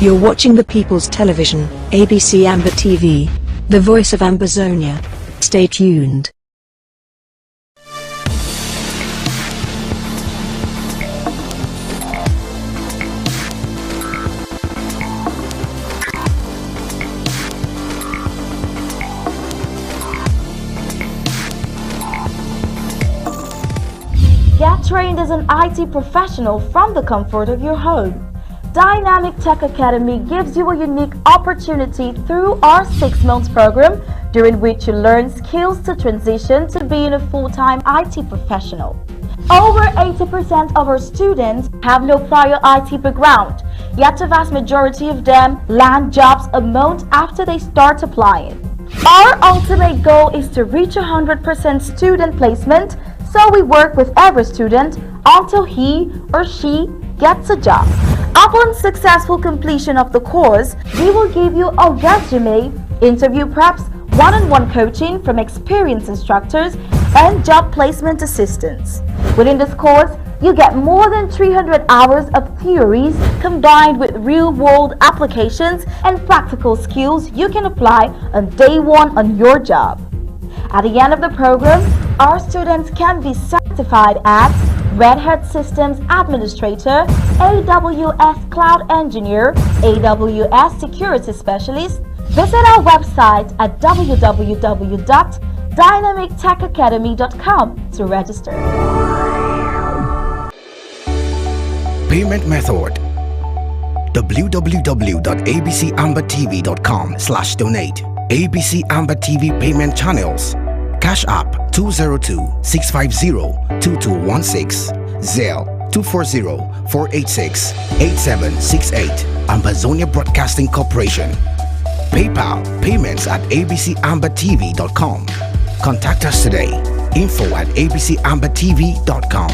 You're watching the People's Television, ABC Amba TV, the voice of Ambazonia. Stay tuned. Get trained as an IT professional from the comfort of your home. Dynamic Tech Academy gives you a unique opportunity through our 6-month program, during which you learn skills to transition to being a full-time IT professional. Over 80% of our students have no prior IT background, yet the vast majority of them land jobs a month after they start applying. Our ultimate goal is to reach 100% student placement, so we work with every student until he or she gets a job. Upon successful completion of the course, we will give you a resume, interview preps, one-on-one coaching from experienced instructors, and job placement assistance. Within this course, you get more than 300 hours of theories combined with real-world applications and practical skills you can apply on day one on your job. At the end of the program, our students can be certified as Red Hat Systems Administrator, AWS Cloud Engineer, AWS Security Specialist. Visit our website at www.dynamictechacademy.com to register. Payment method: www.abcambertv.com/donate. ABC Amba TV payment channels: Cash App 202-650-2216, Zelle 240-486-8768, Ambazonia Broadcasting Corporation. PayPal payments at abcambertv.com. Contact us today. info@abcambertv.com.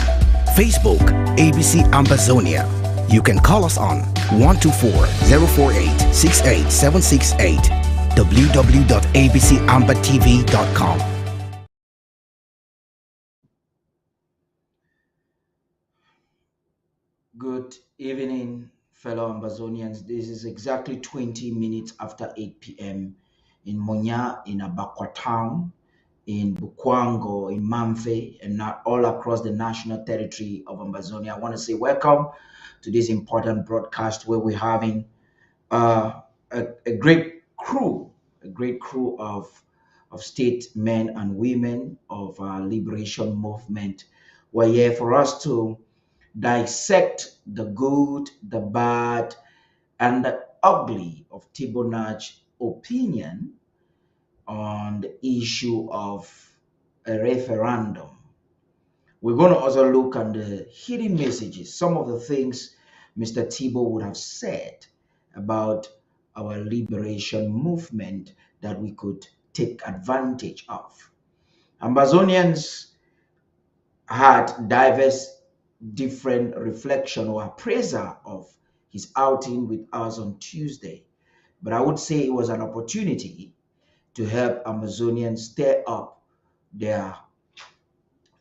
Facebook ABC Ambazonia. You can call us on 124-048-68768. www.abcambertv.com. Good evening, fellow Ambazonians. This is exactly 20 minutes after 8 p.m. in Monya, in Abakwa Town, in Bukwango, in Mamfe, and not all across the national territory of Ambazonia. I want to say welcome to this important broadcast where we're having a great crew of state men and women of our liberation movement. We're here for us to dissect the good, the bad, and the ugly of Tibonaj's opinion on the issue of a referendum. We're going to also look at the hidden messages, some of the things Mr. Thibault would have said about our liberation movement that we could take advantage of. Ambazonians had diverse different reflection or appraisal of his outing with us on Tuesday, but I would say it was an opportunity to help Amazonians stir up their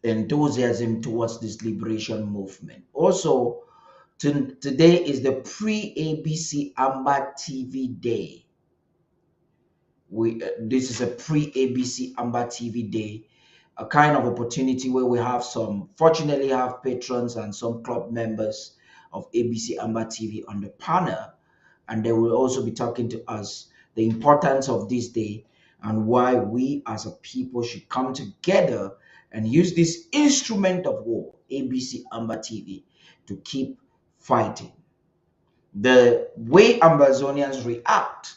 enthusiasm towards this liberation movement. Also, today is the pre-ABC Amba TV Day. This is a pre-ABC Amba TV Day, a kind of opportunity where we have fortunately have patrons and some club members of ABC Amba TV on the panel, and they will also be talking to us the importance of this day and why we as a people should come together and use this instrument of war, ABC Amba TV, to keep fighting. The way Ambazonians react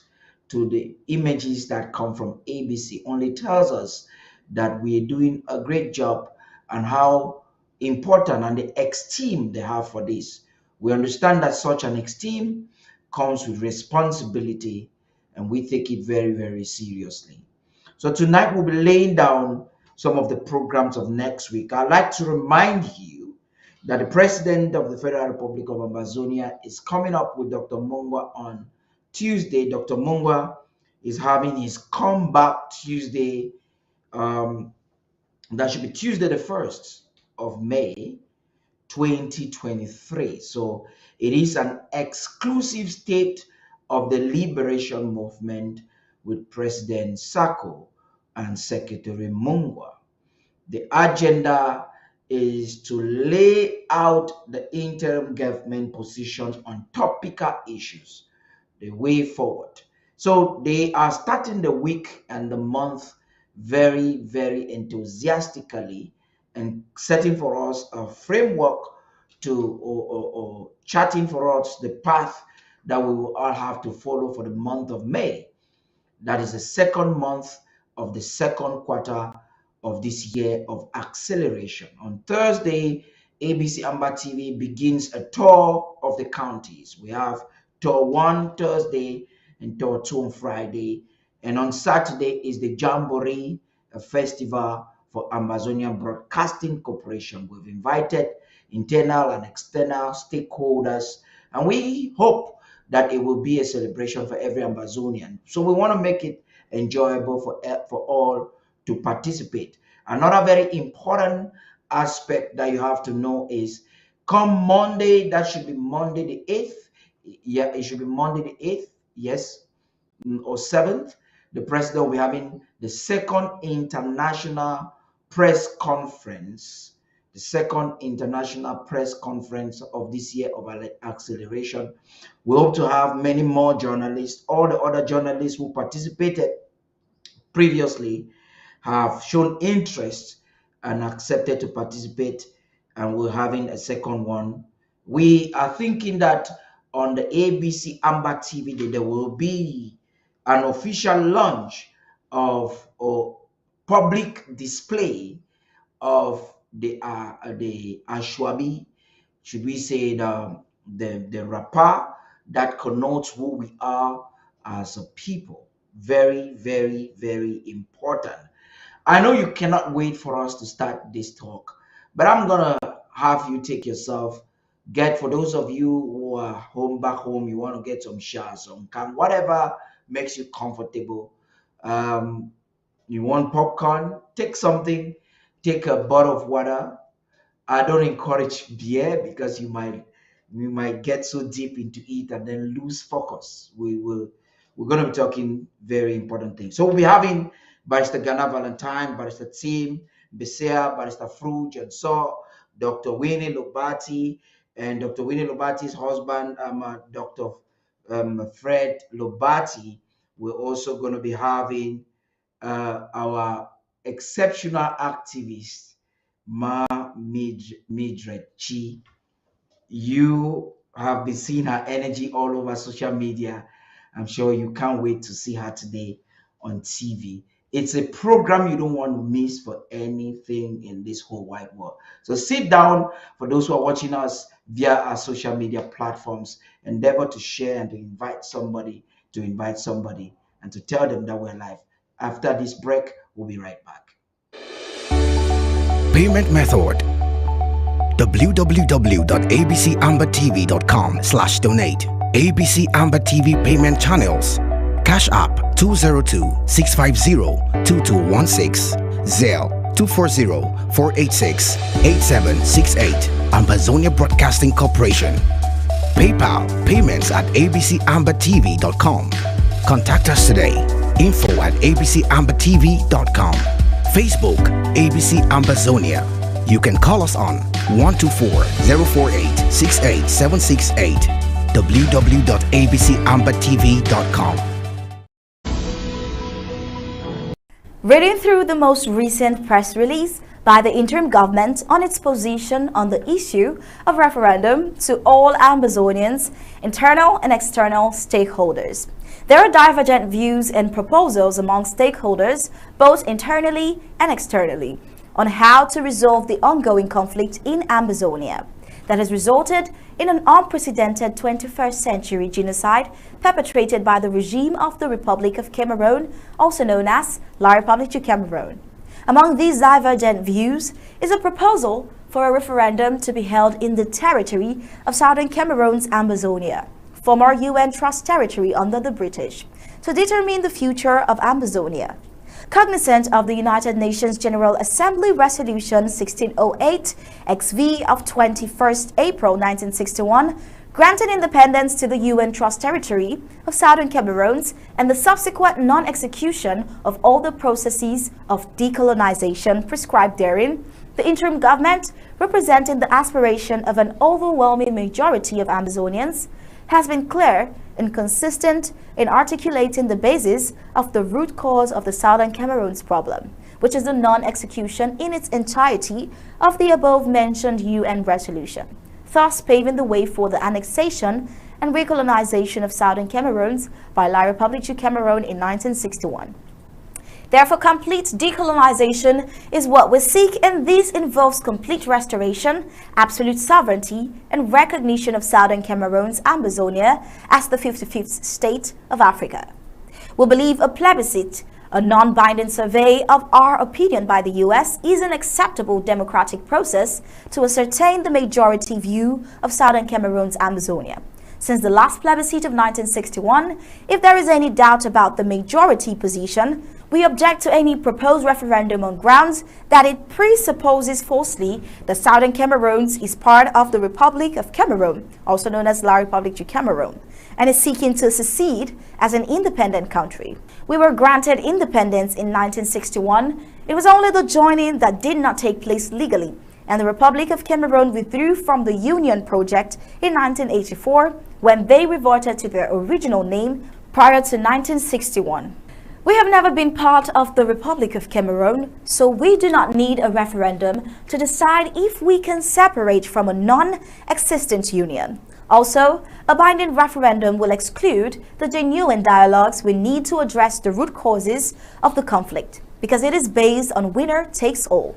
to the images that come from ABC only tells us that we are doing a great job and how important and the esteem they have for this. We understand that such an esteem comes with responsibility, and we take it very, very seriously. So tonight we'll be laying down some of the programs of next week. I'd like to remind you that the President of the Federal Republic of Ambazonia is coming up with Dr. Mungwa on Tuesday. Dr. Mungwa is having his comeback Tuesday. That should be Tuesday the 1st of May 2023. So it is an exclusive state of the liberation movement with President Sako and Secretary Mungwa. The agenda is to lay out the interim government positions on topical issues, the way forward. So they are starting the week and the month very, very enthusiastically and setting for us a framework to or charting for us the path that we will all have to follow for the month of May. That is the second month of the second quarter of this year of acceleration. On Thursday, ABC Amba TV begins a tour of the counties. We have tour 1 Thursday and tour 2 on Friday. And on Saturday is the Jamboree, a festival for Ambazonian Broadcasting Corporation. We've invited internal and external stakeholders, and we hope that it will be a celebration for every Ambazonian. So we want to make it enjoyable for all to participate. Another very important aspect that you have to know is come Monday, that should be Monday the 8th. Yeah, it should be Monday the 8th, yes, or 7th. The president will be having the second international press conference, the second international press conference of this year of acceleration. We hope to have many more journalists. All the other journalists who participated previously have shown interest and accepted to participate, and we're having a second one. We are thinking that on the ABC Amba TV there will be an official launch of or public display of the Ashwabi, should we say the rapper that connotes who we are as a people. Very, very, very important. I know you cannot wait for us to start this talk, but I'm gonna have you take yourself, for those of you who are back home, you want to get some shots, some whatever makes you comfortable. You want popcorn, take something, take a bottle of water. I don't encourage beer because you might get so deep into it and then lose focus. We're going to be talking very important things. So we'll be having Barrister Ghana Valentine, Barrister Tim Besea, Barrister Fruge, and so Dr. Winnie Lobati, and Dr. Winnie Lobati's husband, Dr. Fred Lobati. We're also going to be having our exceptional activist, Ma Mildred Chi. You have been seeing her energy all over social media. I'm sure you can't wait to see her today on TV. It's a program you don't want to miss for anything in this whole wide world. So sit down. For those who are watching us via our social media platforms, endeavor to share and to invite somebody, and to tell them that we're live. After this break, we'll be right back. Payment method: www.abcambertv.com/donate. ABC Amba TV payment channels: Cash App 202-650-2216, Zelle 240-486-8768, Ambazonia Broadcasting Corporation. PayPal payments at abcambertv.com. Contact us today. info@abcambertv.com. Facebook ABC Ambazonia. You can call us on 124-048-68768. www.abcambertv.com. Reading through the most recent press release by the interim government on its position on the issue of referendum to all Ambazonians, internal and external stakeholders. There are divergent views and proposals among stakeholders, both internally and externally, on how to resolve the ongoing conflict in Ambazonia that has resulted in an unprecedented 21st century genocide perpetrated by the regime of the Republic of Cameroon, also known as La République du Cameroun. Among these divergent views is a proposal for a referendum to be held in the territory of southern Cameroon's Ambazonia, former UN Trust territory under the British, to determine the future of Ambazonia. Cognizant of the United Nations General Assembly Resolution 1608 XV of 21st April 1961, granting independence to the UN Trust Territory of Southern Cameroons and the subsequent non-execution of all the processes of decolonization prescribed therein, the interim government, representing the aspiration of an overwhelming majority of Ambazonians, has been clear and consistent in articulating the basis of the root cause of the Southern Cameroons problem, which is the non-execution in its entirety of the above-mentioned UN resolution, thus paving the way for the annexation and recolonization of Southern Cameroons by La République du Cameroun in 1961. Therefore, complete decolonization is what we seek, and this involves complete restoration, absolute sovereignty, and recognition of Southern Cameroon's Ambazonia as the 55th state of Africa. We believe a plebiscite, a non-binding survey of our opinion by the US, is an acceptable democratic process to ascertain the majority view of Southern Cameroon's Ambazonia. Since the last plebiscite of 1961, if there is any doubt about the majority position, we object to any proposed referendum on grounds that it presupposes falsely that Southern Cameroons is part of the Republic of Cameroon, also known as La République du Cameroun, and is seeking to secede as an independent country. We were granted independence in 1961. It was only the joining that did not take place legally, and the Republic of Cameroon withdrew from the Union project in 1984 when they reverted to their original name prior to 1961. We have never been part of the Republic of Cameroon, so we do not need a referendum to decide if we can separate from a non-existent union. Also, a binding referendum will exclude the genuine dialogues we need to address the root causes of the conflict, because it is based on winner takes all.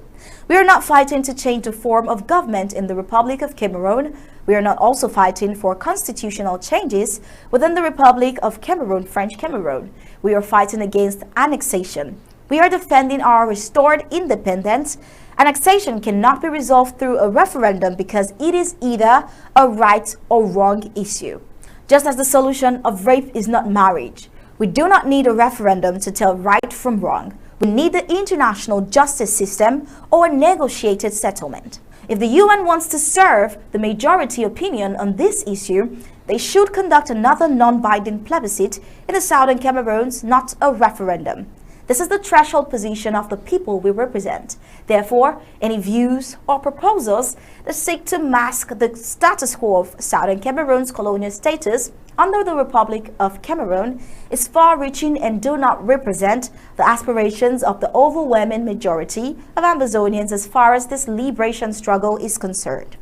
We are not fighting to change the form of government in the Republic of Cameroon. We are not also fighting for constitutional changes within the Republic of Cameroon, French Cameroon. We are fighting against annexation. We are defending our restored independence. Annexation cannot be resolved through a referendum because it is either a right or wrong issue. Just as the solution of rape is not marriage, we do not need a referendum to tell right from wrong. We need the international justice system or a negotiated settlement. If the UN wants to serve the majority opinion on this issue, they should conduct another non-binding plebiscite in the Southern Cameroons, not a referendum. This is the threshold position of the people we represent. Therefore, any views or proposals that seek to mask the status quo of Southern Cameroon's colonial status under the Republic of Cameroon is far-reaching and do not represent the aspirations of the overwhelming majority of Ambazonians as far as this liberation struggle is concerned.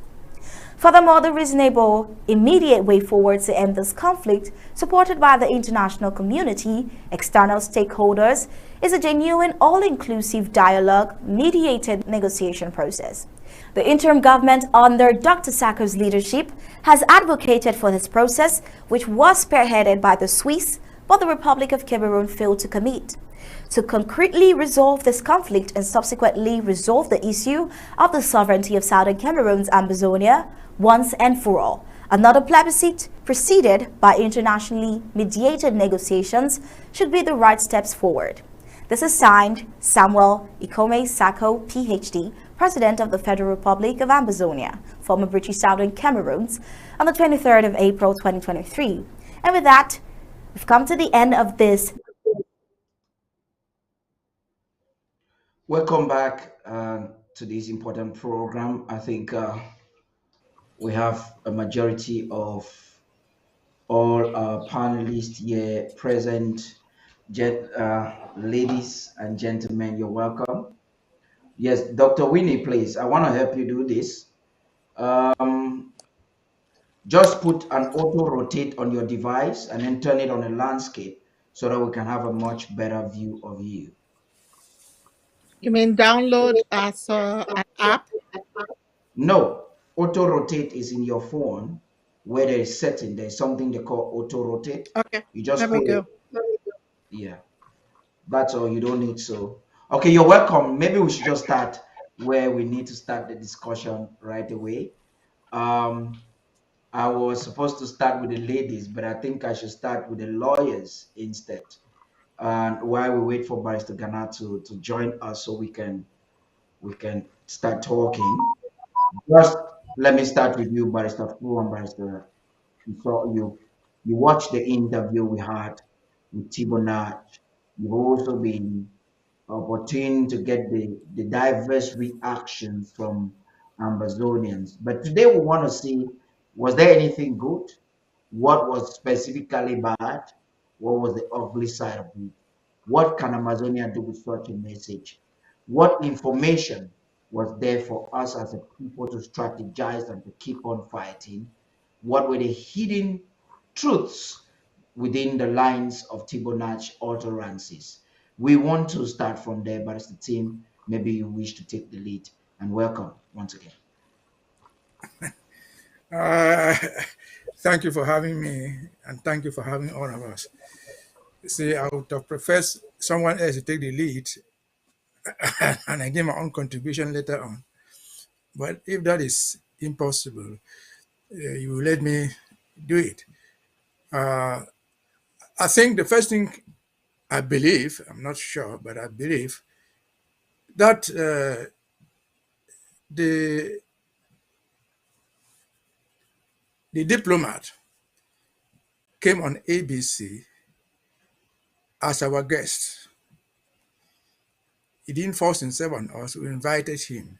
Furthermore, the reasonable, immediate way forward to end this conflict, supported by the international community, external stakeholders, is a genuine, all-inclusive dialogue, mediated negotiation process. The interim government, under Dr. Sakho's leadership, has advocated for this process, which was spearheaded by the Swiss, but the Republic of Cameroon failed to commit. To concretely resolve this conflict and subsequently resolve the issue of the sovereignty of Southern Cameroon's Ambazonia once and for all, another plebiscite preceded by internationally mediated negotiations should be the right steps forward. This is signed Samuel Ikome Sakho, PhD, President of the Federal Republic of Ambazonia, former British Southern Cameroons, on the 23rd of April 2023. And with that, we've come to the end of this. Welcome back to this important program. I think we have a majority of all our panelists here present. Ladies and gentlemen, you're welcome. Yes, Dr. Winnie, please, I want to help you do this. Just put an auto rotate on your device and then turn it on a landscape so that we can have a much better view of you. You mean download as an app? No, auto rotate is in your phone where there is setting. There's something they call auto rotate. Okay, You just there we put go. it. Yeah, that's all. You don't need so. Okay, you're welcome. Maybe we should just start where we need to start the discussion right away. I was supposed to start with the ladies, but I think I should start with the lawyers instead. And while we wait for Barrister Ghana to join us so we can start talking. First, let me start with you, Barrister Fu and Barrister You watched the interview we had with Tibonach. You've also been opportune to get the diverse reactions from Ambazonians. But today we want to see, was there anything good? What was specifically bad? What was the ugly side of it? What can Amazonia do with such a message? What information was there for us as a people to strategize and to keep on fighting? What were the hidden truths within the lines of Tibonach utterances? We want to start from there, but as the team, maybe you wish to take the lead. And welcome once again. Thank you for having me, and thank you for having all of us. See, I would have preferred someone else to take the lead, and I give my own contribution later on. But if that is impossible, you will let me do it. I think the first thing I believe, I'm not sure, but I believe that the diplomat came on ABC as our guest. He didn't force himself on us, we invited him.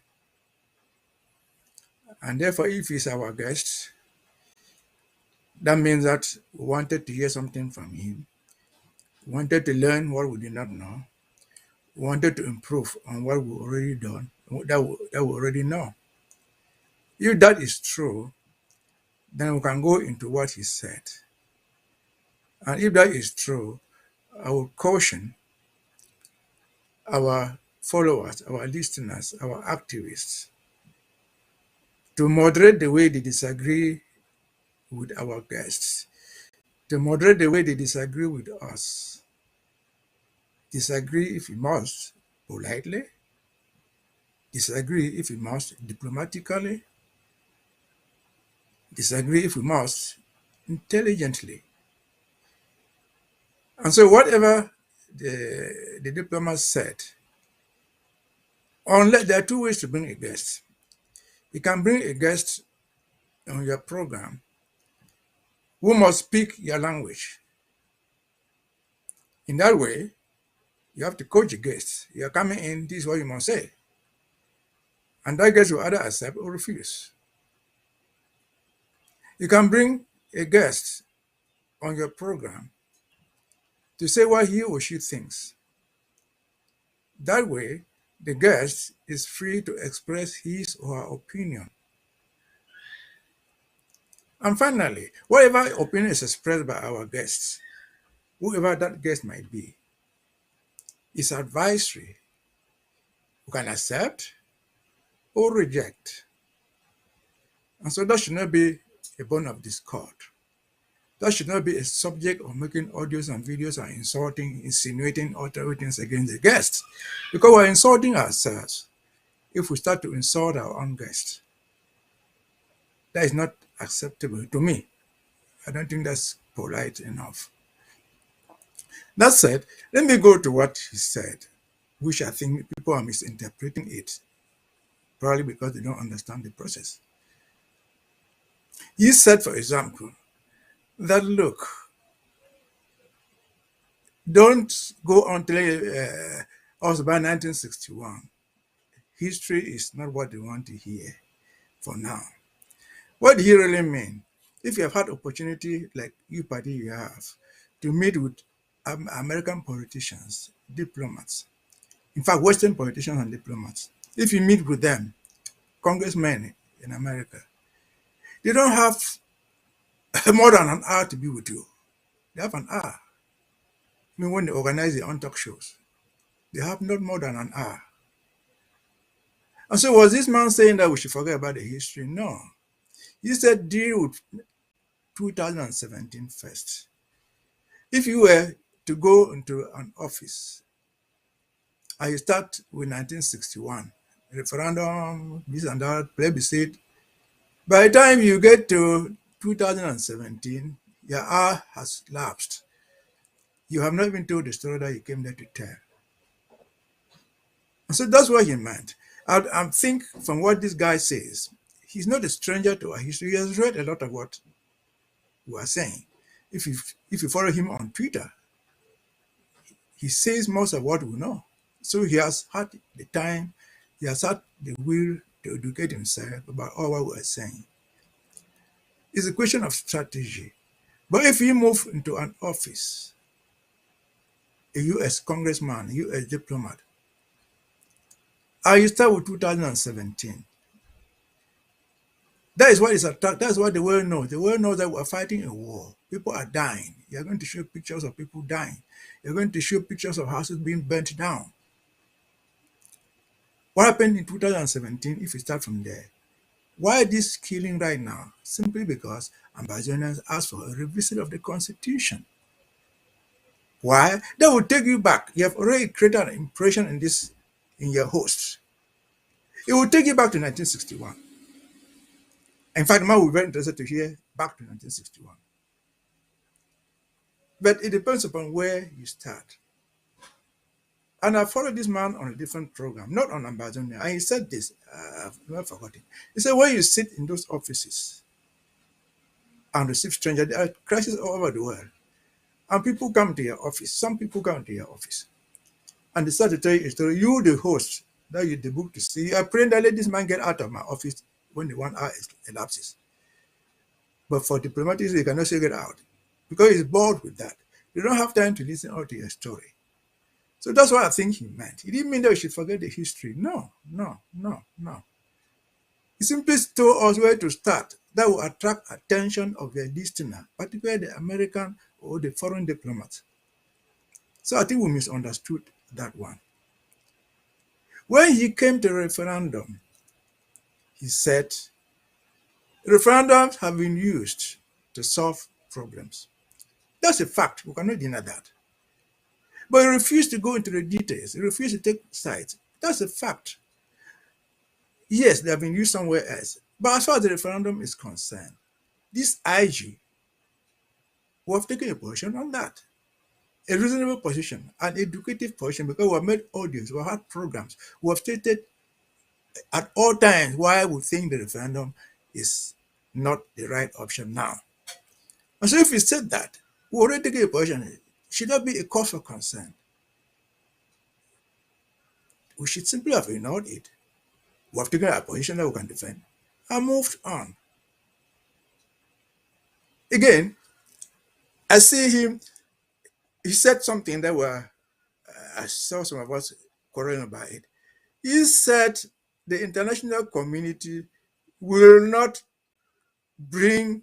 And therefore, if he's our guest, that means that we wanted to hear something from him, we wanted to learn what we did not know, we wanted to improve on what we already done, that we already know. If that is true, then we can go into what he said. And if that is true, I would caution our followers, our listeners, our activists to moderate the way they disagree with our guests, to moderate the way they disagree with us. Disagree if we must, politely. Disagree if we must, diplomatically. Disagree if we must, intelligently. And so whatever the diplomat said, unless there are two ways to bring a guest. You can bring a guest on your program who must speak your language. In that way, you have to coach a guest. You're coming in, this is what you must say. And that guest will either accept or refuse. You can bring a guest on your program to say what he or she thinks. That way, the guest is free to express his or her opinion. And finally, whatever opinion is expressed by our guests, whoever that guest might be, is advisory. We can accept or reject. And so that should not be a bone of discord. That should not be a subject of making audios and videos and insulting, insinuating, uttering things against the guests. Because we're insulting ourselves if we start to insult our own guests. That is not acceptable to me. I don't think that's polite enough. That said, let me go to what he said, which I think people are misinterpreting it, probably because they don't understand the process. He said, for example, that look, don't go on telling us about 1961. History is not what they want to hear for now. What do he really mean? If you have had opportunity, like you party you have, to meet with American politicians, diplomats, in fact, Western politicians and diplomats, if you meet with them, congressmen in America, they don't have more than an hour to be with you. They have an hour. I mean, when they organize their own talk shows, they have not more than an hour. And so was this man saying that we should forget about the history? No. He said deal with 2017 first. If you were to go into an office, and you start with 1961, referendum, this and that, plebiscite, by the time you get to 2017, your hour has lapsed. You have not even told the story that you came there to tell. And so that's what he meant. I think from what this guy says, he's not a stranger to our history. He has read a lot of what were saying. If you follow him on Twitter, he says most of what we know. So he has had the time, he has had the will to educate himself about all what we are saying. It's a question of strategy. But if you move into an office, a U.S. congressman, a U.S. diplomat, and you start with 2017, that is what is attacked. That's what the world knows. The world knows that we're fighting a war. People are dying. You're going to show pictures of people dying. You're going to show pictures of houses being burnt down. What happened in 2017, if we start from there? Why this killing right now? Simply because Ambazonians asked for a revisit of the Constitution. Why? That will take you back. You have already created an impression in your host. It will take you back to 1961. In fact, man will be very interested to hear back to 1961. But it depends upon where you start. And I followed this man on a different program, not on Ambazonia. And he said this, I've never forgotten. He said, when you sit in those offices and receive strangers, there are crises all over the world. And people come to your office. Some people come to your office. And they start to tell you a story. You, the host, that you the book to see. I pray that let this man get out of my office when the 1 hour elapses. But for diplomatics, they cannot say get out. Because he's bored with that. You don't have time to listen out to your story. So that's what I think he meant. He didn't mean that we should forget the history. No. He simply told us where to start. That will attract attention of the listener, particularly the American or the foreign diplomats. So I think we misunderstood that one. When he came to referendum, he said, referendums have been used to solve problems. That's a fact. We cannot deny that. But he refused to go into the details. He refused to take sides. That's a fact. Yes, they have been used somewhere else. But as far as the referendum is concerned, this IG, we have taken a position on that. A reasonable position, an educative position, because we have made audios, we have had programs. We have stated at all times why we think the referendum is not the right option now. And so if we said that, we already taken a position. Should that be a cause for concern? We should simply have ignored it. We have taken a position that we can defend and moved on. Again, I see him, he said something that I saw some of us quarreling about it. He said the international community will not bring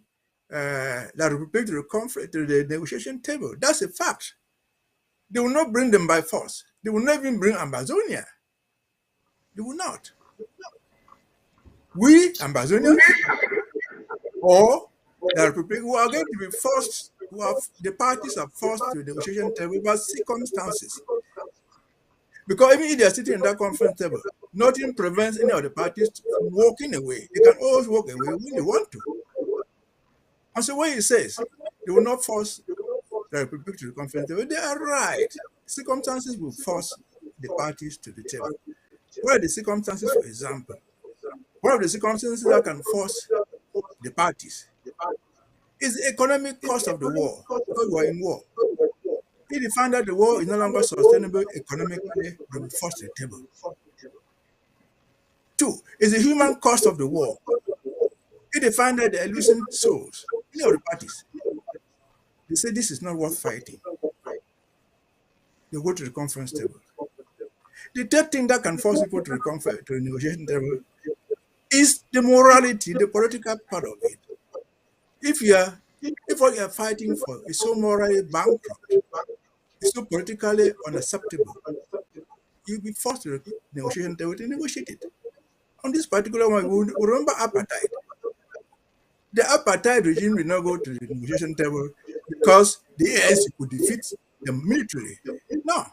La Republic to the negotiation table. That's a fact. They will not bring them by force. They will not even bring Ambazonia. They will not. We, Ambazonians, or the Republic, who are going to be forced, the parties are forced to the negotiation table by circumstances. Because even if they are sitting in that conference table, nothing prevents any of the parties from walking away. They can always walk away when they want to. And so when he says they will not force the Republic to the conference table, they are right. Circumstances will force the parties to the table. What are the circumstances, for example? One of the circumstances that can force the parties is the economic cost of the war, because we are in war. If they find that the war is no longer sustainable economically, they will force the table. 2 is the human cost of the war. If they find that they are losing souls, any of the parties, they say this is not worth fighting. They go to the conference table. The third thing that can force people to the negotiation table is the morality, the political part of it. If what you are fighting for is so morally bankrupt, it's so politically unacceptable, you'll be forced to the negotiation table to negotiate it. On this particular one, we remember apartheid. The apartheid regime did not go to the negotiation table because the ANC could defeat them militarily. No.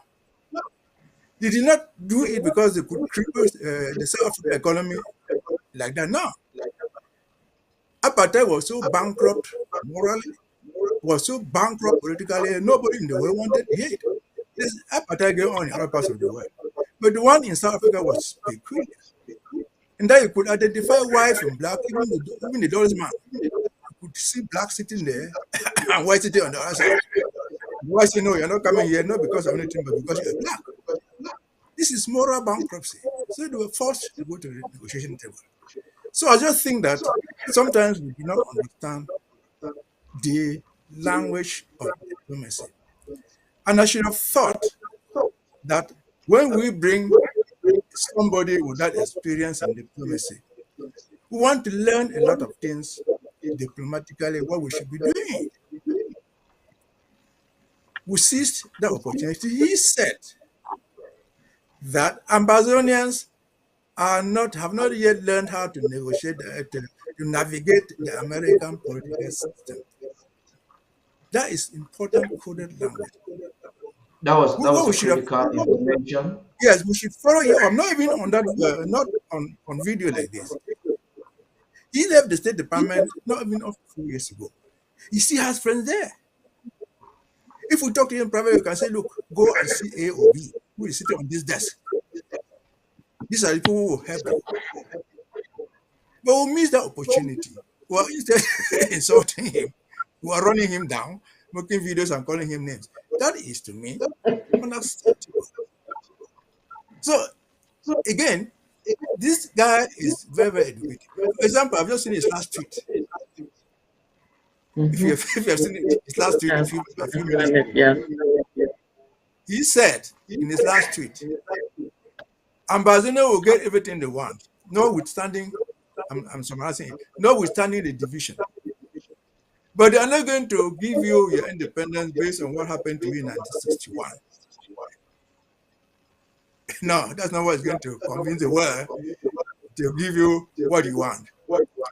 They did not do it because they could cripple the South African economy like that. No. Apartheid was so bankrupt morally, was so bankrupt politically, nobody in the world wanted to hear it. There's apartheid going on in other parts of the world. But the one in South Africa was peculiar. And that you could identify white from black, even the dullest man. You could would see black sitting there and white sitting on the other side. Why say no, you're not coming here, not because of anything, but because you're black. This is moral bankruptcy. So they were forced to go to the negotiation table. So I just think that sometimes we do not understand the language of diplomacy. And I should have thought that when we bring somebody with that experience in diplomacy, we want to learn a lot of things diplomatically, what we should be doing. We seized the opportunity. He said that Ambazonians have not yet learned how to negotiate, to navigate the American political system. That is important coded language. That was a critical intervention. Yes, we should follow him. I'm not even on that, not on video like this. He left the State Department not even a few years ago. He still has friends there. If we talk to him privately, we can say, look, go and see A or B, who is sitting on this desk. These are the people who will help you. But we miss that opportunity. Well, instead of insulting him, we are running him down, making videos and calling him names. That is, to me, unacceptable. So, again, this guy is very, very educated. For example, I've just seen his last tweet. If you have seen his last tweet a few minutes ago, he said in his last tweet, Ambazonians will get everything they want, notwithstanding, I'm summarizing, notwithstanding the division. But they are not going to give you your independence based on what happened to you in 1961. No, that's not what's going to convince the world to give you what you want.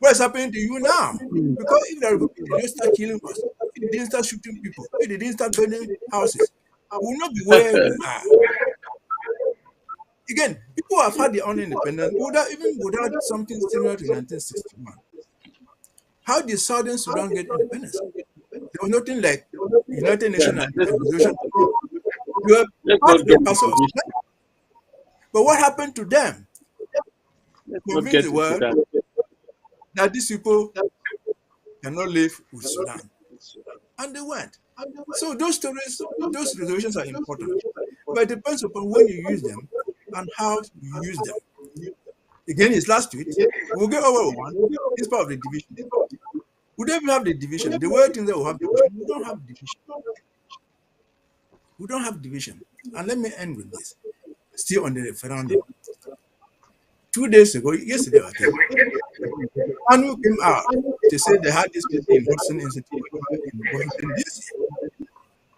What's happening to you now? Because if they didn't start killing us, if they didn't start shooting people, if they didn't start burning houses, we will not be where we are. Again, people have had their own independence even without something similar to 1961. How did Southern Sudan get independence? There was nothing like United Nations and Resolution. You are part of the parcel of Sudan. But what happened to them? Convince the world that these people cannot live with Sudan. And they went. So those stories, those resolutions are important. But it depends upon when you use them and how you use them. Again, his last tweet, we'll get over one. It's part of the division. We don't even have the division. The way things that we have division, we don't have division. We don't have division. And let me end with this. Still on the referendum. 2 days ago, yesterday, I think, Anu came out to say they had this people in Hudson Institute in Washington, D.C.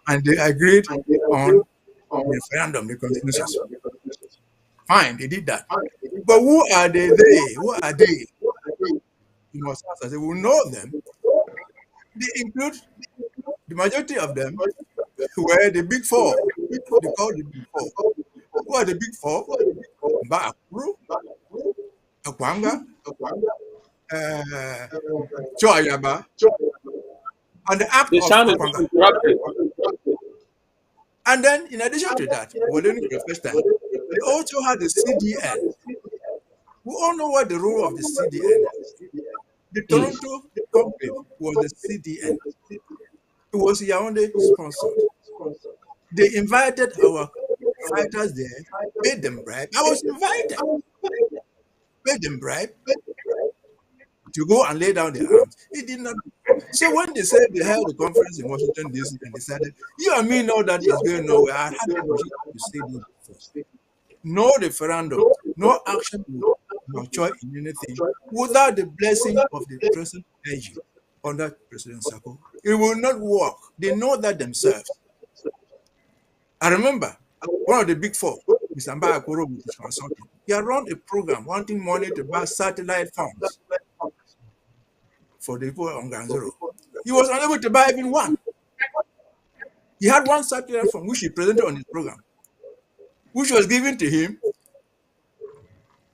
And they agreed on the referendum, the constitution. Fine, they did that. But who are they? Who are they? You must ask us. We will know them. They include the majority of them were the big four. They call the big four. Who are the big four? Mbakuru, Akwanga, Choayaba, and the act of Akwanga. And then, in addition to that, for the first time, they also had the CDN. We all know what the role of the CDN is. The Toronto company was the CDN. It was Yaoundé sponsored. They invited our fighters there, paid them bribe. I was invited. Paid them bribe to go and lay down their arms. It did not. So when they said they held a conference in Washington, D.C. and decided, you and me know that is going nowhere, I had to say this first. No referendum, no action, no choice in anything without the blessing of the President AG under President Sako. It will not work. They know that themselves. I remember one of the big four, Mr. Amba with his consulting, he had run a program wanting money to buy satellite phones for the people on Ganzoro. He was unable to buy even one. He had one satellite phone which he presented on his program, which was given to him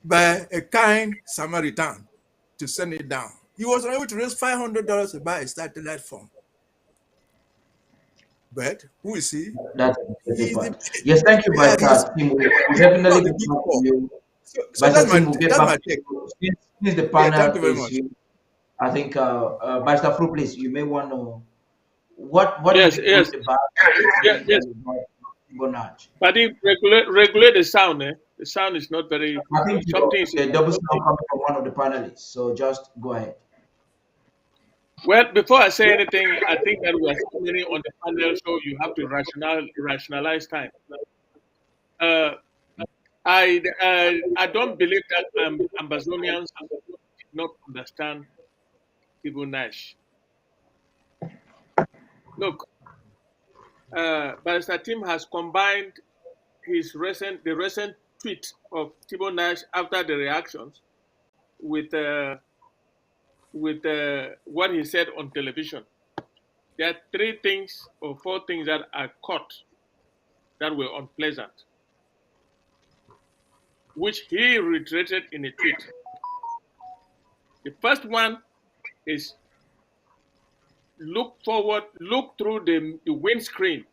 by a kind Samaritan to send it down. He was unable to raise $500 to buy a satellite phone. But who is he? That's yes, thank you, Vice Team. We definitely get back to you. So that's my take. Since the panel is I think, Barrister Fru, please, you may want to. What is Yes, the yes, good, the bad, yes, yes. about Bonach? But if regulate the sound, eh? The sound is not very. I think Something is the double sound interrupting. coming from one of the panelists. So just go ahead. Well, before I say anything, I think that we are so many on the panel, so you have to rationalize time. I don't believe that Ambazonians did not understand Tibu Nash. Look, Barrister Tim has combined the recent tweet of Tibu Nash after the reactions with what he said on television. There are 3 things or 4 things that are caught that were unpleasant, which he reiterated in a tweet. The first one is look forward, look through the windscreen.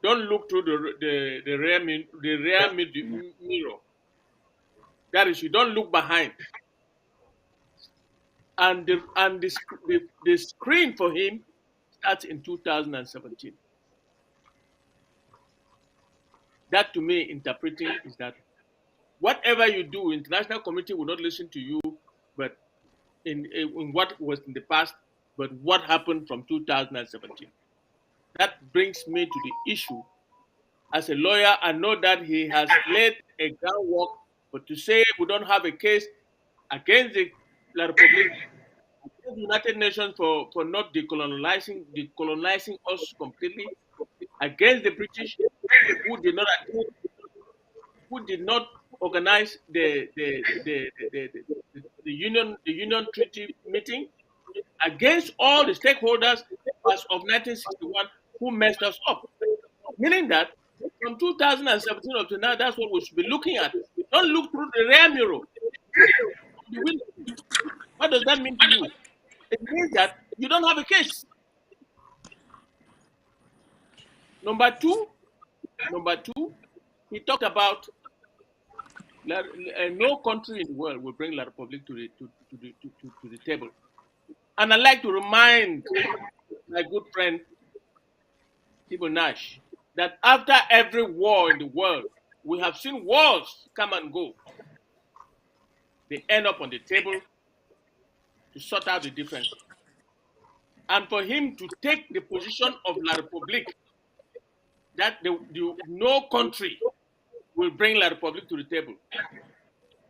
Don't look through the rear mirror. That is, you don't look behind. And the screen for him starts in 2017. That, to me, interpreting is that whatever you do, international community will not listen to you, but in what was in the past, but what happened from 2017. That brings me to the issue. As a lawyer, I know that he has laid a groundwork, but to say we don't have a case against the La Republic, against the United Nations for not decolonizing us completely, against the British who did not organize the Union Treaty meeting, against all the stakeholders as of 1961 who messed us up. Meaning that from 2017 up to now, that's what we should be looking at. Don't look through the rear mirror. What does that mean to you? It means that you don't have a case. Number two, he talked about no country in the world will bring La Republic to the table. And I'd like to remind my good friend Tibu Nash that after every war in the world, we have seen wars come and go. They end up on the table to sort out the difference. And for him to take the position of La Republique, that no country will bring La Republique to the table.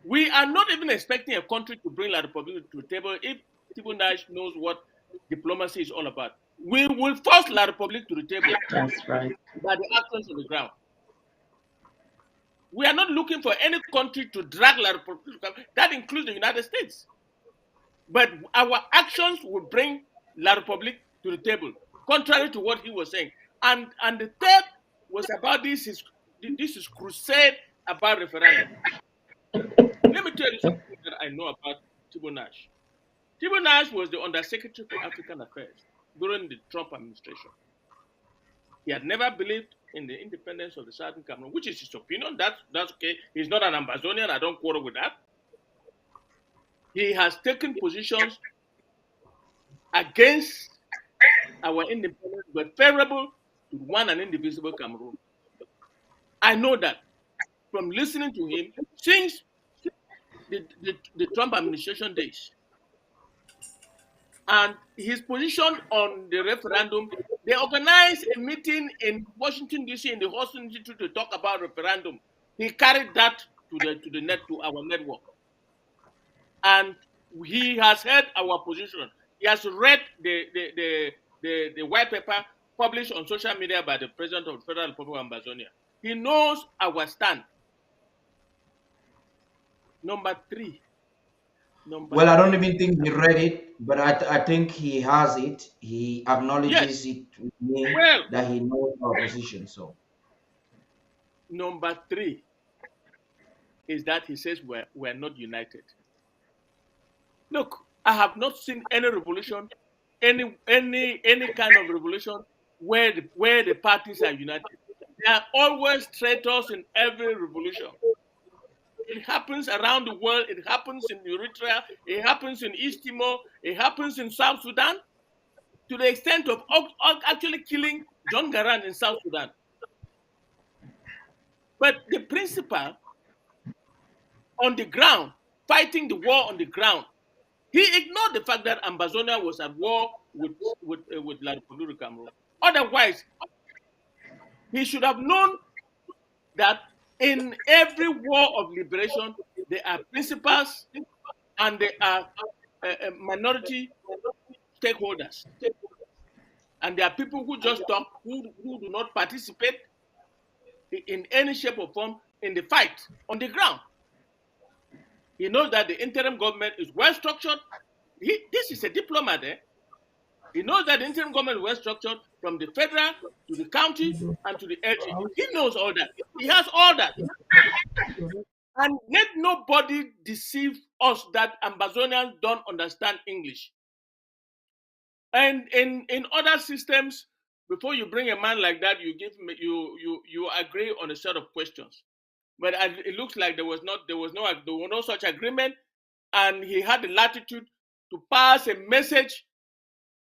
We are not even expecting a country to bring La Republique to the table if Tibu Nash knows what diplomacy is all about. We will force La Republique to the table. That's right. By the actions on the ground. We are not looking for any country to drag La Republique. That includes the United States. But our actions will bring La Republique to the table, contrary to what he was saying. And the third was about this is crusade about referendum. Let me tell you something that I know about Tibu Nash. Tibu Nash was the Undersecretary for African Affairs during the Trump administration. He had never believed in the independence of the Southern Cameroon, which is his opinion. That's okay. He's not an Ambazonian. I don't quarrel with that. He has taken positions against our independence, but favorable to one and indivisible Cameroon. I know that from listening to him since the Trump administration days. And his position on the referendum, they organized a meeting in Washington, D.C. in the Hudson Institute to talk about referendum. He carried that to our network. And he has heard our position. He has read the white paper published on social media by the President of the Federal Republic of Amazonia. He knows our stand. Number three. Well, I don't even think he read it, but I think he has it. He acknowledges it with me that he knows our position. So, number three is that he says we're not united. Look, I have not seen any revolution, any kind of revolution where the parties are united. There are always traitors in every revolution. It happens around the world. It happens in Eritrea. It happens in East Timor. It happens in South Sudan, to the extent of actually killing John Garang in South Sudan. But the principal on the ground, fighting the war on the ground, he ignored the fact that Ambazonia was at war with La Republic of Cameroon. Otherwise, he should have known that in every war of liberation, there are principals and there are minority stakeholders. And there are people who just talk, who do not participate in any shape or form in the fight on the ground. He knows that the interim government is well structured. This is a diplomat. He knows that the interim government is well structured from the federal to the county and to the LG. He knows all that. He has all that. And let nobody deceive us that Ambazonians don't understand English. And in other systems, before you bring a man like that, you agree on a set of questions. But it looks like there was no such agreement, and he had the latitude to pass a message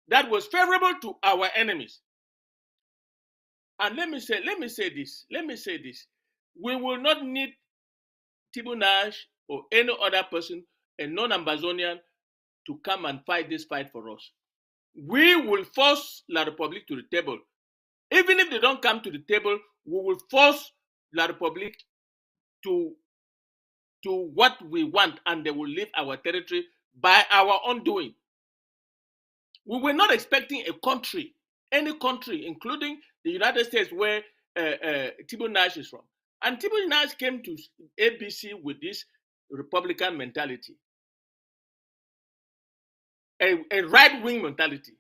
that was favorable to our enemies. And let me say this. We will not need Tibu Nash or any other person, a non-Ambazonian, to come and fight this fight for us. We will force La Republique to the table. Even if they don't come to the table, we will force La Republique to what we want, and they will leave our territory by our own doing. We were not expecting a country, any country, including the United States, where Tibu Nash is from. And Tibu Nash came to ABC with this Republican mentality, a right-wing mentality.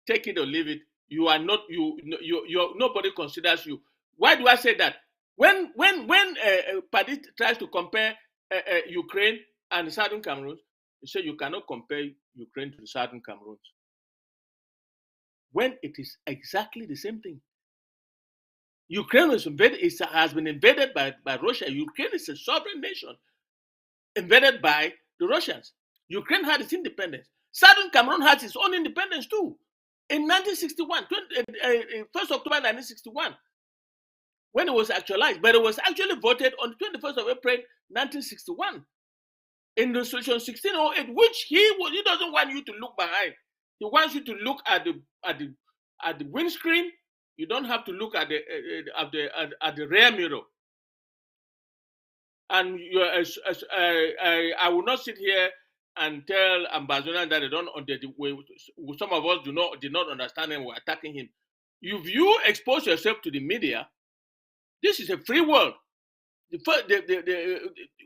Take it or leave it. You are not, nobody considers you. Why do I say that? When Paddy tries to compare Ukraine and Southern Cameroon, he said you cannot compare Ukraine to the Southern Cameroon, when it is exactly the same thing. Ukraine has been invaded by Russia. Ukraine is a sovereign nation invaded by the Russians. Ukraine had its independence. Southern Cameroon has its own independence too. In 1961, 1st October 1961, when it was actualized, but it was actually voted on the 21st of April 1961 in Resolution 1608, which he doesn't want you to look behind. He wants you to look at the windscreen. You don't have to look at the rear mirror. And I will not sit here and tell Ambazonian that they don't. Some of us did not understand him. We're attacking him. If you expose yourself to the media, this is a free world.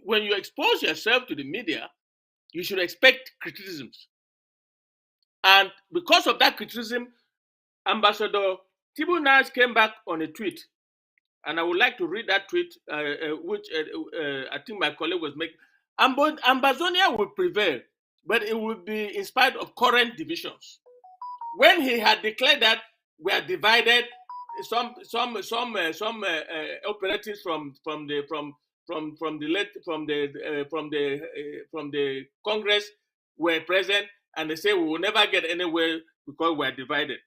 When you expose yourself to the media, you should expect criticisms. And because of that criticism, Ambassador Tibu Nash came back on a tweet. And I would like to read that tweet, which I think my colleague was making. Ambazonia will prevail, but it will be in spite of current divisions. When he had declared that we are divided, some operatives from the Congress were present, and they say we will never get anywhere because we are divided.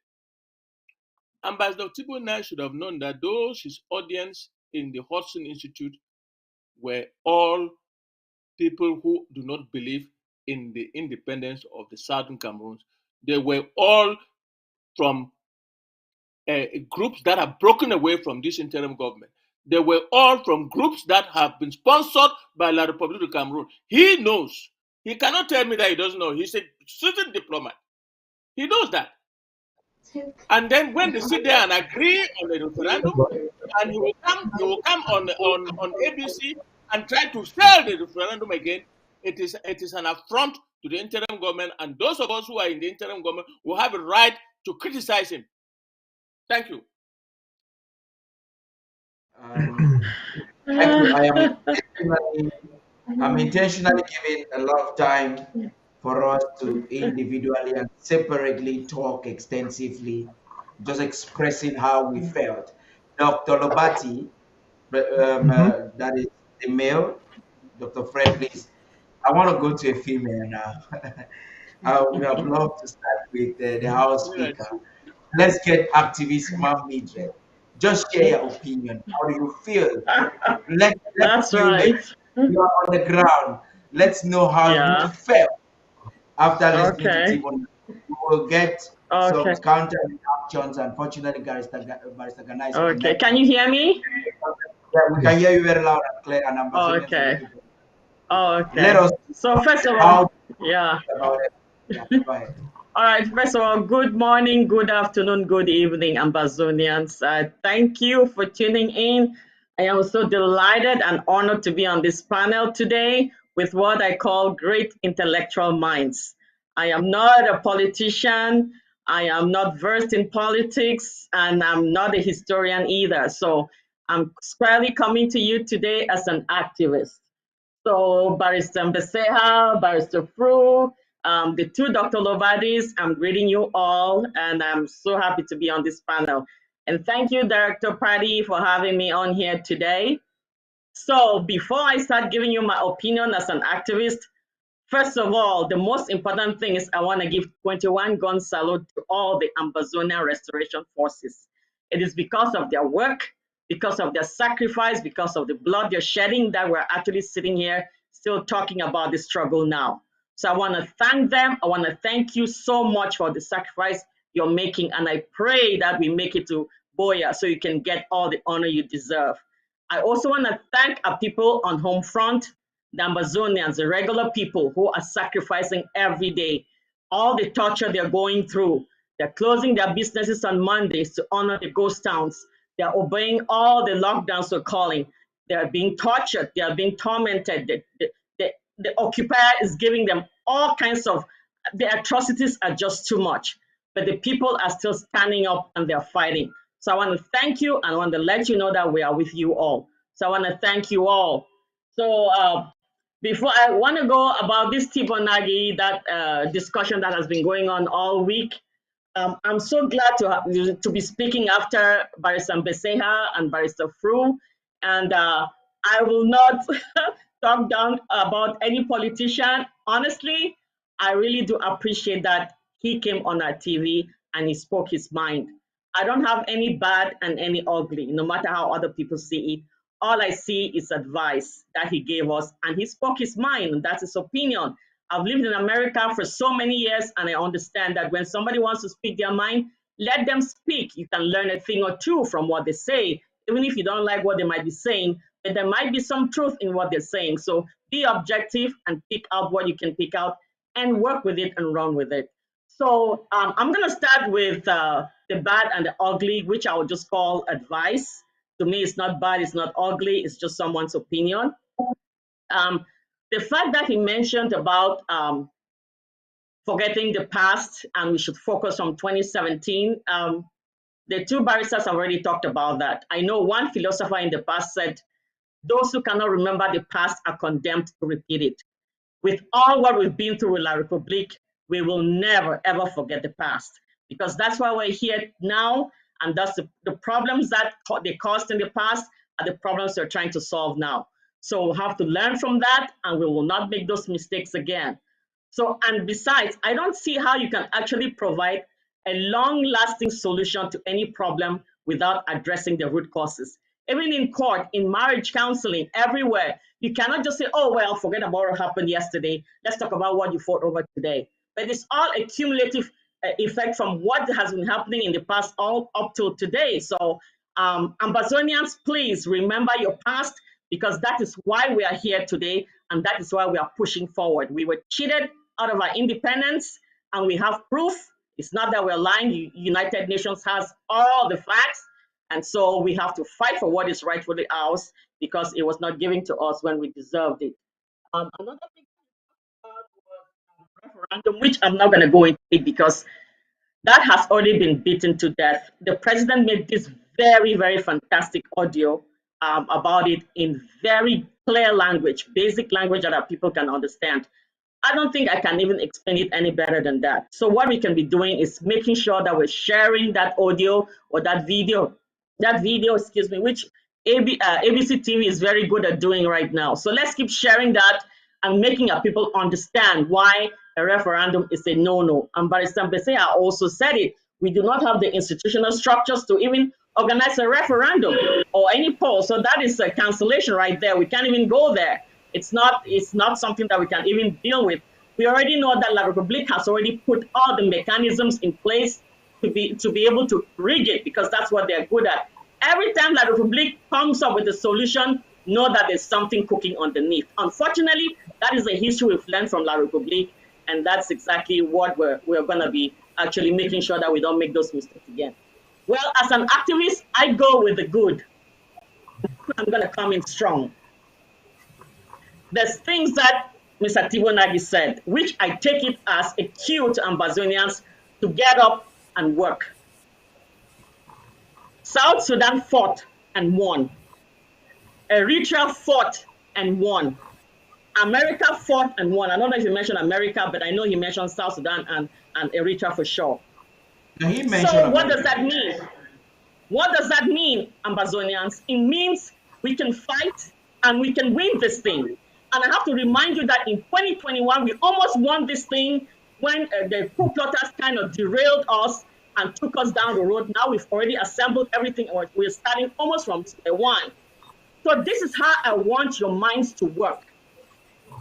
Ambassador Tibu Nash should have known that those his audience in the Hudson Institute were all people who do not believe in the independence of the Southern Cameroons. They were all from groups that have broken away from this interim government. They were all from groups that have been sponsored by La Republique of Cameroon. He knows. He cannot tell me that he doesn't know. He's a certain diplomat. He knows that. And then when they sit there and agree on the referendum, and he will come on ABC and try to sell the referendum again, it is an affront to the interim government, and those of us who are in the interim government will have a right to criticize him. Thank you. Thank you. I'm intentionally giving a lot of time for us to individually and separately talk extensively, just expressing how we felt. Dr. Lobati, that is the male, Dr. Fred, please. I want to go to a female now. I would have loved to start with the House Speaker. Let's get activist Mom Midred. Just share your opinion. How do you feel? Let's That's feel that right. you are on the ground. Let's know how you Yeah. felt after listening to Okay. Timon. We will get some Okay. counter reactions. Unfortunately, Barrister Ghana is Okay. Can connected. you hear me? Yeah, we can hear you very loud and clear, and Ambazonians are Okay. looking for Let Okay. us So first of all, how yeah. about it. Yeah, go ahead. All right. First of all, good morning, good afternoon, good evening, Ambazonians. Thank you for tuning in. I am so delighted and honored to be on this panel today with what I call great intellectual minds. I am not a politician. I am not versed in politics, and I'm not a historian either. So I'm squarely coming to you today as an activist. So Barrister Mbeseha, Barrister Fru, the two Dr. Lovadis, I'm greeting you all, and I'm so happy to be on this panel. And thank you, Director Paddy, for having me on here today. So before I start giving you my opinion as an activist, first of all, the most important thing is I want to give 21 gun salute to all the Ambazonia restoration forces. It is because of their work, because of their sacrifice, because of the blood they're shedding that we're actually sitting here still talking about the struggle now. So I want to thank them. I want to thank you so much for the sacrifice you're making. And I pray that we make it to Boya so you can get all the honor you deserve. I also want to thank our people on home front, the Amazonians, the regular people who are sacrificing every day, all the torture they're going through. They're closing their businesses on Mondays to honor the ghost towns. They're obeying all the lockdowns we're calling. They're being tortured. They are being tormented. The occupier is giving them all kinds of, the atrocities are just too much. But the people are still standing up and they're fighting. So I want to thank you and I want to let you know that we are with you all. So I want to thank you all. So before I want to go about this Tibonagi, that discussion that has been going on all week, I'm so glad to be speaking after Barrister Mbeseha and Barrister Fru, and I will not talk down about any politician. Honestly, I really do appreciate that he came on our TV and he spoke his mind. I don't have any bad and any ugly, no matter how other people see it. All I see is advice that he gave us, and he spoke his mind, and that's his opinion. I've lived in America for so many years, and I understand that when somebody wants to speak their mind, let them speak. You can learn a thing or two from what they say, even if you don't like what they might be saying, but there might be some truth in what they're saying. So be objective and pick out what you can pick out and work with it and run with it. So I'm going to start with the bad and the ugly, which I would just call advice. To me, it's not bad, it's not ugly, it's just someone's opinion. The fact that he mentioned about forgetting the past and we should focus on 2017, the two barristers have already talked about that. I know one philosopher in the past said, those who cannot remember the past are condemned to repeat it. With all what we've been through with La Republique, we will never, ever forget the past because that's why we're here now. And that's the problems that they caused in the past are the problems they're trying to solve now. So we'll have to learn from that and we will not make those mistakes again. So, and besides, I don't see how you can actually provide a long-lasting solution to any problem without addressing the root causes. Even in court, in marriage counseling, everywhere, you cannot just say, oh, well, forget about what happened yesterday. Let's talk about what you fought over today. But it's all a cumulative effect from what has been happening in the past all up till today. So Ambazonians, please remember your past because that is why we are here today and that is why we are pushing forward. We were cheated out of our independence and we have proof. It's not that we're lying. United Nations has all the facts. And so we have to fight for what is rightfully ours because it was not given to us when we deserved it. Another thing was referendum, which I'm not going to go into it because that has already been beaten to death. The president made this very, very fantastic audio about it in very clear language, basic language that our people can understand. I don't think I can even explain it any better than that. So what we can be doing is making sure that we're sharing that audio or that video, excuse me, which ABC TV is very good at doing right now. So let's keep sharing that and making our people understand why a referendum is a no-no. And Barrister Mbesea also said it. We do not have the institutional structures to even organize a referendum or any poll. So that is a cancellation right there. We can't even go there. It's not something that we can even deal with. We already know that La Republique has already put all the mechanisms in place to be able to rig it, because that's what they're good at. Every time La Republique comes up with a solution, know that there's something cooking underneath. Unfortunately, that is a history we've learned from La Republique, and that's exactly what we're going to be actually making sure that we don't make those mistakes again. Well, as an activist, I go with the good. I'm going to come in strong. There's things that Mr. Tibonagi said, which I take it as a cue to Ambazonians to get up and work. South Sudan fought and won. Eritrea fought and won. America fought and won. I don't know if he mentioned America, but I know he mentioned South Sudan and Eritrea for sure. Now he mentioned so what America. does that mean? What does that mean, Ambazonians? It means we can fight and we can win this thing. And I have to remind you that in 2021, we almost won this thing when the coup plotters kind of derailed us and took us down the road. Now we've already assembled everything. We're starting almost from square one. So this is how I want your minds to work.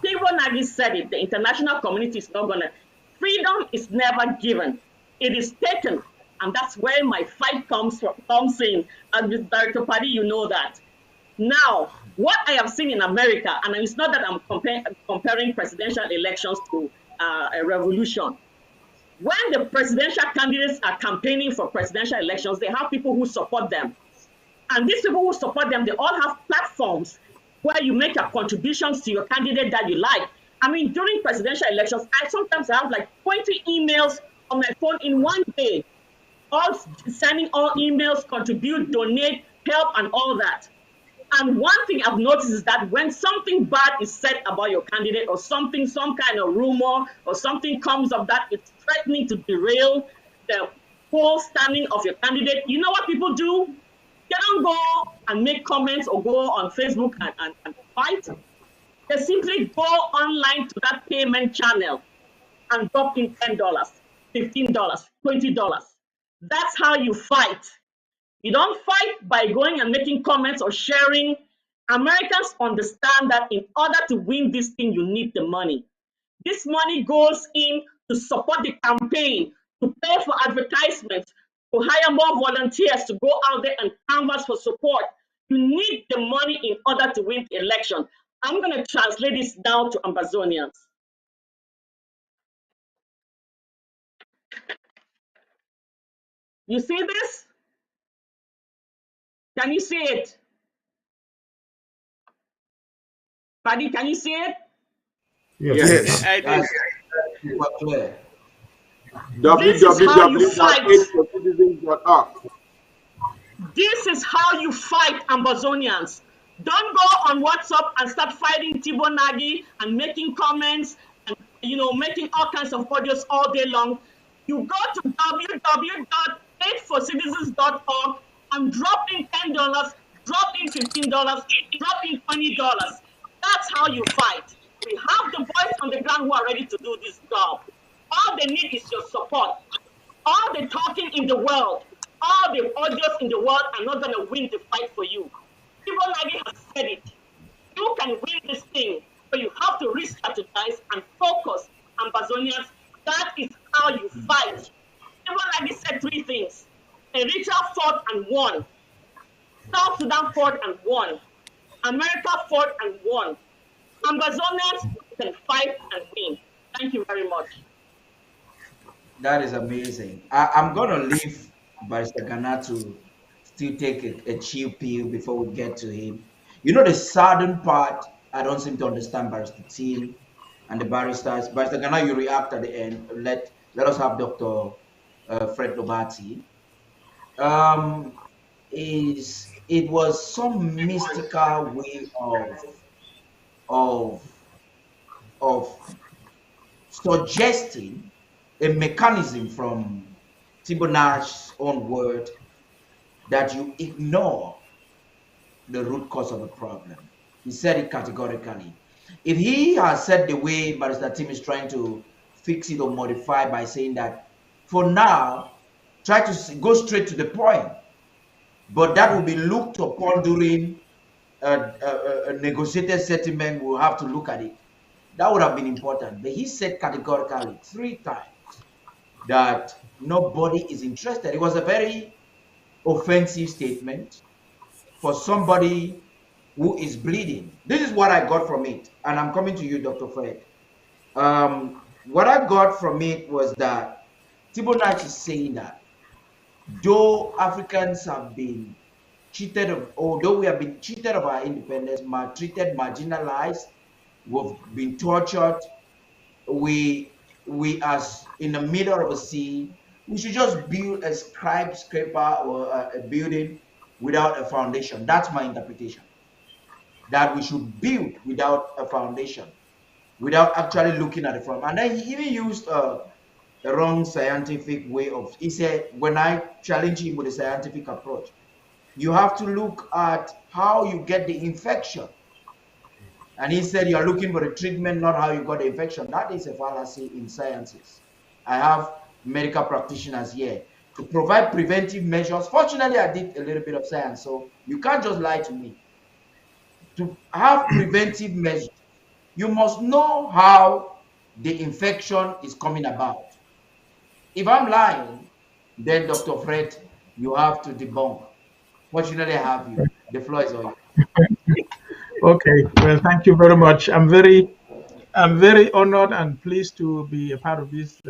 Tibonagi said it. The international community is not going to. Freedom is never given. It is taken. And that's where my fight comes in. And with Director Paddy, you know that. Now, what I have seen in America, and it's not that I'm comparing presidential elections to a revolution. When the presidential candidates are campaigning for presidential elections, they have people who support them. And these people who support them, they all have platforms where you make your contributions to your candidate that you like. I mean, during presidential elections, I sometimes have like 20 emails on my phone in one day, all sending all emails, contribute, donate, help, and all that. And one thing I've noticed is that when something bad is said about your candidate or something, some kind of rumor or something comes up that it's threatening to derail the whole standing of your candidate, you know what people do? They don't go and make comments or go on Facebook and fight. They simply go online to that payment channel and drop in $10, $15, $20. That's how you fight. You don't fight by going and making comments or sharing. Americans understand that in order to win this thing, you need the money. This money goes in to support the campaign, to pay for advertisements, to hire more volunteers to go out there and canvass for support. You need the money in order to win the election. I'm going to translate this down to Ambazonians. You see this? Can you see it? Paddy, can you see it? Yes. I do. Super clear. www.aidforcitizens.org. This is how you fight, Ambazonians. Don't go on WhatsApp and start fighting Tibonagi and making comments and making all kinds of audios all day long. You go to www.aidforcitizens.org and drop in $10, drop in $15, drop in $20. That's how you fight. We have the boys on the ground who are ready to do this job. All they need is your support. All the talking in the world, all the audios in the world are not going to win the fight for you. People like has said it. You can win this thing, but you have to re-strategize and focus. Ambazonians, that is how you fight. People like said three things. Eritrea fought and won. South Sudan fought and won. America fought and won. Ambazonians can fight and win. Thank you very much. That is amazing. I'm going to leave Barrister Ghana to still take a chill pill before we get to him. You know, the southern part, I don't seem to understand Barrister Tim and the barristers. Barrister Ghana, you react at the end. Let us have Dr. Fred Lobati. It was some mystical way of suggesting a mechanism from Tibonag's own word that you ignore the root cause of the problem. He said it categorically. If he has said the way Barrister Tim is trying to fix it or modify by saying that for now, try to go straight to the point, but that will be looked upon during a negotiated settlement. We'll have to look at it. That would have been important. But he said categorically 3 times that nobody is interested. It was a very offensive statement for somebody who is bleeding. This is what I got from it. And I'm coming to you, Dr. Fred. What I got from it was that Tibonite is saying that though Africans have been cheated of, although we have been cheated of our independence, maltreated, marginalized, we've been tortured, we as in the middle of a sea, we should just build a skyscraper or a building without a foundation. That's my interpretation. That we should build without a foundation, without actually looking at the front. And then he even used a wrong scientific way of, he said, when I challenge him with a scientific approach, you have to look at how you get the infection. And he said, you're looking for the treatment, not how you got the infection. That is a fallacy in sciences. I have medical practitioners here to provide preventive measures. Fortunately, I did a little bit of science, so you can't just lie to me. To have preventive measures, you must know how the infection is coming about. If I'm lying, then Dr. Fred, you have to debunk. Fortunately, I have you. The floor is all yours. Okay, well, thank you very much. I'm very honored and pleased to be a part of this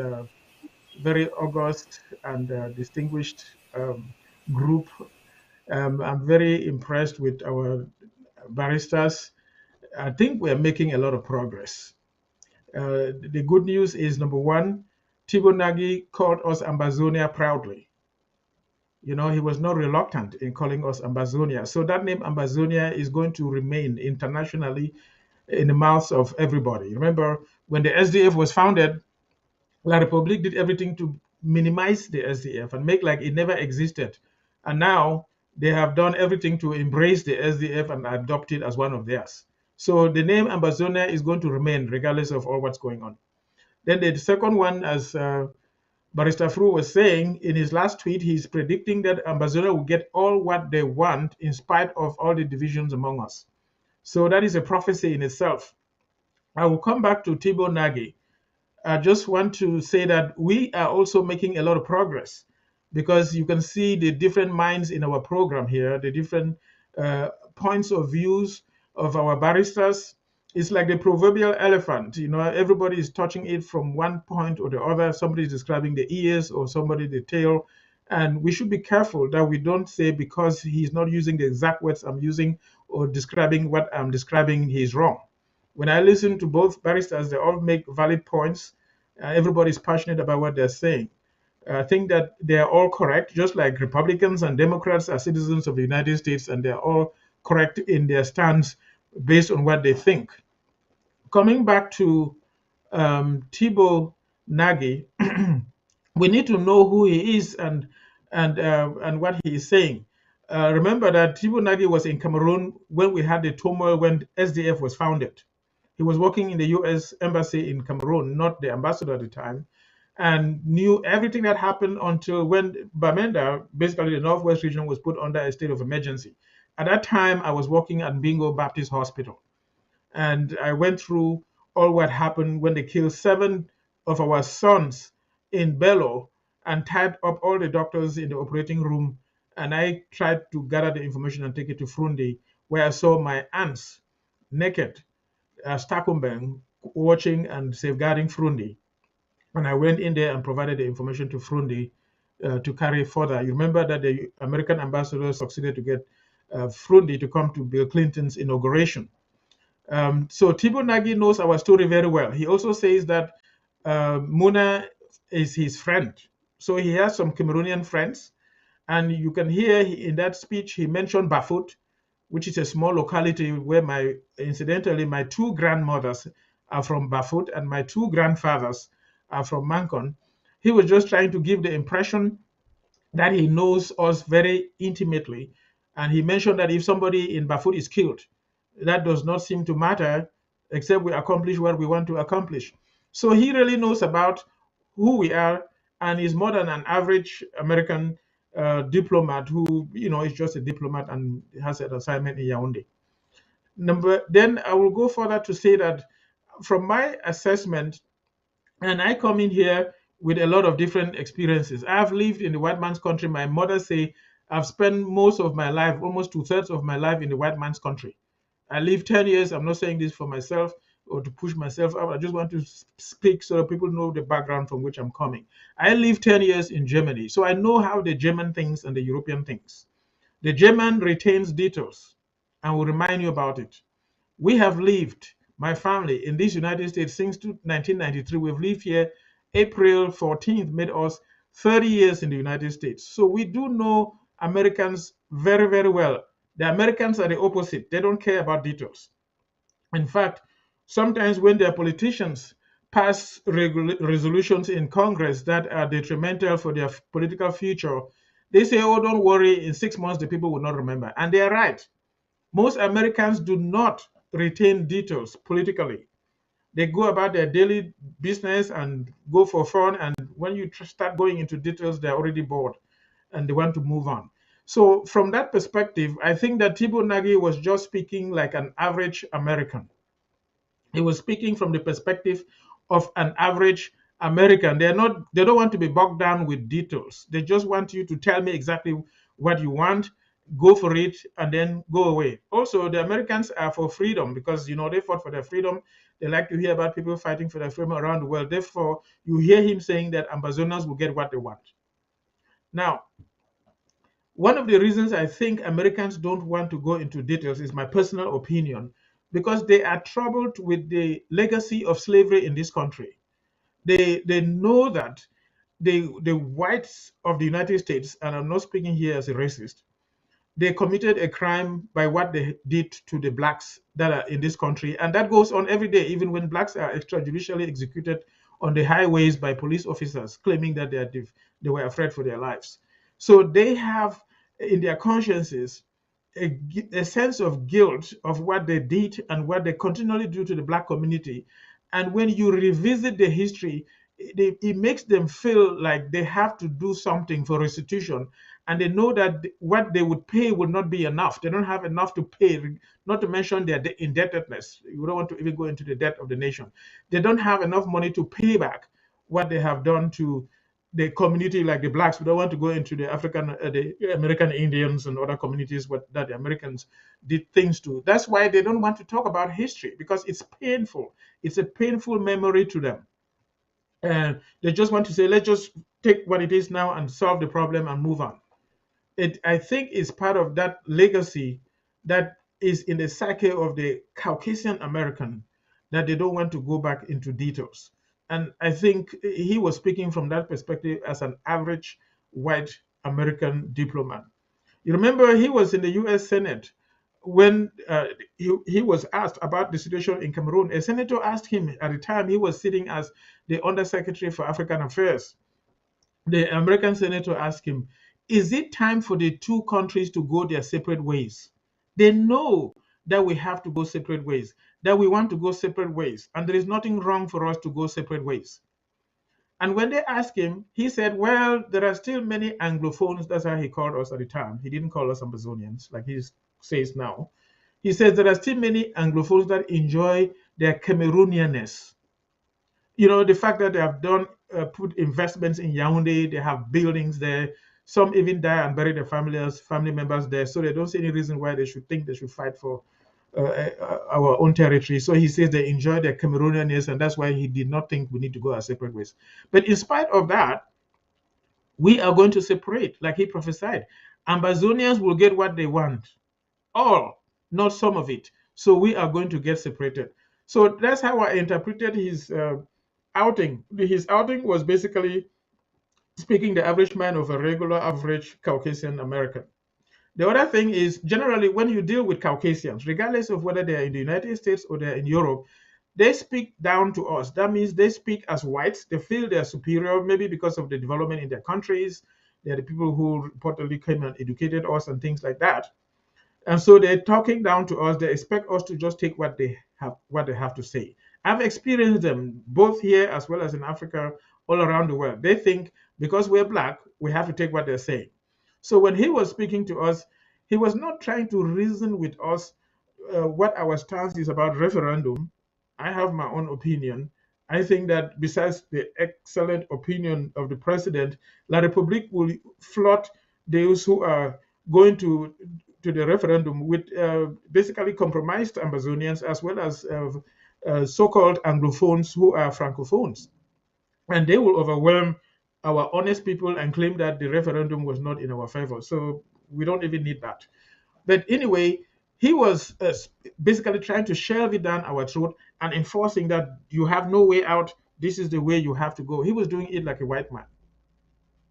very august and distinguished group. I'm very impressed with our barristers. I think we're making a lot of progress. The good news is, number one, Tibo Nagy called us Ambazonia proudly. You know, he was not reluctant in calling us Ambazonia. So that name Ambazonia is going to remain internationally in the mouths of everybody. Remember, when the SDF was founded, La République did everything to minimize the SDF and make like it never existed. And now they have done everything to embrace the SDF and adopt it as one of theirs. So the name Ambazonia is going to remain regardless of all what's going on. Then the second one, as Barrister Fru was saying in his last tweet, he's predicting that Ambazonia will get all what they want in spite of all the divisions among us. So that is a prophecy in itself. I will come back to Tibo Nagy. I just want to say that we are also making a lot of progress because you can see the different minds in our program here, the different points of views of our barristers. It's like the proverbial elephant, you know, everybody is touching it from one point or the other. Somebody is describing the ears or somebody the tail. And we should be careful that we don't say because he's not using the exact words I'm using or describing what I'm describing, he's wrong. When I listen to both barristers, they all make valid points. Everybody's passionate about what they're saying. I think that they're all correct, just like Republicans and Democrats are citizens of the United States, and they're all correct in their stance based on what they think. Coming back to Tibo Nagy, we need to know who he is and what he is saying. Remember that Tibo Nagy was in Cameroon when we had the turmoil when SDF was founded. He was working in the U.S. Embassy in Cameroon, not the ambassador at the time, and knew everything that happened until when Bamenda, basically the Northwest region, was put under a state of emergency. At that time, I was working at Bingo Baptist Hospital, and I went through all what happened when they killed 7 of our sons in Bello and tied up all the doctors in the operating room. And I tried to gather the information and take it to Frundi, where I saw my aunts naked, Stakumbeng, watching and safeguarding Frundi. And I went in there and provided the information to Frundi to carry further. You remember that the American ambassador succeeded to get Frundi to come to Bill Clinton's inauguration. So Tibo Nagy knows our story very well. He also says that Muna is his friend. So he has some Cameroonian friends. And you can hear in that speech, he mentioned Bafut, which is a small locality where incidentally, my 2 grandmothers are from Bafut and my 2 grandfathers are from Mancon. He was just trying to give the impression that he knows us very intimately And he mentioned that if somebody in Bafut is killed, that does not seem to matter, except we accomplish what we want to accomplish. So he really knows about who we are, and is more than an average American diplomat who, is just a diplomat and has an assignment in Yaoundé. Then I will go further to say that from my assessment, and I come in here with a lot of different experiences. I've lived in the white man's country. My mother say I've spent most of my life, almost 2/3 of my life, in the white man's country. I lived 10 years. I'm not saying this for myself or to push myself up. I just want to speak so that people know the background from which I'm coming. I lived 10 years in Germany, so I know how the German thinks and the European thinks. The German retains details and will remind you about it. We have lived, my family, in this United States since 1993. We've lived here. April 14th made us 30 years in the United States. So we do know Americans very, very well. The Americans are the opposite. They don't care about details. In fact, sometimes when their politicians pass resolutions in Congress that are detrimental for their political future, they say, oh, don't worry, in 6 months the people will not remember. And they are right. Most Americans do not retain details politically. They go about their daily business and go for fun. And when you start going into details, they're already bored and they want to move on. So from that perspective, I think that Thibault Nagy was just speaking like an average American. He was speaking from the perspective of an average American. They don't want to be bogged down with details. They just want you to tell me exactly what you want, go for it, and then go away. Also, the Americans are for freedom because they fought for their freedom. They like to hear about people fighting for their freedom around the world. Therefore, you hear him saying that Ambazonians will get what they want. Now, one of the reasons I think Americans don't want to go into details is my personal opinion, because they are troubled with the legacy of slavery in this country. They know that the whites of the United States, and I'm not speaking here as a racist, they committed a crime by what they did to the blacks that are in this country. And that goes on every day, even when blacks are extrajudicially executed on the highways by police officers claiming that they were afraid for their lives. So they have in their consciences a sense of guilt of what they did and what they continually do to the black community. And when you revisit the history, it makes them feel like they have to do something for restitution. And they know that what they would pay would not be enough. They don't have enough to pay, not to mention their indebtedness. You don't want to even go into the debt of the nation. They don't have enough money to pay back what they have done to the community, like the blacks. We don't want to go into the American Indians and other communities that the Americans did things to. That's why they don't want to talk about history, because it's painful. It's a painful memory to them. And they just want to say, let's just take what it is now and solve the problem and move on. I think it's part of that legacy that is in the psyche of the Caucasian American, that they don't want to go back into details. And I think he was speaking from that perspective as an average white American diplomat. You remember he was in the US Senate when he was asked about the situation in Cameroon. A senator asked him at the time he was sitting as the Undersecretary for African Affairs. The American senator asked him, is it time for the two countries to go their separate ways? They know that we have to go separate ways, that we want to go separate ways, and there is nothing wrong for us to go separate ways. And when they asked him, he said, well, there are still many Anglophones. That's how he called us at the time. He didn't call us Ambazonians like he says now. He says there are still many Anglophones that enjoy their Cameroonianness. The fact that they have done put investments in Yaoundé, they have buildings there. Some even die and bury their family members there. So they don't see any reason why they should think they should fight for our own territory. So he says they enjoy their Cameroonianness, and that's why he did not think we need to go our separate ways. But in spite of that, we are going to separate, like he prophesied. Ambazonians will get what they want, all, not some of it. So we are going to get separated. So that's how I interpreted his outing. His outing was basically speaking the average man of a regular, average Caucasian American. The other thing is, generally, when you deal with Caucasians, regardless of whether they're in the United States or they're in Europe, they speak down to us. That means they speak as whites. They feel they're superior, maybe because of the development in their countries. They're the people who reportedly came and educated us and things like that. And so they're talking down to us. They expect us to just take what they have to say. I've experienced them both here as well as in Africa, all around the world. They think because we're black, we have to take what they're saying. So when he was speaking to us, he was not trying to reason with us what our stance is about referendum. I have my own opinion. I think that besides the excellent opinion of the president, La Republique will flood those who are going to the referendum with basically compromised Amazonians as well as so-called Anglophones who are Francophones. And they will overwhelm our honest people and claim that the referendum was not in our favor. So we don't even need that. But anyway, he was basically trying to shove it down our throat and enforcing that you have no way out. This is the way you have to go. He was doing it like a white man.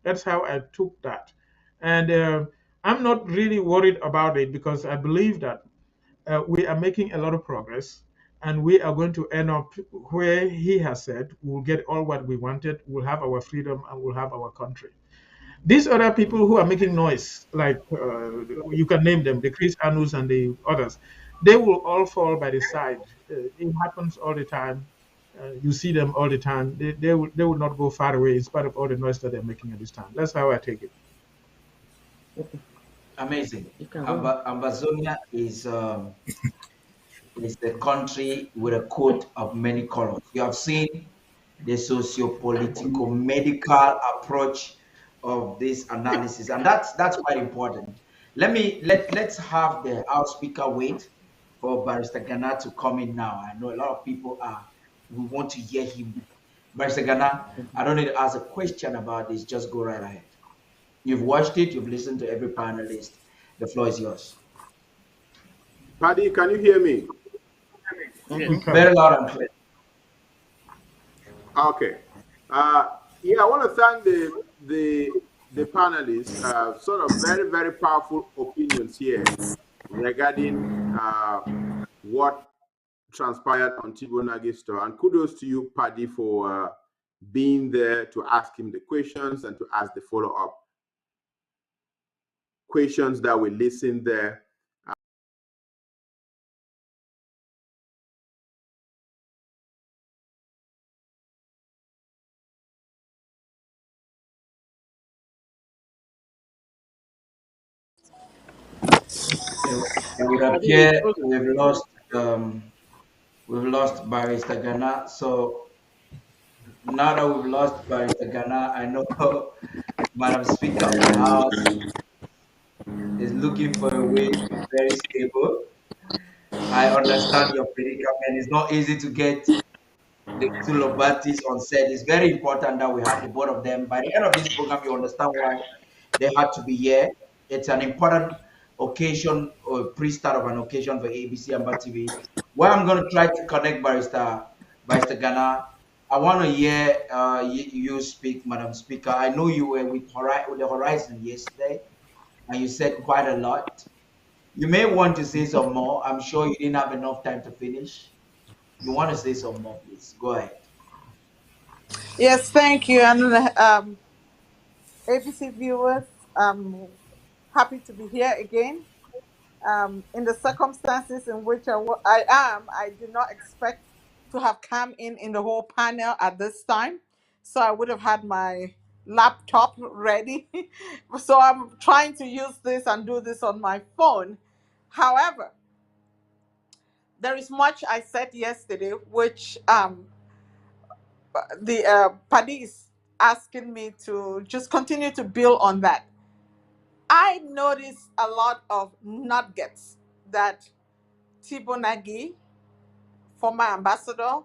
That's how I took that. And I'm not really worried about it because I believe that we are making a lot of progress and we are going to end up where he has said we'll get all what we wanted, we'll have our freedom, and we'll have our country. These other people who are making noise, like you can name them, the Chris Anus and the others, they will all fall by the side. It happens all the time. You see them all the time. They will not go far away in spite of all the noise that they're making at this time. That's how I take it. Amazing. You can go. Ambazonia is a country with a coat of many colors. You have seen the socio-political medical approach of this analysis, and that's quite important. Let's have the House Speaker wait for Barrister Ghana to come in now. I know a lot of people we want to hear him. Barrister Ghana, I don't need to ask a question about this. Just go right ahead. You've watched it. You've listened to every panelist. The floor is yours. Paddy, can you hear me? Yes. Very loud and clear. Okay. Yeah, I want to thank the panelists. Sort of very, very powerful opinions here regarding what transpired on Tibo Nagi's store. And kudos to you, Paddy, for being there to ask him the questions and to ask the follow-up questions that we listened there. It would appear we've lost Barrister Ghana. So now that we've lost Barrister Ghana, I know Madam Speaker of the House is looking for a way to be very stable. I understand your predicament. It's not easy to get the two Lobatis on set. It's very important that we have the both of them. By the end of this program, you understand why they had to be here. It's an important occasion or pre-start of an occasion for ABC Amba TV. Where I'm going to try to connect Barrister Ghana. I want to hear you speak, Madam Speaker. I know you were with the Horizon yesterday, and you said quite a lot. You may want to say some more. I'm sure you didn't have enough time to finish. You want to say some more, please. Go ahead. Yes, thank you. And ABC viewers, I'm happy to be here again. In the circumstances in which I am, I did not expect to have come in the whole panel at this time. So I would have had my laptop ready. So I'm trying to use this and do this on my phone. However, there is much I said yesterday, which the Paddy is asking me to just continue to build on that. I noticed a lot of nuggets that Tibo Nagy, former ambassador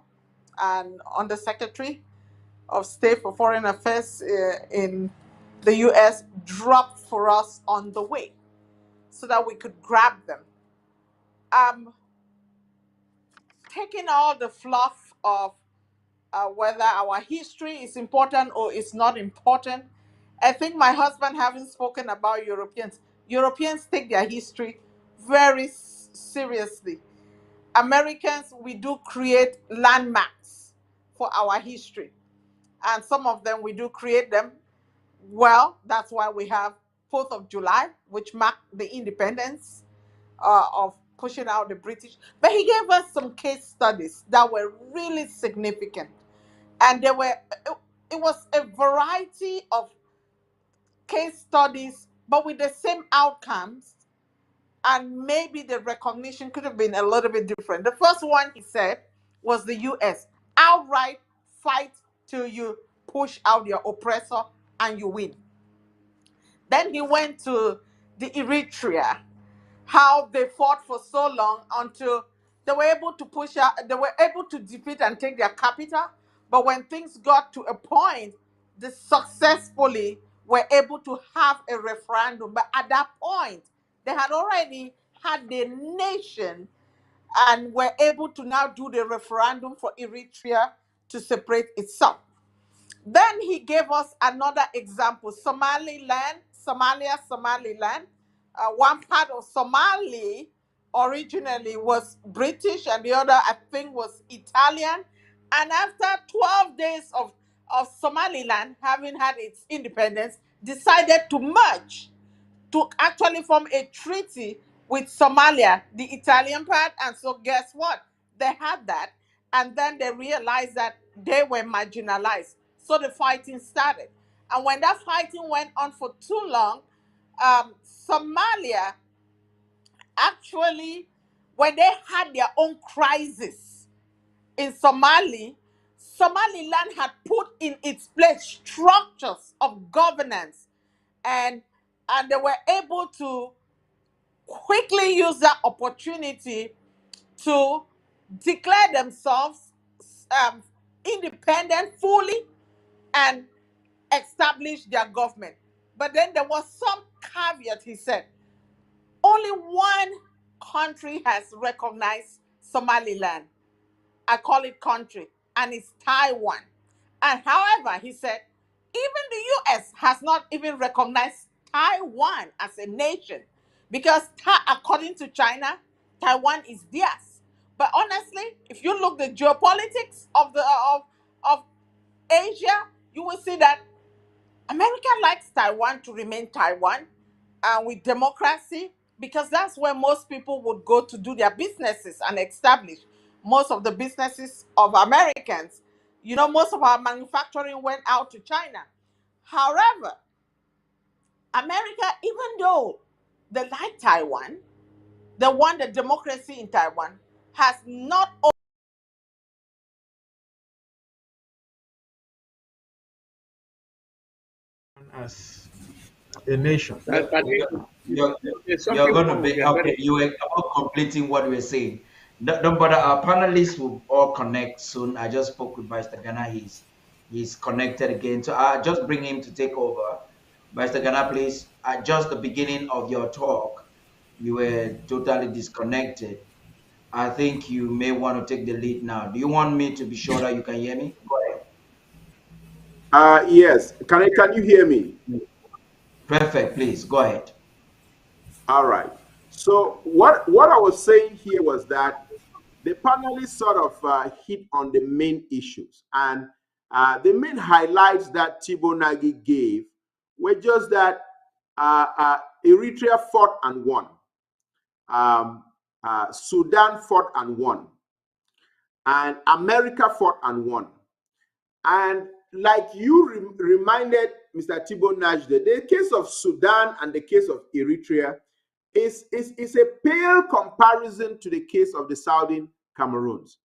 and undersecretary of state for foreign affairs in the US, dropped for us on the way so that we could grab them. Taking all the fluff of whether our history is important or is not important. I think my husband, having spoken about Europeans take their history very seriously. Americans, we do create landmarks for our history. And some of them, we do create them. Well, that's why we have 4th of July, which marked the independence. of pushing out the British. But he gave us some case studies that were really significant. And it was a variety of case studies, but with the same outcomes. And maybe the recognition could have been a little bit different. The first one he said was the US. Outright fight till you push out your oppressor and you win. Then he went to the Eritrea, how they fought for so long until they were able to push out, they were able to defeat and take their capital. But when things got to a point, they successfully were able to have a referendum. But at that point, they had already had the nation and were able to now do the referendum for Eritrea to separate itself. Then he gave us another example, Somaliland. One part of Somali originally was British and the other, I think, was Italian. And after 12 days of Somaliland having had its independence, decided to merge to actually form a treaty with Somalia, the Italian part. And so guess what? They had that. And then they realized that they were marginalized. So the fighting started. And when that fighting went on for too long, Somalia actually, when they had their own crisis in Somaliland had put in its place structures of governance, and they were able to quickly use that opportunity to declare themselves independent fully and establish their government. But then there was some caveat, he said. Only one country has recognized Somaliland. I call it country, and it's Taiwan. And however, he said, even the US has not even recognized Taiwan as a nation, because according to China, Taiwan is theirs. But honestly, if you look the geopolitics of of Asia, you will see that America likes Taiwan to remain Taiwan, and with democracy, because that's where most people would go to do their businesses and establish most of the businesses of Americans. You know, most of our manufacturing went out to China. However, America, even though they like Taiwan, they want the democracy in Taiwan, has not as a nation. But You're some you're people going to be they are okay. very You were about completing what we were saying. Don't bother. Our panelists will all connect soon. I just spoke with Vice Ghana. He's connected again. So I just bring him to take over. Vice Ghana, please. At just the beginning of your talk, you were totally disconnected. I think you may want to take the lead now. Do you want me to be sure that you can hear me? Go ahead. Yes. Can you hear me? Perfect. Please go ahead. All right. So what I was saying here was that the panelists sort of hit on the main issues, and the main highlights that Thibault Nagy gave were just that Eritrea fought and won, Sudan fought and won, and America fought and won. And like you reminded Mr. Thibault Nagy, the case of Sudan and the case of Eritrea is a pale comparison to the case of the Southern Cameroons.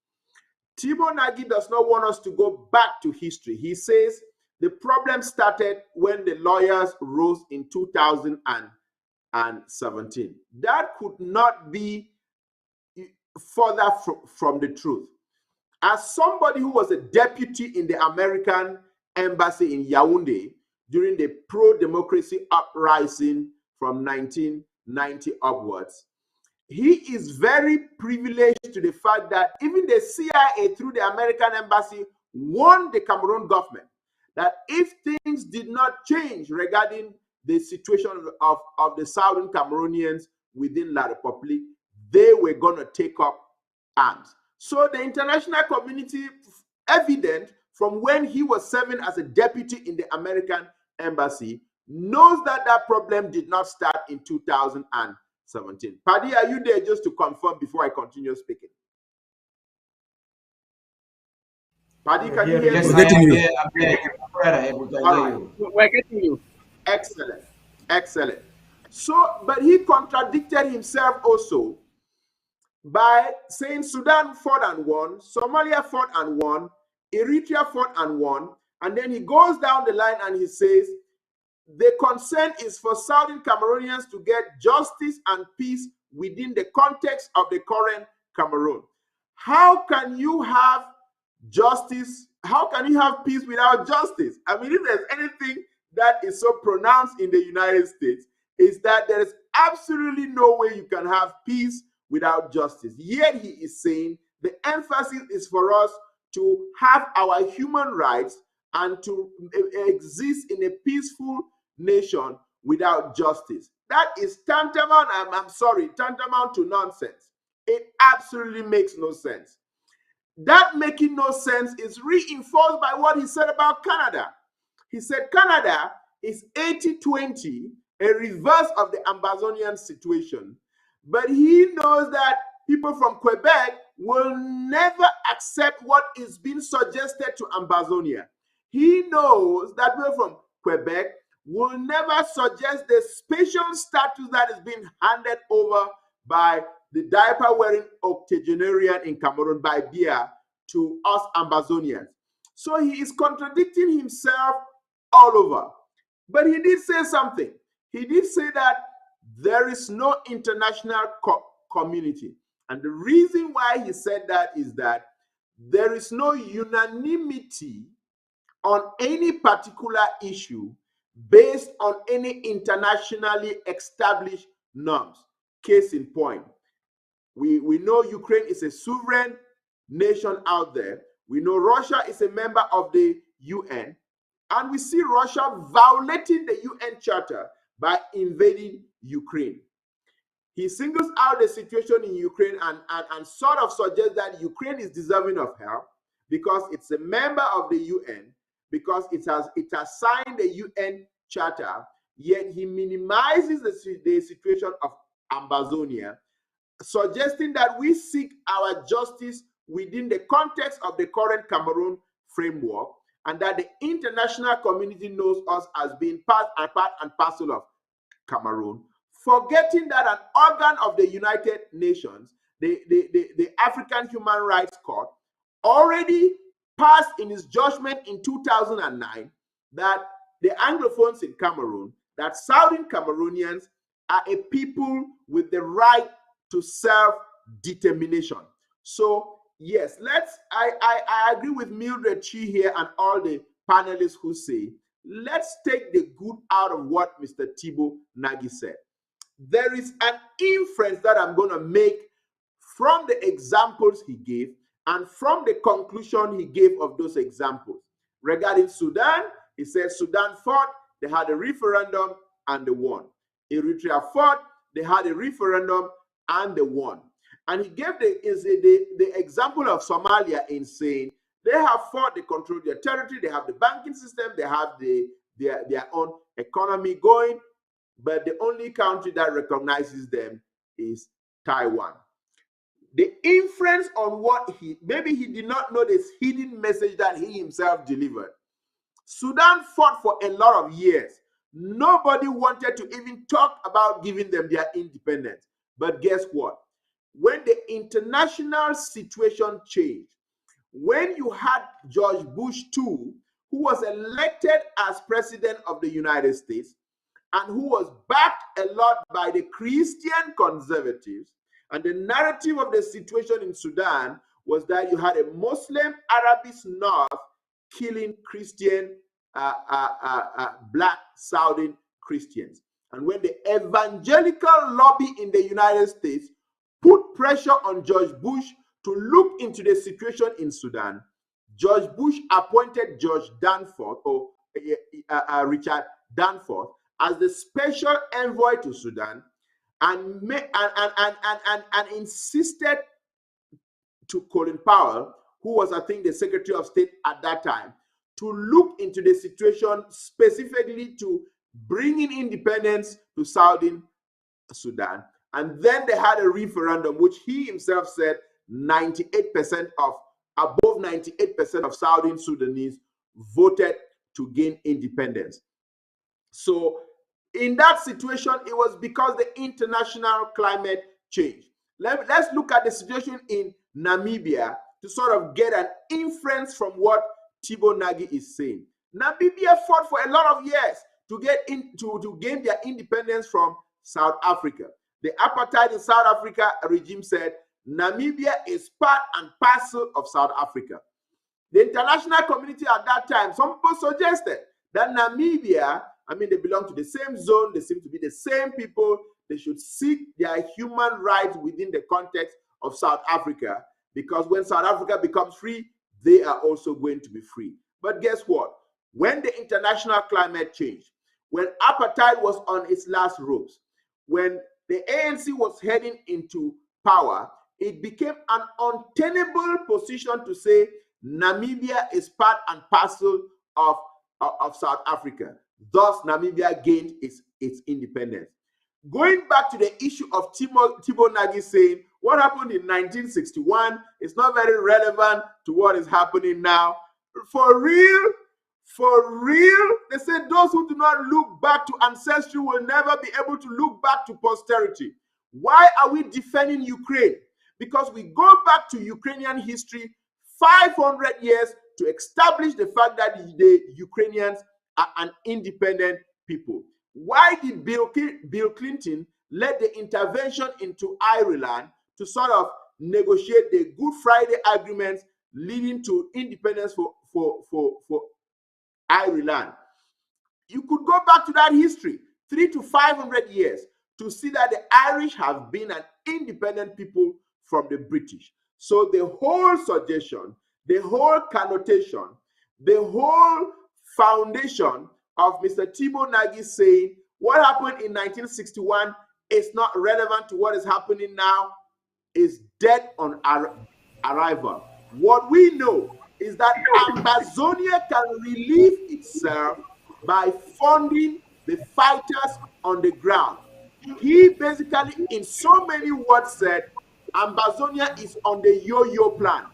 Thibault Nagy does not want us to go back to history. He says the problem started when the lawyers rose in 2017. That could not be further from the truth. As somebody who was a deputy in the American embassy in Yaoundé during the pro-democracy uprising from 1990 upwards, he is very privileged to the fact that even the CIA through the American embassy warned the Cameroon government that if things did not change regarding the situation of the Southern Cameroonians within La République, they were going to take up arms. So the international community, evident from when he was serving as a deputy in the American embassy, knows that that problem did not start in 2017. 2017. Paddy, are you there just to confirm before I continue speaking? Paddy, can you hear Yes, me? I am here. I'm here. Go ahead, we can hear you. We're getting you. Excellent. Excellent. So, but he contradicted himself also by saying Sudan fought and won, Somalia fought and won, Eritrea fought and won, and then he goes down the line and he says, the concern is for Southern Cameroonians to get justice and peace within the context of the current Cameroon. How can you have justice? How can you have peace without justice? I mean, if there's anything that is so pronounced in the United States, is that there is absolutely no way you can have peace without justice. Yet he is saying the emphasis is for us to have our human rights and to exist in a peaceful nation without justice. That is tantamount, I'm sorry, tantamount to nonsense. It absolutely makes no sense. That making no sense is reinforced by what he said about Canada. He said Canada is 80-20, a reverse of the Ambazonian situation. But he knows that people from Quebec will never accept what is being suggested to Ambazonia. He knows that people from Quebec will never suggest the special status that is being handed over by the diaper-wearing octogenarian in Cameroon, by Biya, to us Ambazonians. So he is contradicting himself all over. But he did say something. He did say that there is no international community. And the reason why he said that is that there is no unanimity on any particular issue based on any internationally established norms. Case in point, we know Ukraine is a sovereign nation out there. We know Russia is a member of the UN, and we see Russia violating the UN Charter by invading Ukraine. He singles out the situation in Ukraine and sort of suggests that Ukraine is deserving of help because it's a member of the UN, because it has signed the UN Charter, yet he minimizes the situation of Ambazonia, suggesting that we seek our justice within the context of the current Cameroon framework, and that the international community knows us as being part and parcel of Cameroon, forgetting that an organ of the United Nations, the African Human Rights Court, already passed in its judgment in 2009 that the Anglophones in Cameroon, that Southern Cameroonians are a people with the right to self-determination. So yes, I agree with Mildred Chi here and all the panelists who say, let's take the good out of what Mr. Thibault Nagy said. There is an inference that I'm going to make from the examples he gave and from the conclusion he gave of those examples. Regarding Sudan, he said Sudan fought, they had a referendum and they won. Eritrea fought, they had a referendum and they won. And he gave the example of Somalia in saying they have fought, they control their territory, they have the banking system, they have their own economy going, but the only country that recognizes them is Taiwan. The inference on what maybe he did not know this hidden message that he himself delivered. Sudan fought for a lot of years. Nobody wanted to even talk about giving them their independence. But guess what? When the international situation changed, when you had George Bush II, who was elected as president of the United States and who was backed a lot by the Christian conservatives, and the narrative of the situation in Sudan was that you had a Muslim Arabist North killing Christian, black Southern Christians. And when the evangelical lobby in the United States put pressure on George Bush to look into the situation in Sudan, George Bush appointed George Danforth, or Richard Danforth, as the special envoy to Sudan, and insisted to Colin Powell, who was, I think, the Secretary of State at that time, to look into the situation specifically to bringing independence to Southern Sudan. And then they had a referendum, which he himself said 98% of, above 98% of Southern Sudanese voted to gain independence. So in that situation, it was because the international climate changed. Let's look at the situation in Namibia to sort of get an inference from what Thabo Nagy is saying. Namibia fought for a lot of years to gain their independence from South Africa. The apartheid in South Africa regime said Namibia is part and parcel of South Africa. The international community at that time, some people suggested that Namibia, I mean, they belong to the same zone, they seem to be the same people, they should seek their human rights within the context of South Africa, because when South Africa becomes free, they are also going to be free. But guess what? When the international climate changed, when apartheid was on its last ropes, when the ANC was heading into power, it became an untenable position to say Namibia is part and parcel of South Africa. Thus, Namibia gained its independence. Going back to the issue of Thabo Nagy saying what happened in 1961 is not very relevant to what is happening now. For real, they say those who do not look back to ancestry will never be able to look back to posterity. Why are we defending Ukraine? Because we go back to Ukrainian history 500 years to establish the fact that the Ukrainians are an independent people. Why did Bill Clinton lead the intervention into Ireland to sort of negotiate the Good Friday agreements leading to independence for Ireland? You could go back to that history, 300 to 500 years, to see that the Irish have been an independent people from the British. So the whole suggestion, the whole connotation, the whole foundation of Mr. Thabo Nagy saying what happened in 1961 is not relevant to what is happening now is dead on arrival. What we know is that Ambazonia can relieve itself by funding the fighters on the ground. He basically, in so many words, said Ambazonia is on the yo-yo plan.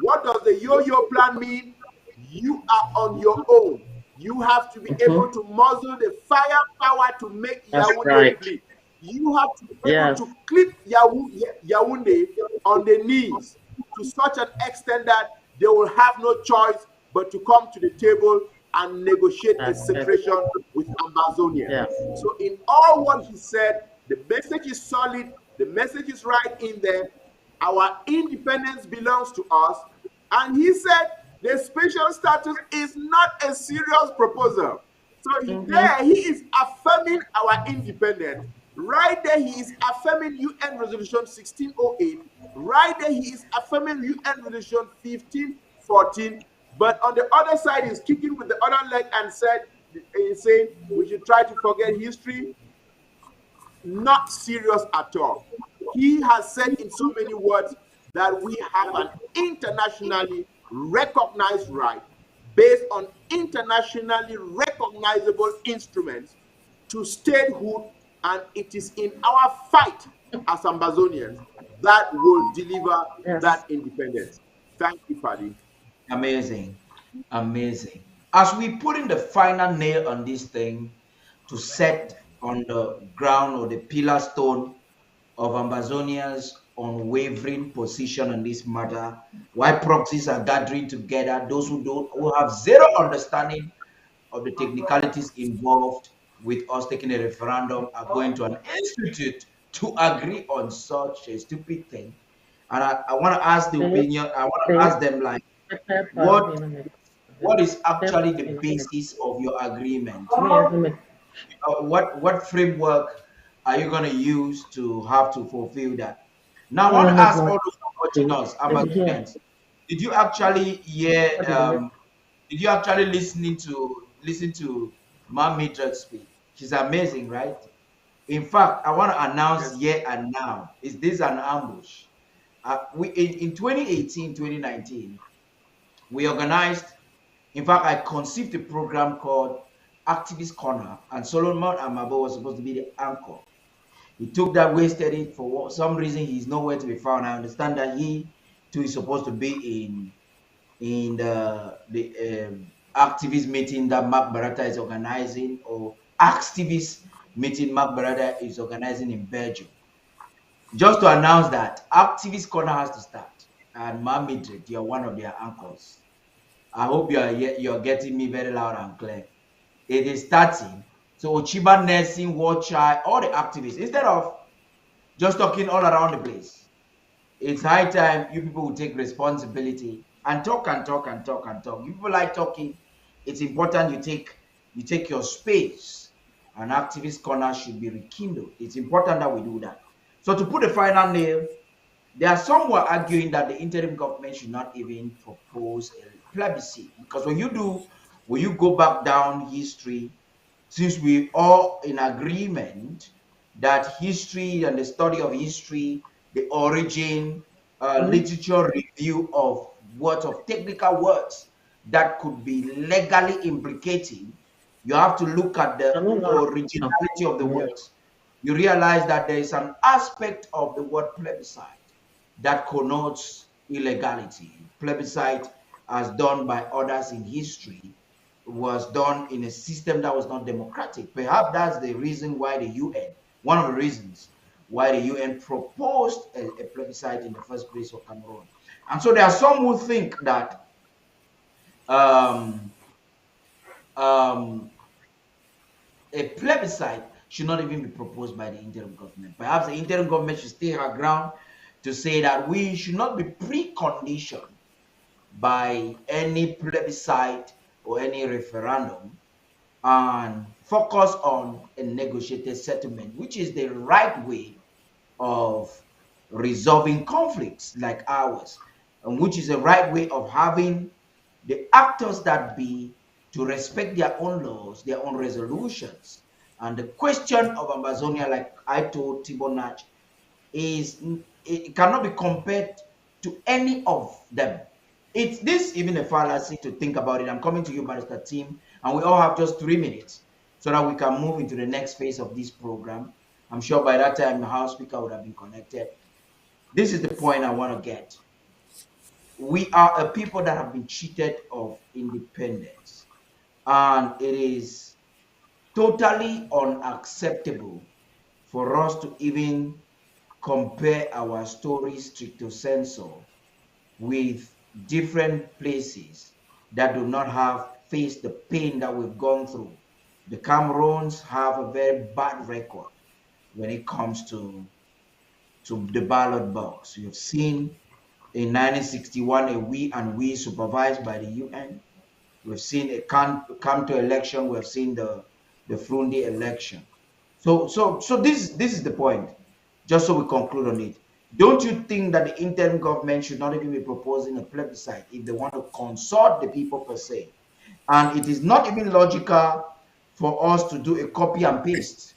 What does the yo-yo plan mean? You are on your own. You have to be able to muzzle the firepower to make Yaoundé bleed. You have to be able to clip Yaoundé on the knees to such an extent that they will have no choice but to come to the table and negotiate a separation with Ambazonia. So in all what he said, the message is solid, the message is right in there. Our independence belongs to us. And he said the special status is not a serious proposal. So there he is affirming our independence. Right there he is affirming UN Resolution 1608. Right there he is affirming UN Resolution 1514. But on the other side, he's kicking with the other leg and saying we should try to forget history. Not serious at all. He has said in so many words that we have an internationally recognized right based on internationally recognizable instruments to statehood, and it is in our fight as Ambazonians that will deliver that independence. Thank you, Paddy. Amazing. Amazing. As we put in the final nail on this thing to set on the ground or the pillar stone of Ambazonia's unwavering position on this matter, why proxies are gathering together, those who have zero understanding of the technicalities involved with us taking a referendum are going to an institute to agree on such a stupid thing. And I want to ask the opinion, I want to ask them, like, what is actually the basis of your agreement? What framework are you going to use to have to fulfill that? Now, I want to ask all those watching us, Ambazonians, did you actually hear? Did you actually listen to Ma'am Mildred speak? She's amazing, right? In fact, I want to announce here and now: is this an ambush? We in 2018, 2019, we organized. In fact, I conceived a program called Activist Corner, and Solomon Amabo was supposed to be the anchor. He took that, wasted it. For some reason, he's nowhere to be found. I understand that he too is supposed to be in the activist meeting that Mark Barata is organizing, or activist meeting Mark Barata is organizing in Belgium. Just to announce that activist corner has to start. And Madrid, you're one of their anchors. I hope you're getting me very loud and clear. It is starting. So Ochiba Nursing, Watch Eye, all the activists, instead of just talking all around the place, it's high time you people will take responsibility and talk and talk and talk and talk. You people like talking. It's important you take your space. An activist corner should be rekindled. It's important that we do that. So to put a final nail, there are some who are arguing that the interim government should not even propose a plebiscite, because when you go back down history, since we all in agreement that history and the study of history, the origin, literature review of words, of technical words that could be legally implicating, you have to look at the originality of the words. You realize that there is an aspect of the word plebiscite that connotes illegality. Plebiscite, as done by others in history, was done in a system that was not democratic. Perhaps that's the reason why the UN, one of the reasons why the UN proposed a plebiscite in the first place for Cameroon. And so there are some who think that um, um, a plebiscite should not even be proposed by the interim government. Perhaps the interim government should stay her ground to say that we should not be preconditioned by any plebiscite or any referendum, and focus on a negotiated settlement, which is the right way of resolving conflicts like ours, and which is the right way of having the actors that be to respect their own laws, their own resolutions. And the question of Amazonia, like I told Tibonach, is it cannot be compared to any of them. It's this even a fallacy to think about it. I'm coming to you, Barrister Team, and we all have just 3 minutes so that we can move into the next phase of this program. I'm sure by that time the House Speaker would have been connected. This is the point I want to get. We are a people that have been cheated of independence, and it is totally unacceptable for us to even compare our stories stricto sensu with different places that do not have faced the pain that we've gone through. The Cameroons have a very bad record when it comes to the ballot box. You've seen in 1961 a we supervised by the UN. We've seen a come to election. We've seen the Frundi election. So this is the point. Just so we conclude on it. Don't you think that the interim government should not even be proposing a plebiscite if they want to consult the people per se? And it is not even logical for us to do a copy and paste.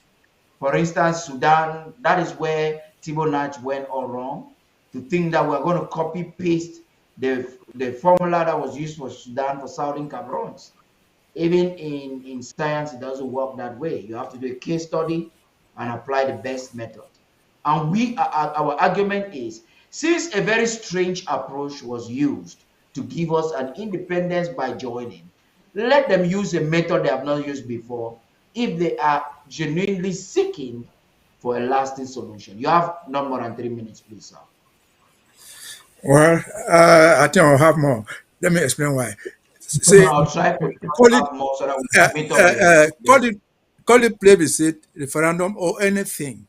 For instance, Sudan, that is where Tibonach went all wrong. To think that we're going to copy paste the formula that was used for Sudan for Southern Cameroons. Even in science, it doesn't work that way. You have to do a case study and apply the best method. And our argument is, since a very strange approach was used to give us an independence by joining, let them use a method they have not used before if they are genuinely seeking for a lasting solution. You have not more than 3 minutes, please, sir. Well, I think I'll have more. Let me explain why. See, I'll try to have more so that we can meet up. Call it plebiscite, referendum, or anything.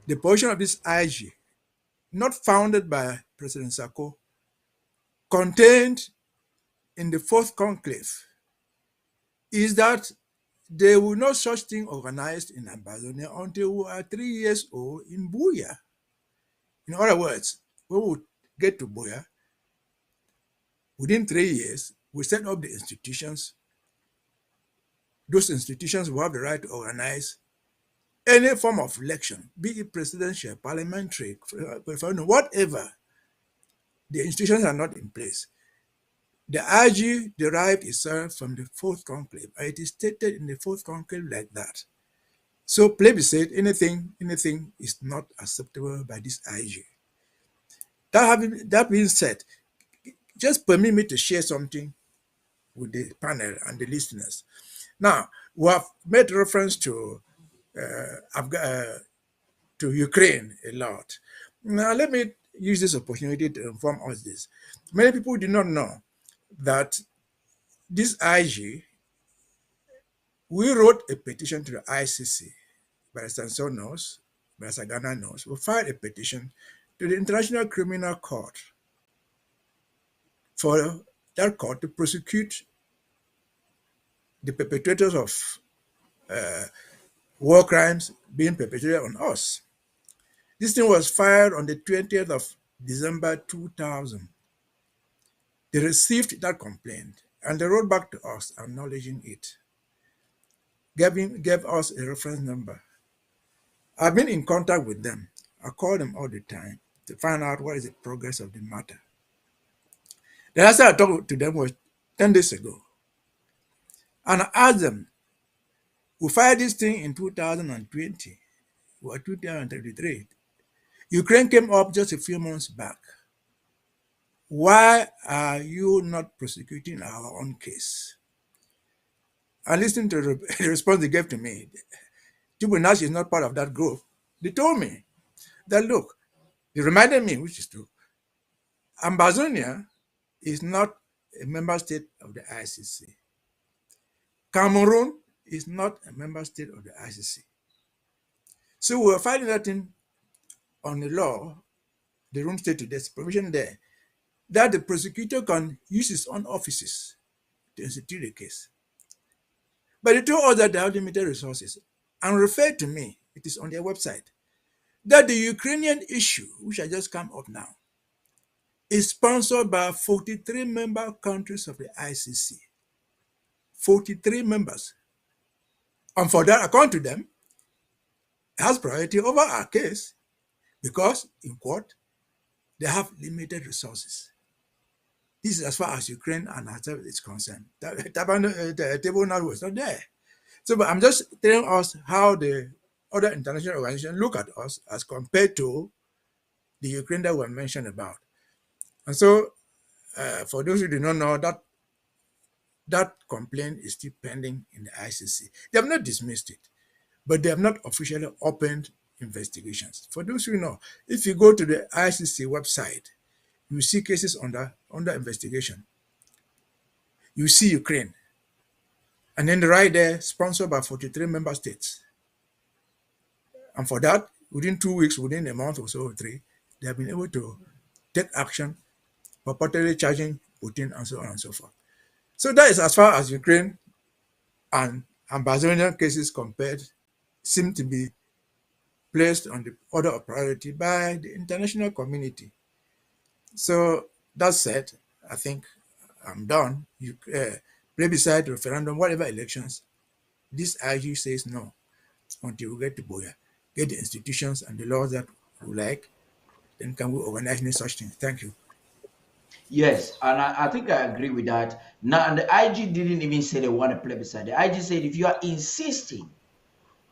The position of this IG, not founded by President Sako, contained in the fourth conclave, is that there will no such thing organized in Amazonia until we are 3 years old in Buya. In other words, we will get to Buya. Within 3 years, we set up the institutions. Those institutions will have the right to organize any form of election, be it presidential, parliamentary, whatever. The institutions are not in place. The IG derived itself from the fourth conclave, and it is stated in the fourth conclave like that. So plebiscite, anything is not acceptable by this IG. That being said, just permit me to share something with the panel and the listeners. Now, we have made reference to to Ukraine a lot. Now, let me use this opportunity to inform us this. Many people do not know that this IG, we wrote a petition to the ICC. Barrister So knows, Barrister Ghana knows. We filed a petition to the International Criminal Court for that court to prosecute the perpetrators of war crimes being perpetrated on us. This thing was filed on the 20th of December 2000. They received that complaint and they wrote back to us acknowledging it, gave us a reference number. I've been in contact with them. I call them all the time to find out what is the progress of the matter. The last time I talked to them was 10 days ago. And I asked them, we filed this thing in 2020 or 2023. Ukraine came up just a few months back. Why are you not prosecuting our own case? I listened to the response they gave to me. Nash is not part of that group. They told me that, look, they reminded me, which is true, Ambazonia is not a member state of the ICC. Cameroon is not a member state of the ICC. So we were fighting that in on the law, the room stated there's provision there that the prosecutor can use his own offices to institute the case. But they told us that they have limited resources and referred to me, it is on their website, that the Ukrainian issue, which has just come up now, is sponsored by 43 member countries of the ICC. 43 members. And for that, according to them, it has priority over our case because, in quote, they have limited resources. This is as far as Ukraine and ourselves is concerned. The table now was not there. So, but I'm just telling us how the other international organizations look at us as compared to the Ukraine that we mentioned about. And so, for those who do not know, that complaint is still pending in the ICC. They have not dismissed it, but they have not officially opened investigations. For those who know, if you go to the ICC website, you see cases under investigation. You see Ukraine. And then right there, sponsored by 43 member states. And for that, within 2 weeks, within a month or so, or 3, they have been able to take action, purportedly charging Putin and so on and so forth. So that is as far as Ukraine and Ambazonian cases compared seem to be placed on the order of priority by the international community. So that said, I think I'm done. Plebiscite, referendum, whatever elections, this IG says no until we get to Boya, get the institutions and the laws that we like, then can we organize any such things? Thank you. Yes, and I think I agree with that. Now, and the IG didn't even say they want a plebiscite. The IG said if you are insisting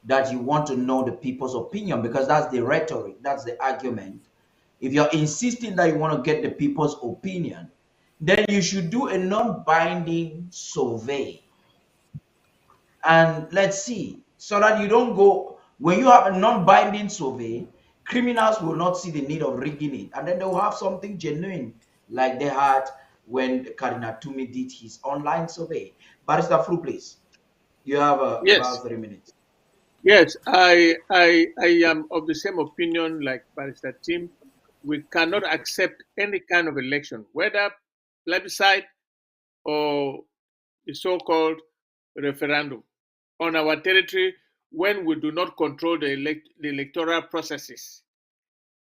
that you want to know the people's opinion, because that's the rhetoric, that's the argument. If you're insisting that you want to get the people's opinion, then you should do a non-binding survey. And let's see, so that you don't go, when you have a non-binding survey, criminals will not see the need of rigging it. And then they will have something genuine, like they had when Karina Tumi did his online survey. Barrister Flu, please. You have Yes. about 3 minutes. Yes, I am of the same opinion like Barrister Tim. We cannot accept any kind of election, whether plebiscite or the so-called referendum, on our territory when we do not control the electoral processes.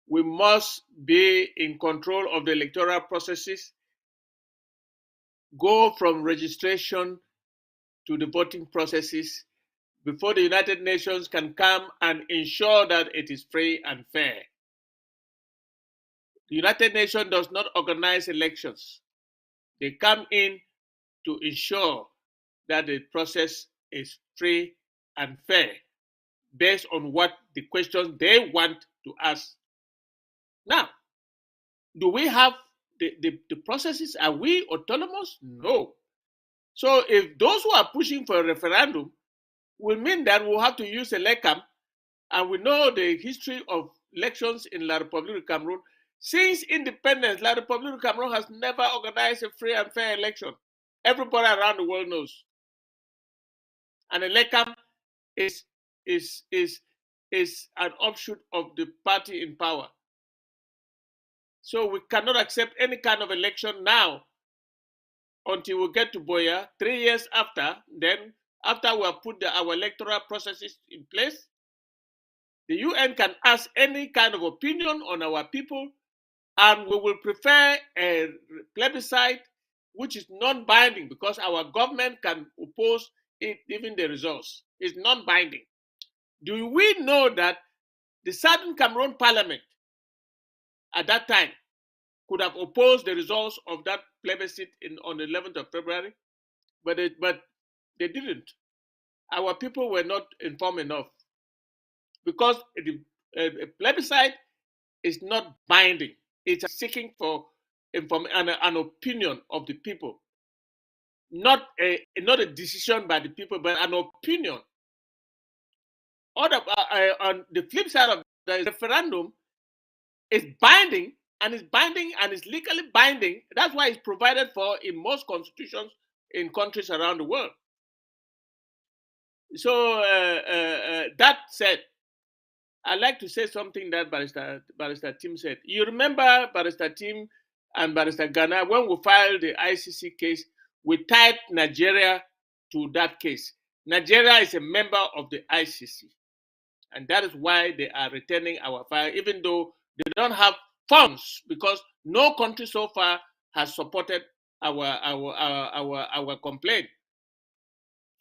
We must be in control of the electoral processes, go from registration to the voting processes before the United Nations can come and ensure that it is free and fair. The United Nations does not organize elections. They come in to ensure that the process is free and fair. based on what the questions they want to ask. Now, do we have the processes? Are we autonomous? No. So if those who are pushing for a referendum will mean that we'll have to use a LECAM, and we know the history of elections in La République of Cameroon. Since independence, La République of Cameroon has never organized a free and fair election. Everybody around the world knows. And a LECAM is an offshoot of the party in power. So we cannot accept any kind of election now until we get to Boya 3 years after. Then, after we have put our electoral processes in place, the UN can ask any kind of opinion on our people, and we will prefer a plebiscite which is non-binding, because our government can oppose it, even the results. It's non-binding. Do we know that the Southern Cameroon Parliament at that time could have opposed the results of that plebiscite on the 11th of February? But they didn't. Our people were not informed enough, because a plebiscite is not binding. It's seeking for an opinion of the people, not a decision by the people, but an opinion. On the flip side of the referendum, is binding, and is legally binding. That's why it's provided for in most constitutions in countries around the world. So that said, I'd like to say something that Barrister Tim said. You remember Barrister Tim and Barrister Ghana, when we filed the ICC case, we tied Nigeria to that case. Nigeria is a member of the ICC, and that is why they are returning our file, even though they don't have funds, because no country so far has supported our complaint.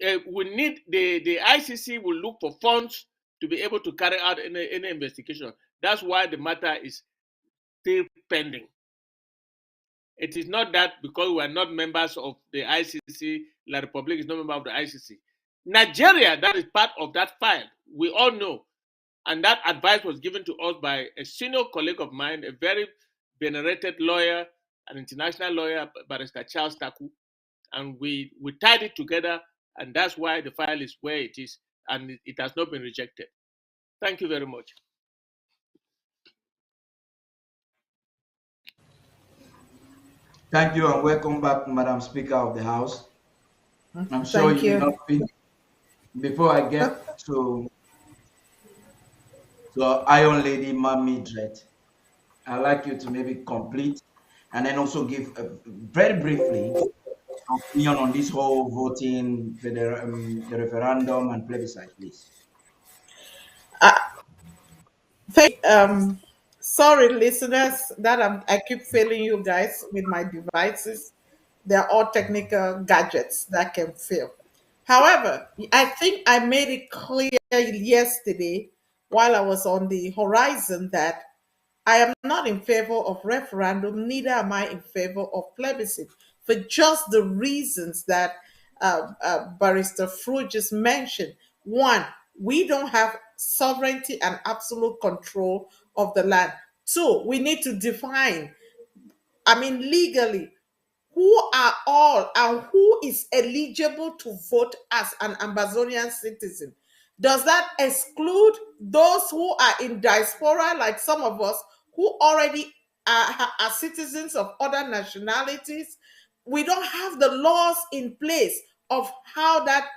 We need the ICC will look for funds to be able to carry out any investigation. That's why the matter is still pending. It is not that because we are not members of the ICC, La République is not a member of the ICC. Nigeria, that is part of that file, we all know. And that advice was given to us by a senior colleague of mine, a very venerated lawyer, an international lawyer, Barrister Charles Taku. And we tied it together, and that's why the file is where it is, and it has not been rejected. Thank you very much. Thank you, and welcome back, Madam Speaker of the House. I'm sure Thank you you. did not finish. Before I get to Iron Lady Mommy Dread, I'd like you to maybe complete and then also give very briefly opinion on this whole voting, the referendum and plebiscite, please. Sorry, listeners, that I keep failing you guys with my devices. They're all technical gadgets that can fail. However, I think I made it clear yesterday while I was on the horizon that I am not in favor of referendum, neither am I in favor of plebiscite, for just the reasons that Barrister Fru just mentioned. One, we don't have sovereignty and absolute control of the land. Two, we need to define, legally, who are all and who is eligible to vote as an Ambazonian citizen. Does that exclude those who are in diaspora, like some of us who already are citizens of other nationalities? We don't have the laws in place of how that,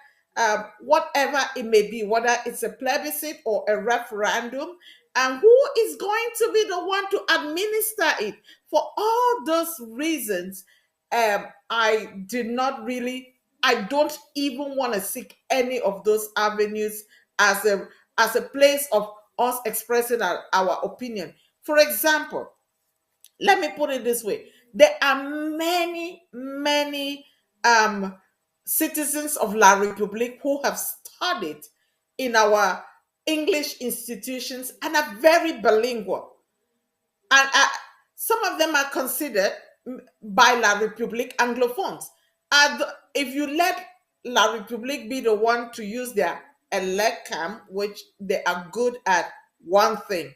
whatever it may be, whether it's a plebiscite or a referendum, and who is going to be the one to administer it. For all those reasons, I don't even want to seek any of those avenues as a place of us expressing our opinion. For example, let me put it this way: there are many citizens of La République who have studied in our English institutions and are very bilingual, and some of them are considered by La République Anglophones. If you let La République be the one to use their Elecam, which they are good at one thing,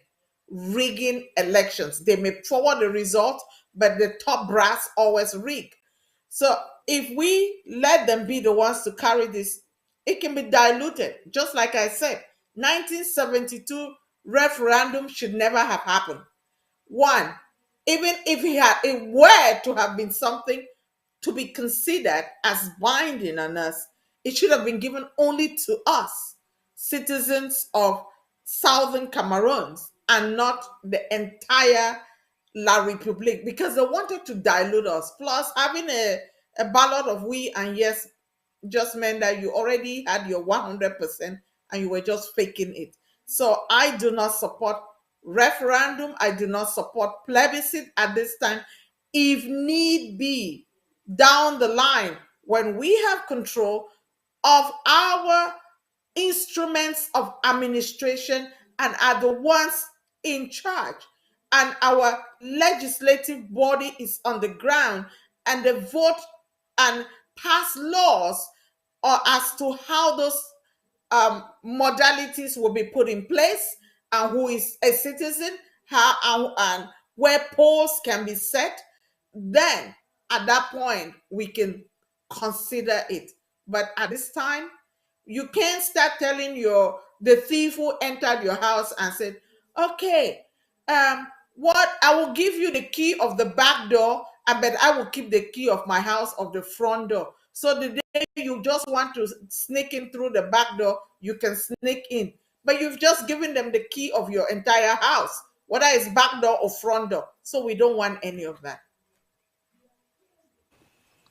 rigging elections. They may forward the result, but the top brass always rig. So if we let them be the ones to carry this, it can be diluted. Just like I said, 1972 referendum should never have happened. One, even if it were to have been something to be considered as binding on us, it should have been given only to us, citizens of Southern Cameroons, and not the entire La Republique, because they wanted to dilute us. Plus, having a ballot of we and yes just meant that you already had your 100% and you were just faking it. So I do not support referendum. I do not support plebiscite at this time. If need be, down the line, when we have control of our instruments of administration and are the ones in charge, and our legislative body is on the ground, and they vote and pass laws or as to how those modalities will be put in place, and who is a citizen, how and where polls can be set, then at that point we can consider it. But at this time, you can't start telling the thief who entered your house and said, okay, what I will give you the key of the back door, but I will keep the key of my house of the front door. So the day you just want to sneak in through the back door, you can sneak in. But you've just given them the key of your entire house, whether it's back door or front door. So we don't want any of that.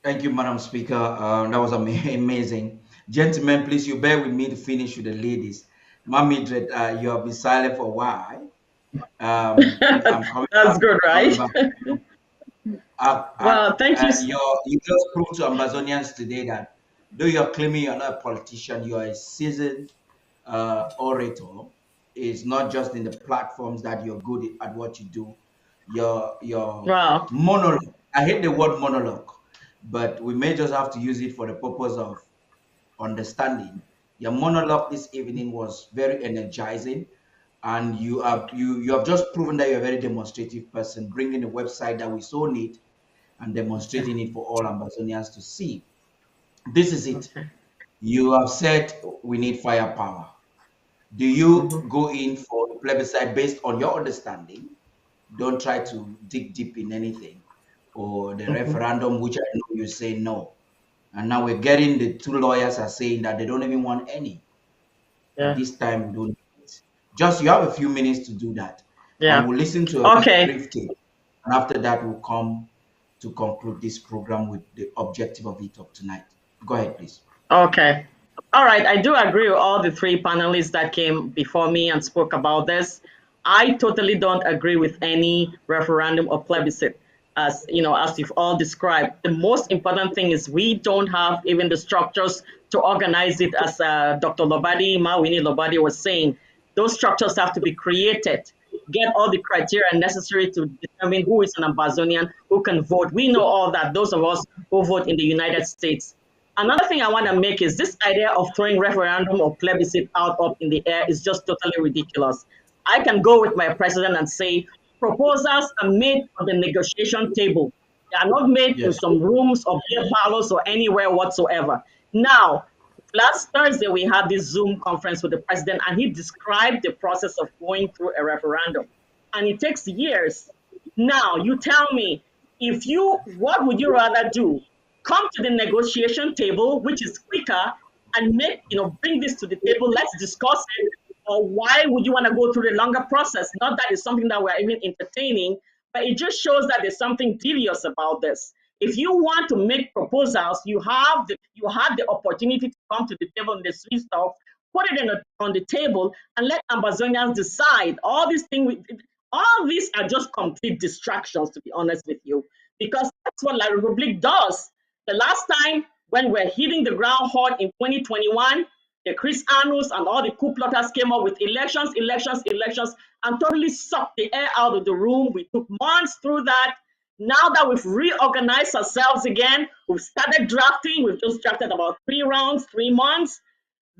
Thank you, Madam Speaker. That was amazing. Gentlemen, please, you bear with me to finish with the ladies. Mildred, you have been silent for a while. I'm coming That's back, good, right? Well, thank you. You just proved to Amazonians today that though you're claiming you're not a politician, you're a seasoned orator. It's not just in the platforms that you're good at what you do. Your Wow. monologue. I hate the word monologue, but we may just have to use it for the purpose of understanding. Your monologue this evening was very energizing, and you have just proven that you're a very demonstrative person, bringing a website that we so need and demonstrating it for all Amazonians to see. This is it. Okay. You have said we need firepower. Do you go in for the plebiscite based on your understanding? Don't try to dig deep in anything. Or the referendum, which I know you say no. And now we're getting the two lawyers are saying that they don't even want any. Yeah. At this time, we don't need it. Just you have a few minutes to do that. Yeah. And we'll listen to a brief tape. And after that, we'll come to conclude this program with the objective of it of tonight. Go ahead, please. Okay. All right. I do agree with all the three panelists that came before me and spoke about this. I totally don't agree with any referendum or plebiscite. As you know, as you've all described, the most important thing is we don't have even the structures to organize it, as Dr. Mawini Lobadi was saying. Those structures have to be created, get all the criteria necessary to determine who is an Ambazonian, who can vote. We know all that, those of us who vote in the United States. Another thing I want to make is this idea of throwing referendum or plebiscite out up in the air is just totally ridiculous. I can go with my president and say, proposals are made on the negotiation table. They are not made in some rooms or beer parlors or anywhere whatsoever. Now, last Thursday, we had this Zoom conference with the president, and he described the process of going through a referendum. And it takes years. Now, you tell me, what would you rather do? Come to the negotiation table, which is quicker, and bring this to the table, let's discuss it. Or why would you want to go through the longer process? Not that it's something that we're even entertaining, but it just shows that there's something devious about this. If you want to make proposals, you have the opportunity to come to the table and the sweet stuff, put it on the table, and let Ambazonians decide. All these are just complete distractions, to be honest with you, because that's what La Republique does. The last time when we're hitting the ground hard in 2021, the Chris Anus and all the coup plotters came up with elections, and totally sucked the air out of the room. We took months through that. Now that we've reorganized ourselves again, we've started drafting. We've just drafted about 3 rounds, 3 months.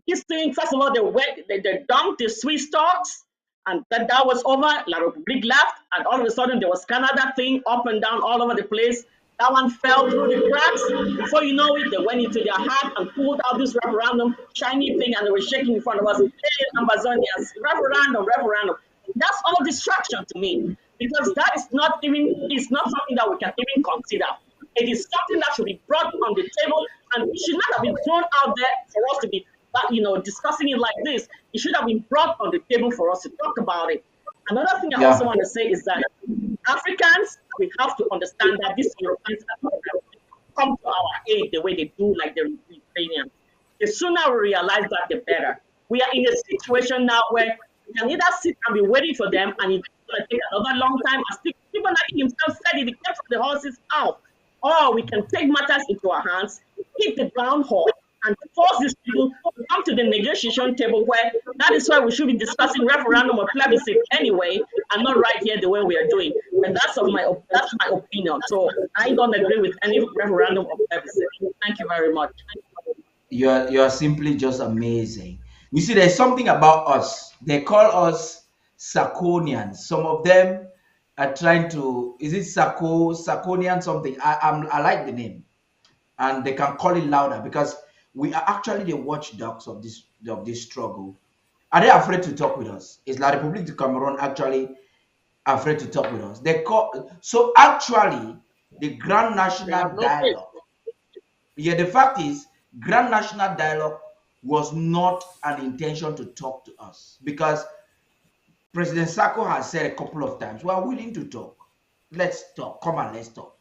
This thing, first of all, they dumped the Swiss stocks, and that was over. La Republique left, and all of a sudden there was Canada thing up and down all over the place. That one fell through the cracks. Before you know it, they went into their hat and pulled out this referendum shiny thing, and they were shaking in front of us. Hey, Ambazonians, referendum, referendum. That's all distraction to me, because that is not something that we can even consider. It is something that should be brought on the table, and it should not have been thrown out there for us to be, discussing it like this. It should have been brought on the table for us to talk about it. Another thing I also want to say is that Africans, we have to understand that these Europeans come to our aid the way they do, like the Ukrainians. The sooner we realize that, the better. We are in a situation now where we can either sit and be waiting for them, and it's going to take another long time, as Stephen Hawking himself said, it came from the horse's mouth. Or we can take matters into our hands, hit the ground hard, and force these people to come to the negotiation table, where that is why we should be discussing referendum or plebiscite anyway, and not right here the way we are doing. And that's my opinion. So I don't agree with any referendum or plebiscite. Thank you very much. You're simply just amazing. You see, there's something about us. They call us Sarkonians. Some of them are trying to, is it Sarkonian something? I like the name, and they can call it louder, because we are actually the watchdogs of this struggle. Are they afraid to talk with us? Is La République du Cameroon actually afraid to talk with us? So actually the Grand National Dialogue. Yeah, the fact is, Grand National Dialogue was not an intention to talk to us, because President Sako has said a couple of times, we are willing to talk. Let's talk. Come on, let's talk.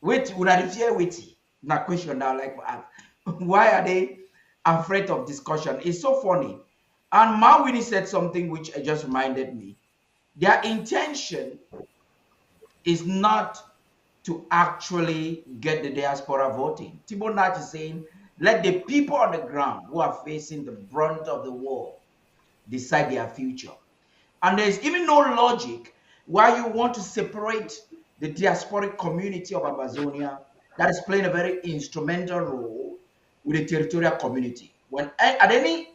Wait, would I fear waiting? Now question now, like, why are they afraid of discussion? It's so funny. And Mawini said something which just reminded me. Their intention is not to actually get the diaspora voting. Thibault Nach is saying, let the people on the ground who are facing the brunt of the war decide their future. And there's even no logic why you want to separate the diasporic community of Amazonia that is playing a very instrumental role with the territorial community. When at any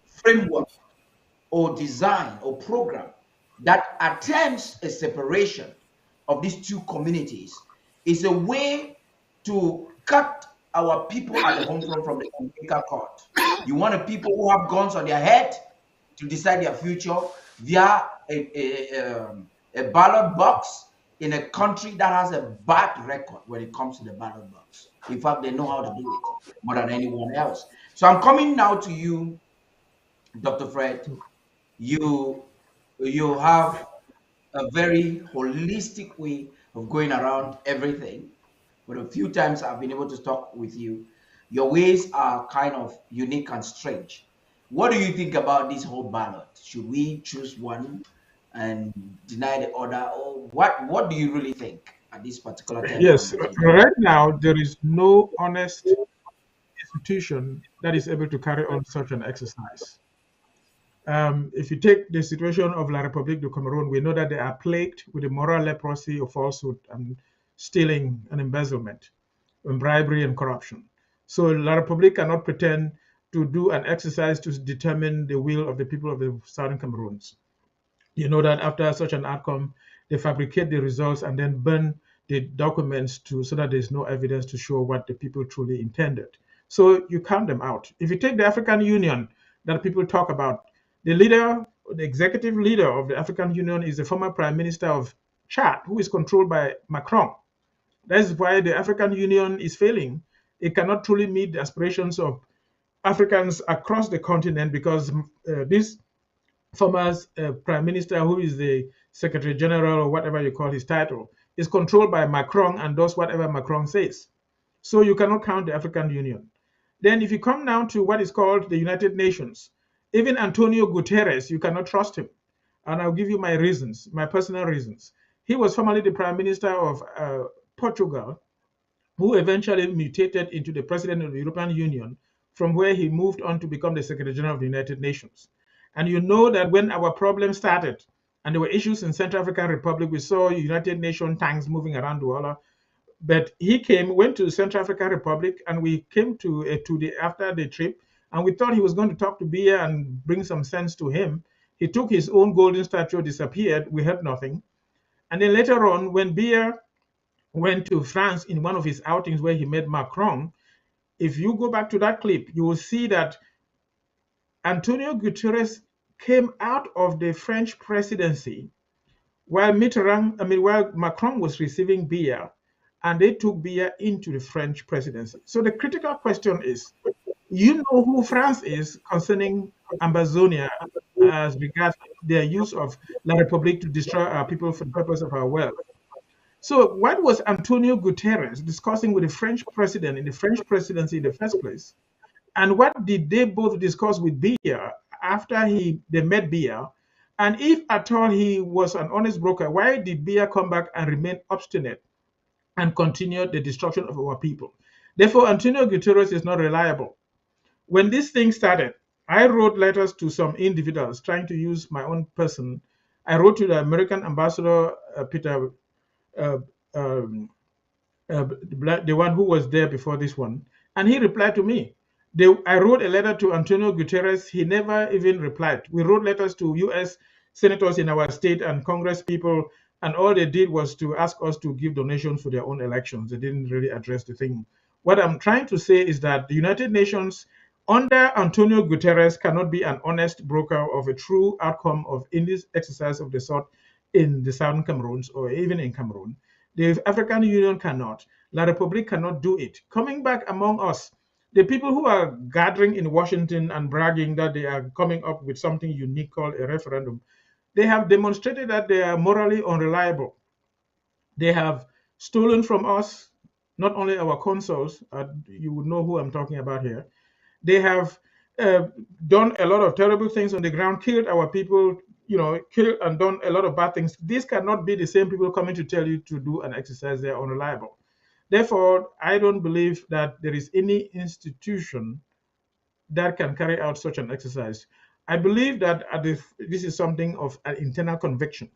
framework or design or program that attempts a separation of these two communities is a way to cut our people at the home front from the umbilical cord. You want a people who have guns on their head to decide their future via a ballot box in a country that has a bad record when it comes to the ballot box. In fact, they know how to do it more than anyone else. So I'm coming now to you, Dr. Fred. You have a very holistic way of going around everything. But a few times I've been able to talk with you. Your ways are kind of unique and strange. What do you think about this whole ballot? Should we choose one and deny the other? Or what do you really think at this particular time? Yes, right now there is no honest institution that is able to carry on such an exercise. If you take the situation of La République du Cameroon, we know that they are plagued with the moral leprosy of falsehood and stealing and embezzlement and bribery and corruption. So La République cannot pretend to do an exercise to determine the will of the people of the Southern Cameroons. You know that after such an outcome, they fabricate the results and then burn the documents so that there's no evidence to show what the people truly intended. So you count them out. If you take the African Union that people talk about, the executive leader of the African Union is the former Prime Minister of Chad, who is controlled by Macron. That is why the African Union is failing. It cannot truly meet the aspirations of Africans across the continent, because this former Prime Minister, who is the Secretary General or whatever you call his title, is controlled by Macron and does whatever Macron says. So you cannot count the African Union. Then if you come down to what is called the United Nations, even Antonio Guterres, you cannot trust him. And I'll give you my reasons, my personal reasons. He was formerly the Prime Minister of Portugal, who eventually mutated into the President of the European Union, from where he moved on to become the Secretary General of the United Nations. And you know that when our problem started, and there were issues in Central African Republic, we saw United Nations tanks moving around Douala. But he went to Central African Republic, and we came after the trip, and we thought he was going to talk to Biya and bring some sense to him. He took his own golden statue, disappeared. We heard nothing. And then later on, when Biya went to France in one of his outings where he met Macron, if you go back to that clip, you will see that Antonio Guterres came out of the French presidency while Macron was receiving Biya, and they took Biya into the French presidency. So the critical question is, you know who France is concerning Ambazonia as regards their use of La République to destroy our people for the purpose of our wealth. So what was Antonio Guterres discussing with the French president in the French presidency in the first place? And what did they both discuss with Biya after they met Biya? And if at all he was an honest broker, why did Biya come back and remain obstinate and continue the destruction of our people? Therefore, Antonio Guterres is not reliable. When this thing started, I wrote letters to some individuals trying to use my own person. I wrote to the American ambassador, Peter, the one who was there before this one, and he replied to me. I wrote a letter to Antonio Guterres. He never even replied. We wrote letters to U.S. senators in our state and Congress people, and all they did was to ask us to give donations for their own elections. They didn't really address the thing. What I'm trying to say is that the United Nations under Antonio Guterres cannot be an honest broker of a true outcome of in this exercise of the sort in the Southern Cameroons or even in Cameroon. The African Union cannot. La République cannot do it. Coming back among us, the people who are gathering in Washington and bragging that they are coming up with something unique called a referendum, they have demonstrated that they are morally unreliable. They have stolen from us, not only our consuls, you would know who I'm talking about here. They have done a lot of terrible things on the ground, killed our people, killed and done a lot of bad things. These cannot be the same people coming to tell you to do an exercise. They are unreliable. Therefore, I don't believe that there is any institution that can carry out such an exercise. I believe that this is something of an internal conviction.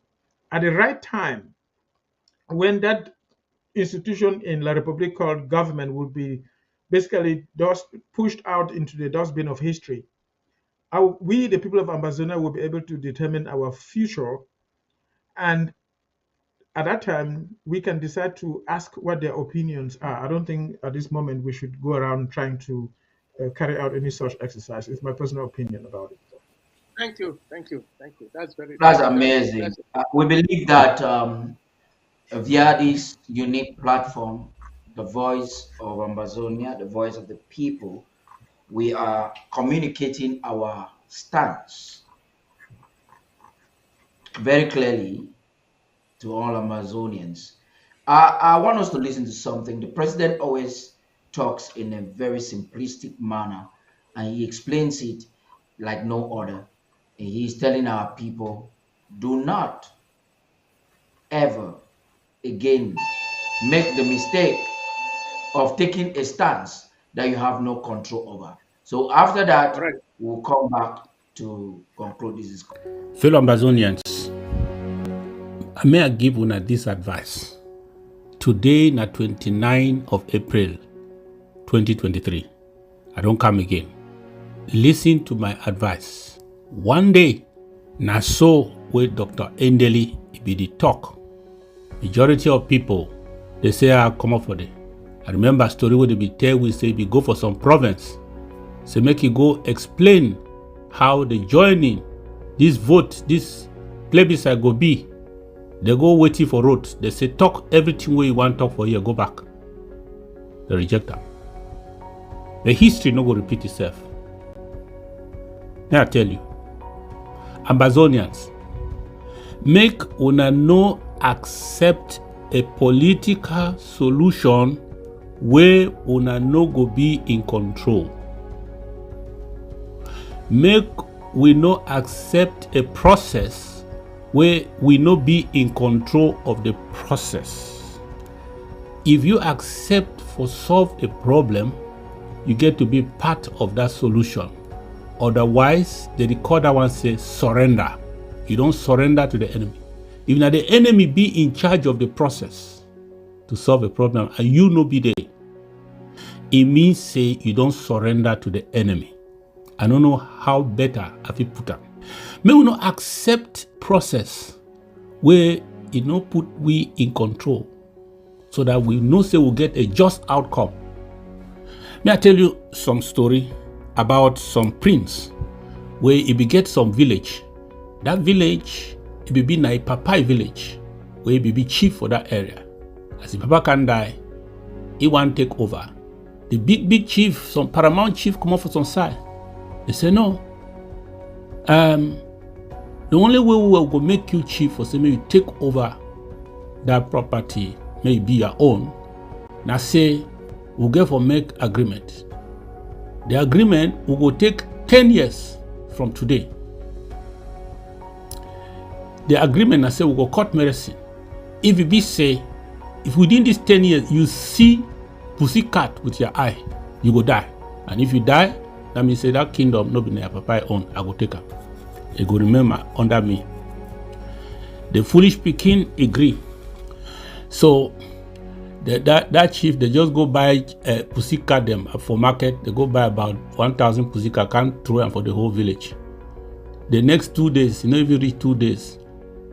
At the right time, when that institution in La République called government will be basically pushed out into the dustbin of history, we, the people of Ambazonia, will be able to determine our future. And at that time, we can decide to ask what their opinions are. I don't think at this moment we should go around trying to carry out any such exercise. It's my personal opinion about it. Thank you. That's amazing. We believe that via this unique platform, the voice of Ambazonia, the voice of the people, we are communicating our stance very clearly to all Amazonians. I want us to listen to something. The president always talks in a very simplistic manner, and he explains it like no other. And he's telling our people, do not ever again make the mistake of taking a stance that you have no control over. So after that, we'll come back to conclude this discussion. Fellow Ambazonians, may I give una this advice. Today na 29 of April 2023. I don't come again. Listen to my advice. One day, na so with Dr. Endeli be the talk. Majority of people, they say I come up for the. I remember a story where they be tell we say we go for some province. So make you go explain how the joining this vote, this plebiscite go be. They go waiting for road. They say talk everything where you want talk for here, go back. They reject them. The history no go repeat itself. Now I tell you, Ambazonians, make una no accept a political solution where una no go be in control. Make we no accept a process where we no be in control of the process. If you accept for solve a problem, you get to be part of that solution. Otherwise, the recorder one says surrender. You don't surrender to the enemy. If now the enemy be in charge of the process to solve a problem and you no be there, it means say you don't surrender to the enemy. I don't know how better I fit put am. May we not accept process where it no put we in control so that we know say we'll get a just outcome. May I tell you some story about some prince where he be get some village. That village, it be na a papai village where he be chief for that area. As the papa can die, he want take over. The big chief, some paramount chief come up for some side. They say no. The only way we will go make you chief was say maybe you take over that property, may be your own. Now say we'll get for make agreement. The agreement will go take 10 years from today. The agreement I say we'll go court medicine. If it be say, if within these 10 years you see pussy cat with your eye, you go die. And if you die, that means say that kingdom no be na papa own, I go take her. It go remember under me. The foolish Pekin agree. So that chief, they just go buy a pussy cat them for market. They go buy about 1,000 pussy cat, can't throw them for the whole village. The next 2 days, if you reach 2 days,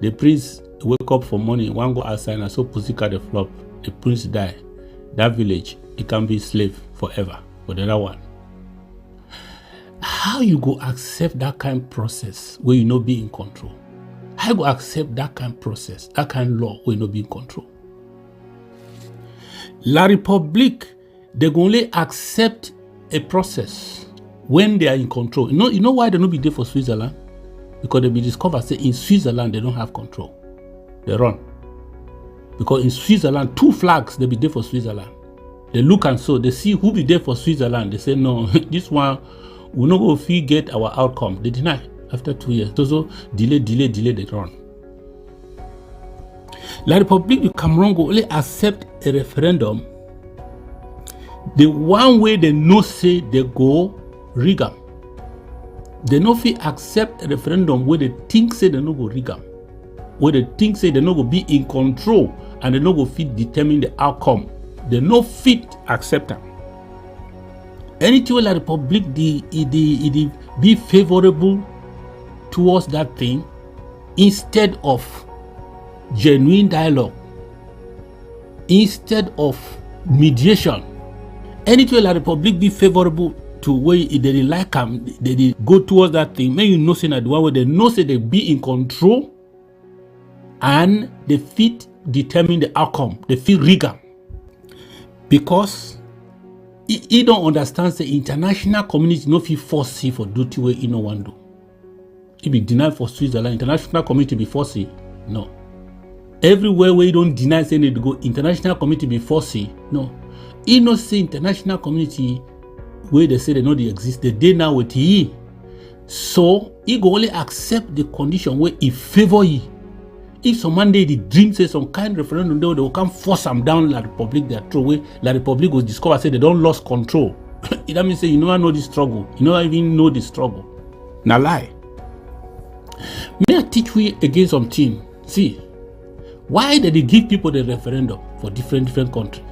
the prince wake up for morning, one go outside and saw pussy cat the flop. The prince die. That village, it can be slave forever for the other one. How you go accept that kind of process where you no be in control? How you go accept that kind of process, that kind of law where you no be in control? La République, they go only accept a process when they are in control. You know why they no be there for Switzerland? Because they be discovered say in Switzerland they don't have control. They run. Because in Switzerland, 2 flags they be there for Switzerland. They look and so they see who be there for Switzerland. They say no, this one we no go fit get our outcome. They deny after 2 years. So delay, they run. La République du Cameroon go only accept a referendum the one way they no say they go rig am. They no fit accept a referendum where they think say they no go rig am, where they think say they no go be in control and they no go fit determine the outcome. They no fit accept am. Anything where La République be favorable towards that thing instead of genuine dialogue, instead of mediation. Anything La République be favorable to where they like them, they go towards that thing. May you know say that the one where they know say they be in control and they fit determine the outcome. They fit rigor. Because he don't understand the international community no fit force you for duty where he no want do. He be denied for Switzerland. International community be force you. No. Everywhere where you don't deny saying they go, international community be force you. No. He no say international community where they say they know they exist. They now with he. So he go only accept the condition where he favor you. If some Monday the dream say some kind of referendum, they will come force them down La République their throw away. La République will discover say they don't lost control. That means say you never know the struggle. You never even know the struggle. Now lie. May I teach you again something? See, why did they give people the referendum for different countries?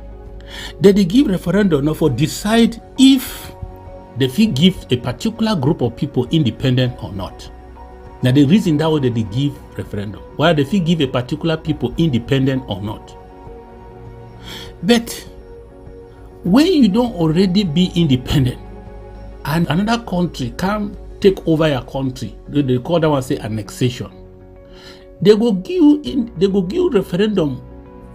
They give referendum now for decide if they fit give a particular group of people independent or not. Now the reason that way they give referendum, why they fit give a particular people independent or not. But when you don't already be independent and another country come take over your country, they call that one say annexation. They go give referendum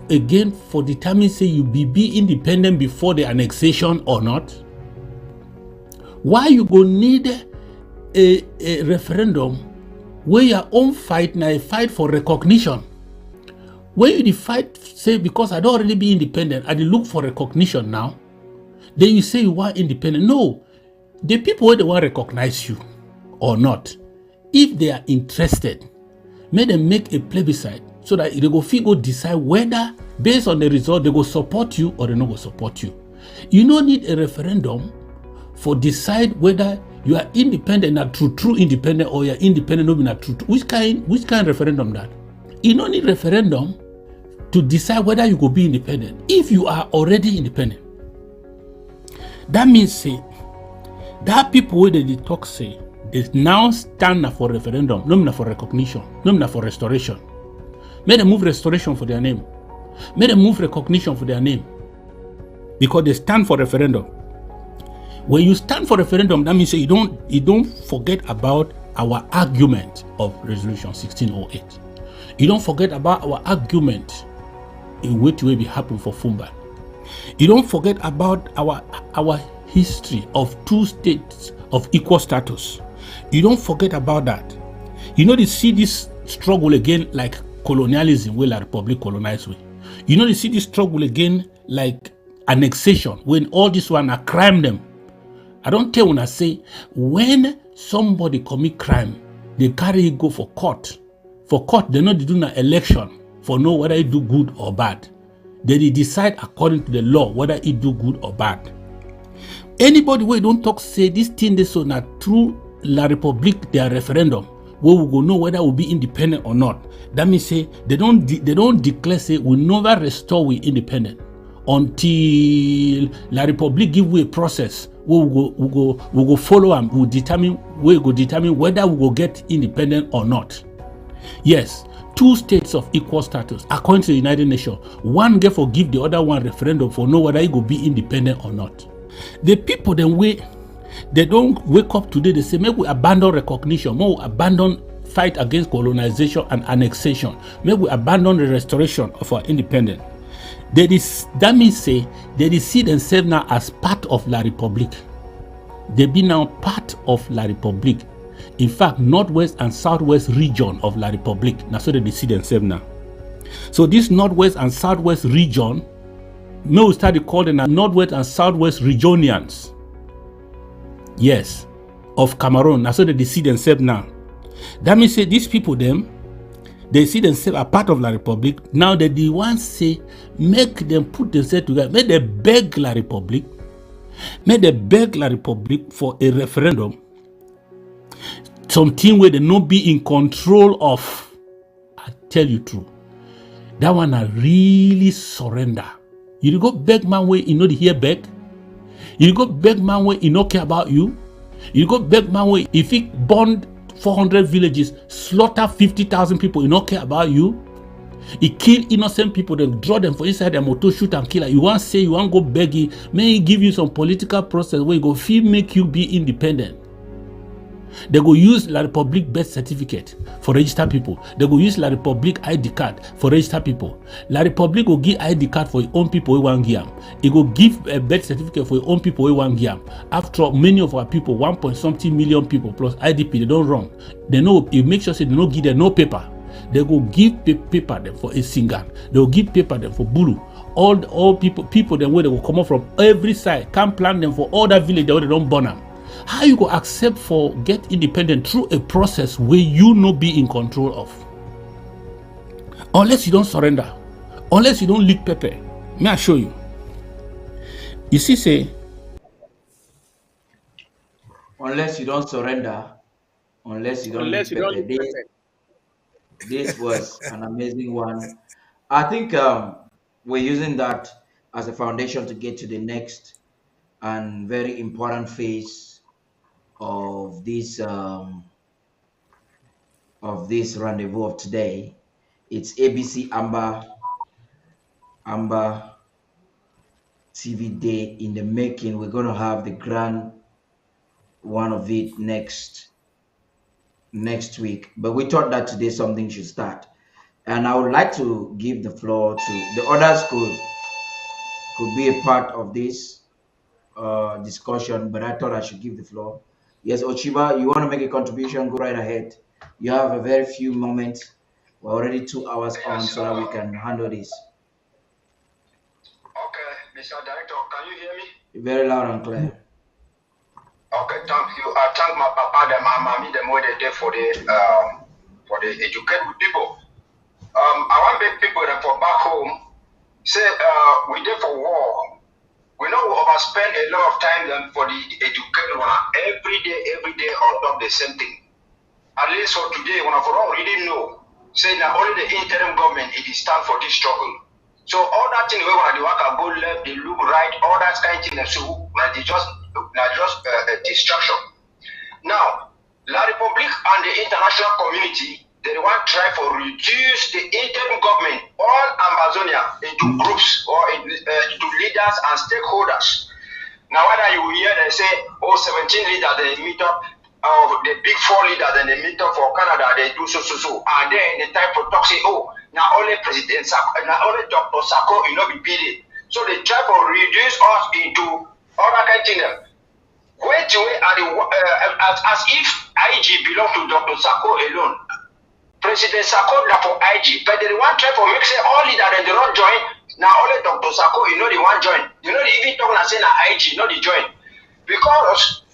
again for determine say you be independent before the annexation or not. Why you go need a referendum where your own fight now a fight for recognition? Where you the fight say because I don't already be independent, I dey look for recognition now. Then you say you are independent. No, the people where they want to recognize you or not, if they are interested, may them make a plebiscite so that they go decide whether based on the result they go support you or they not go support you. You don't need a referendum for decide whether you are independent, not true independent, or you are independent, not be not true. Which kind referendum that? You don't need referendum to decide whether you go be independent if you are already independent. That means say That people where they talk say, they now stand for referendum, not for recognition, not for restoration. May they move restoration for their name. May they move recognition for their name. Because they stand for referendum. When you stand for referendum, that means you don't forget about our argument of resolution 1608. You don't forget about our argument in which way we happen for Fumba. You don't forget about our history of 2 states of equal status. You don't forget about that. You know, they see this struggle again like colonialism, where la Republic colonized way. You know, they see this struggle again like annexation, when all this one are crime them. I don't tell when I say, when somebody commit crime, they carry it go for court. For court, they're not doing an election for know whether it do good or bad. They decide according to the law whether it do good or bad. Anybody who don't talk say this thing they so not through La Republique their referendum, where we go know whether we'll be independent or not. That means say they don't declare say we never restore we independent until La Republique give we a process where we go follow and we determine whether we will get independent or not. Yes, 2 states of equal status according to the United Nations. One get for give the other one referendum for know whether it will be independent or not. The people then they don't wake up today, they say, maybe we abandon recognition, maybe we abandon fight against colonization and annexation, maybe we abandon the restoration of our independence. That means say they see themselves now as part of La Republique. They be now part of La Republique. In fact, northwest and southwest region of La Republique. Now so they see themselves now. So this northwest and southwest region, may we start calling them northwest and southwest regionians. Yes, of Cameroon. Now so they see themselves now. That means say these people they see themselves a part of La Republique. Now that the ones say, make them put themselves together, make they beg La Republique, for a referendum, something where they not be in control of. I tell you true, that one I really surrender. You go beg man where you know the hear beg. You go beg man where you no care about you. You go beg man where if he bond 400 villages, slaughter 50,000 people, you don't care about you. He kill innocent people, then draw them for inside their motor, shoot and kill. You want say you want go begging, may he give you some political process where you go feel make you be independent. They go use La Republique birth certificate for register people. They go use La Republique ID card for register people. La Republique will give ID card for your own people who want give. It will give a birth certificate for your own people who want give. After all, many of our people, 1.something million people plus IDP, they don't run. They know, it makes sure they don't give them no paper. They go give paper them for a singer. They will give paper them for Bulu. All people them where they will come up from every side, can plan them for all that village where they don't burn them. How you go accept for get independent through a process where you no be in control of? Unless you don't surrender, unless you don't lick pepper. May I show you? You see, say, unless you don't surrender, unless you don't lick pepper. This was an amazing one. I think we're using that as a foundation to get to the next and very important phase of this rendezvous of today. It's ABC Amba TV Day in the making. We're going to have the grand one of it next week, but we thought that today something should start, and I would like to give the floor to the others. Could be a part of this discussion, but I thought I should give the floor. Yes, Ochiba, you want to make a contribution? Go right ahead. You have a very few moments. We're already 2 hours on, so that we can handle this. Okay, Mr. Director, can you hear me? Very loud and clear. Okay, thank you. I thank my papa and my mommy them what they did for the educated people. I want big people that for back home say we did for war. We know we overspend a lot of time for the educated one every day on top the same thing. At least for today, when I for all really know, say that only the interim government it is stand for this struggle. So all that thing we want to work go left, they look right, all that kind of thing. So when they just just distraction. Now, La Republique and the international community, they want to try to reduce the interim government, all Amazonia, into groups or into leaders and stakeholders. Now, whether you hear they say, 17 leaders, they meet up, the big 4 leaders, then they meet up for Canada, they do so. And then the time to talk, say, now only President Sako, now only Dr. Sako, be beaten. So they try to reduce us into other kind of things. Wait as if IG belongs to Dr. Sako alone. President Sako now for IG, but they want try to make say all leaders and they don't join. Now only Dr. Sako, they want join. They even talk and say na IG, not the join. Because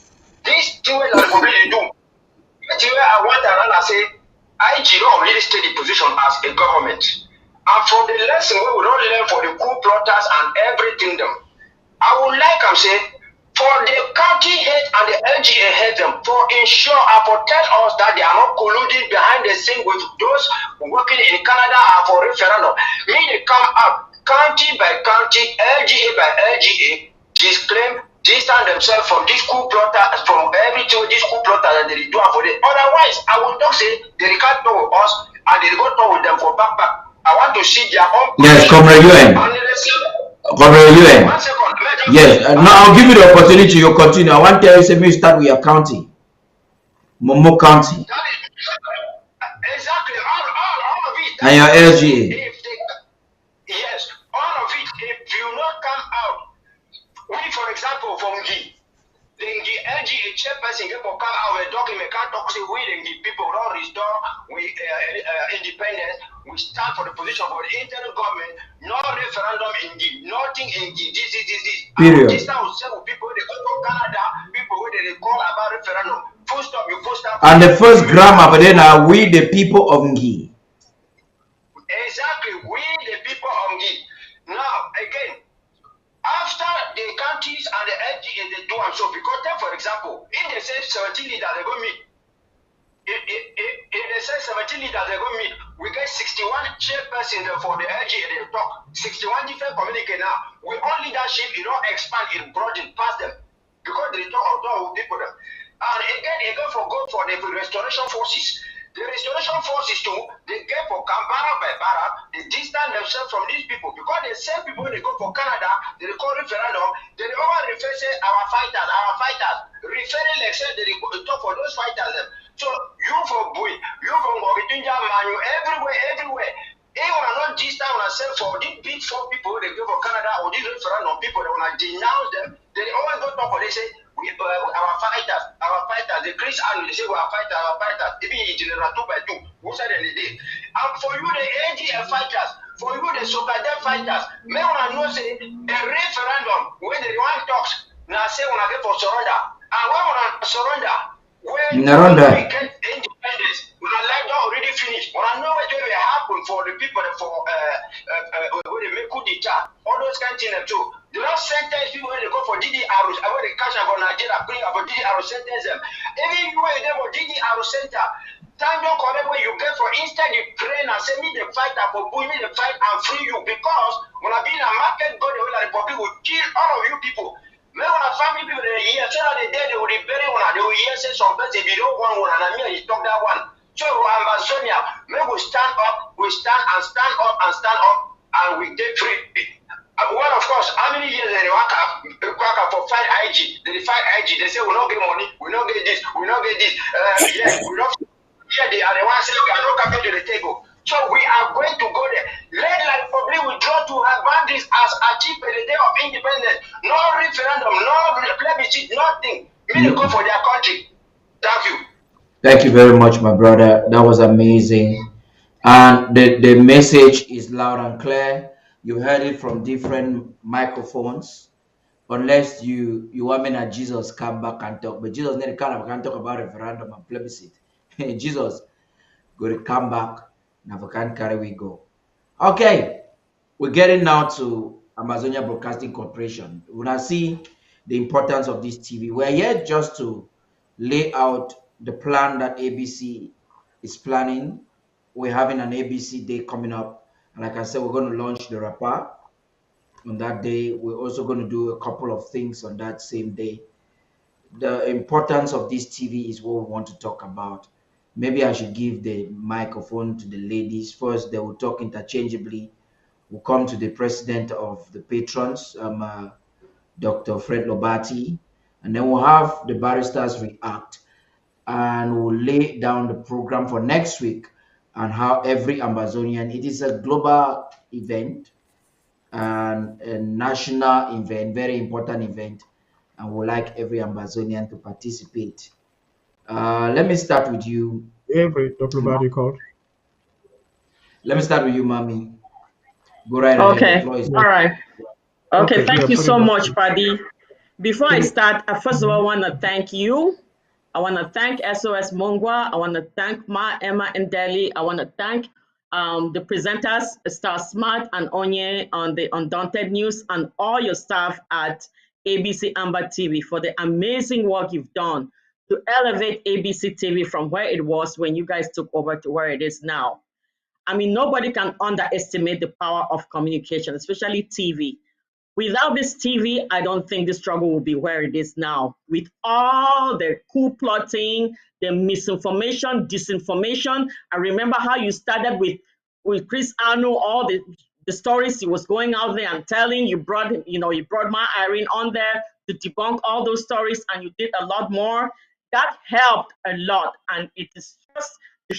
this thing that the completely do. But I want to run and say IG don't really stay the position as a government. And from the lesson we don't learn for the coup plotters and everything them, I would like to say for the county head and the LGA head them for ensure and for tell us that they are not colluding behind the scene with those working in Canada and for referendum. May they come up county by county, LGA by LGA, disclaim, distance themselves from this coup plotter, from everything this coup plotter that they do for it. Otherwise, I will not say they can't talk with us and they go talk with them for back. I want to see their own. Yes, Comrade UN. Comrade UN. 1 second. Yes, now I'll give you the opportunity. You continue. I want to tell you, say, me start with your county, Momo County. That is exactly all of it. And your LGA. Yes, all of it. If you not come out, we, for example, from the LGA chairperson get for come out with document can't talk say we the people don't restore we independence. We stand for the position for the internal government, no referendum in nothing in this. Period. This time several people they go from Canada, people where they call about referendum. Full stop, you full stop. And the first grammar, but then are we the people of Ngi. Exactly, we the people of Ngi. Now again, after the counties and the LGA they do and so because then for example, if they say 17 leaders they go meet. If they say 17 leaders they go meet, we get 61 chairpersons for the LGA they talk. 61 different communique now. We all leadership, expand, it broaden past them. Because they talk with people them. And again for go for the restoration forces. The restoration forces too, they get for Canberra by Barra, they distance themselves from these people because the same people they go for Canada, they call referendum, they all refer say our fighters, referring like say they talk for those fighters. So you for Bui, you from Mogitunja, Manu, everywhere. They will not distance themselves for these big 4 people they go for Canada or these referendum people, they want to denounce them, they always go talk for they say our fighters, the Chris and they say we are fighters, even in General 2 by 2, who said they did. And for you, the AGF fighters, for you, the Sokadef fighters, may one know say a referendum when the one talks, now say when I get for surrender, and when I surrender, when we get independence, when I like that already finished, when I know what will happen for the people for when they make coup d'etat, all those kind of things too. They don't sentence people when they go for DDR, when they catch them for Nigeria, bring up for DDR, sentence them. Even you when you go for DDR center, time don't correct where you get for instead you pray and say me the fight for me the fight and free you because when I be in a market go the way the Republic will kill all of you people. When a family people they hear so that they dead they will be bury one, they will hear say some person if you don't want one and I mean you talk that one. So Amazonia, may we stand up, we stand up and we get free. Well, of course, how many years they work for fight IG? They fight IG. They say we don't get money, we don't get this, we don't get this. Yes, we don't. Yeah, they are the ones saying we are not coming to the table. So we are going to go there. Let the Republic withdraw to have boundaries as achieved by the day of independence. No referendum, no plebiscite, nothing. May they go for their country. Thank you. Thank you very much, my brother. That was amazing. And the message is loud and clear. You heard it from different microphones. Unless you want me that Jesus come back and talk. But Jesus never can't talk about referendum and plebiscite. Jesus go to come back. Now can carry we go. Okay. We're getting now to Amazonia Broadcasting Corporation. When I see the importance of this TV, we're here just to lay out the plan that ABC is planning. We're having an ABC day coming up. And like I said, we're going to launch the rapper on that day. We're also going to do a couple of things on that same day. the importance of this TV is what we want to talk about. Maybe I should give the microphone to the ladies first. They will talk interchangeably. We'll come to the president of the patrons, Dr. Fred Lobati, and then we'll have the barristers react, and we'll lay down the program for next week and how every Ambazonian, it is a global event and a national event, very important event, and would like every Ambazonian to participate. Let me start with you. Every Dr. Body called. Let me start with you, Mommy. Go right ahead. The Okay, floor is all right. Okay, thank yeah, you put so it up. much, Paddy. Before I Put it- start, first of all, I want to thank you. I want to thank SOS Mongwa. I want to thank Ma, Emma, and Deli. I want to thank the presenters, Star Smart and Onye on the Undaunted News, and all your staff at ABC Amba TV for the amazing work you've done to elevate ABC TV from where it was when you guys took over to where it is now. I mean, nobody can underestimate the power of communication, especially TV. Without this TV, I don't think the struggle will be where it is now. With all the coup plotting, the misinformation, disinformation. I remember how you started with Chris Arnold, all the stories he was going out there and telling. You brought Ma Irene on there to debunk all those stories, and you did a lot more. That helped a lot, and it is just to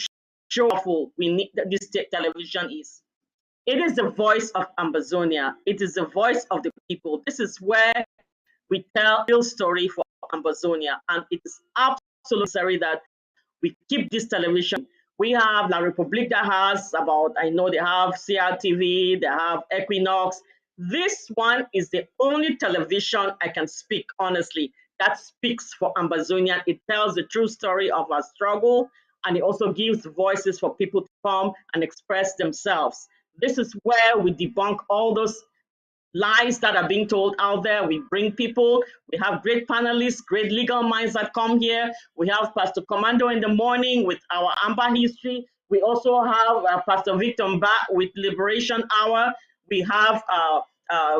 show how powerful we need that this television is. It is the voice of Ambazonia. It is the voice of the people. This is where we tell real story for Ambazonia, and it is absolutely necessary that we keep this television. We have La Republique that has about, I know they have CRTV, they have Equinox. This one is the only television I can speak honestly that speaks for Ambazonia. It tells the true story of our struggle, and it also gives voices for people to come and express themselves. This is where we debunk all those lies that are being told out there. We bring people, we have great panelists, great legal minds that come here. We have Pastor Commando in the morning with our Amba history. We also have Pastor Victor Mba with Liberation Hour. We have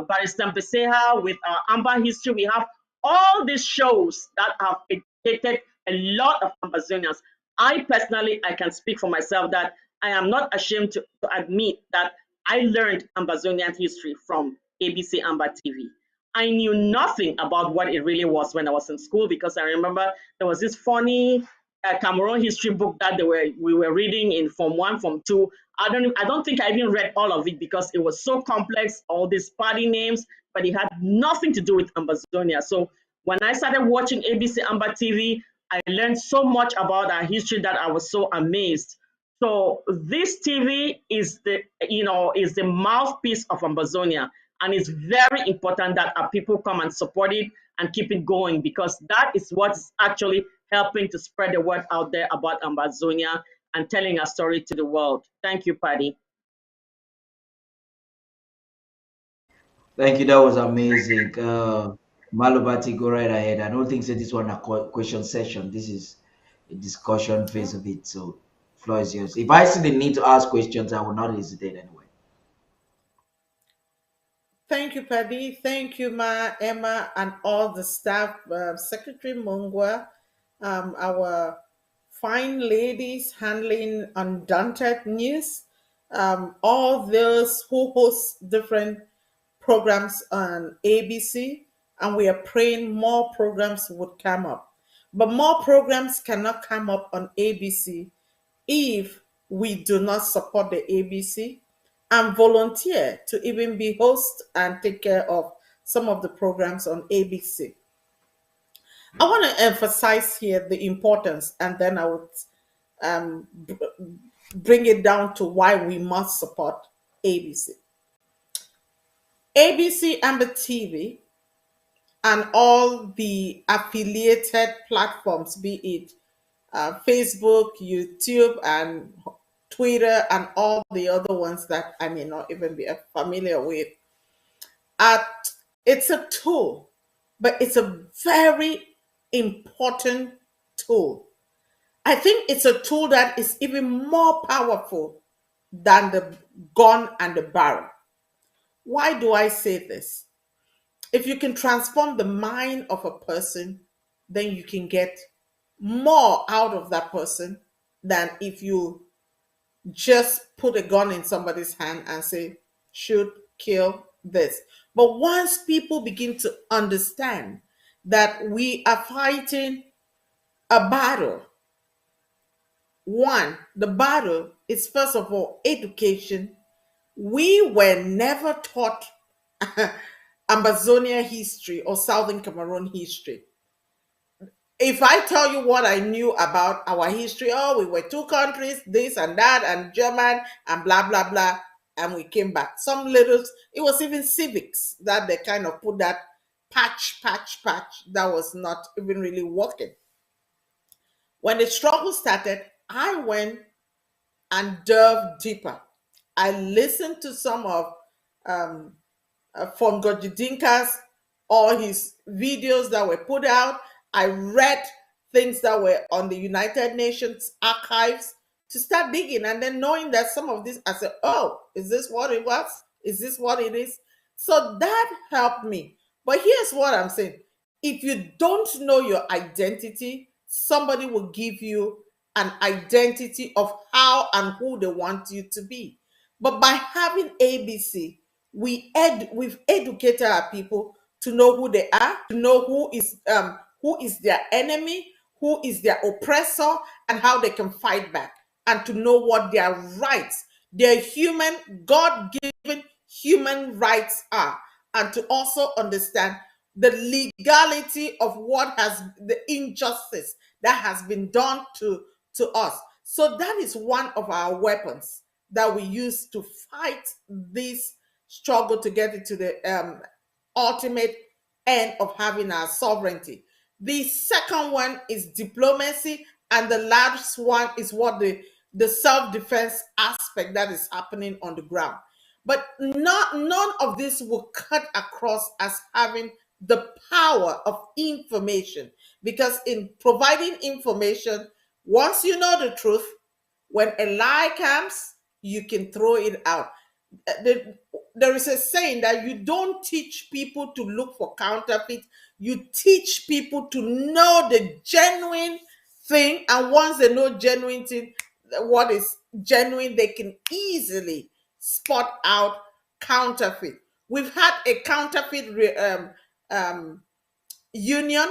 Barrister Mpeseha with our Amba history. We have all these shows that have educated a lot of Ambazonians. I personally, I can speak for myself that I am not ashamed to admit that I learned Ambazonian history from ABC Amba TV. I knew nothing about what it really was when I was in school, because I remember there was this funny Cameroon history book that we were reading in Form 1, Form 2. I don't think I even read all of it because it was so complex, all these party names, but it had nothing to do with Ambazonia. So when I started watching ABC Amba TV, I learned so much about our history that I was so amazed. So this TV is the mouthpiece of Ambazonia, and it's very important that our people come and support it and keep it going, because that is what's actually helping to spread the word out there about Ambazonia and telling our story to the world. Thank you, Paddy. Thank you. That was amazing. Malubati, go right ahead. I don't think that this one a question session. This is a discussion phase of it. So, floor is yours. If I see the need to ask questions, I will not hesitate anyway. Thank you, Paddy. Thank you, Ma, Emma, and all the staff, Secretary Mungwa, our fine ladies handling Undaunted News, all those who host different programs on ABC, and we are praying more programs would come up. But more programs cannot come up on ABC if we do not support the ABC and volunteer to even be host and take care of some of the programs on ABC. I want to emphasize here the importance, and then I would bring it down to why we must support ABC. ABC and the TV and all the affiliated platforms, be it Facebook, YouTube, and Twitter, and all the other ones that I may not even be familiar with. It's a tool, but it's a very important tool. I think it's a tool that is even more powerful than the gun and the barrel. Why do I say this? If you can transform the mind of a person, then you can get more out of that person than if you just put a gun in somebody's hand and say, shoot, kill, this. But once people begin to understand that we are fighting a battle, one, the battle is first of all education. We were never taught Ambazonia history or Southern Cameroon history. If I tell you what I knew about our history, oh, we were two countries, this and that, and German, and blah, blah, blah, and we came back. Some little, it was even civics that they kind of put that patch that was not even really working. When the struggle started, I went and delved deeper. I listened to some of um, from Gojidinka's, all his videos that were put out. I read things that were on the United Nations archives to start digging, and then knowing that some of this, I said, oh, is this what it was? Is this what it is? So that helped me. But here's what I'm saying. If you don't know your identity, somebody will give you an identity of how and who they want you to be. But by having ABC, we've educated our people to know who they are, to know who is their enemy, who is their oppressor, and how they can fight back, and to know what their rights, their human, God-given human rights are, and to also understand the legality of what has the injustice that has been done to us. So that is one of our weapons that we use to fight this struggle to get into the ultimate end of having our sovereignty. The second one is diplomacy, and the last one is what the self-defense aspect that is happening on the ground. But none of this will cut across as having the power of information, because in providing information, once you know the truth, when a lie comes, you can throw it out. There is a saying that you don't teach people to look for counterfeit, you teach people to know the genuine thing, and once they know genuine thing, what is genuine, they can easily spot out counterfeit. We've had a counterfeit union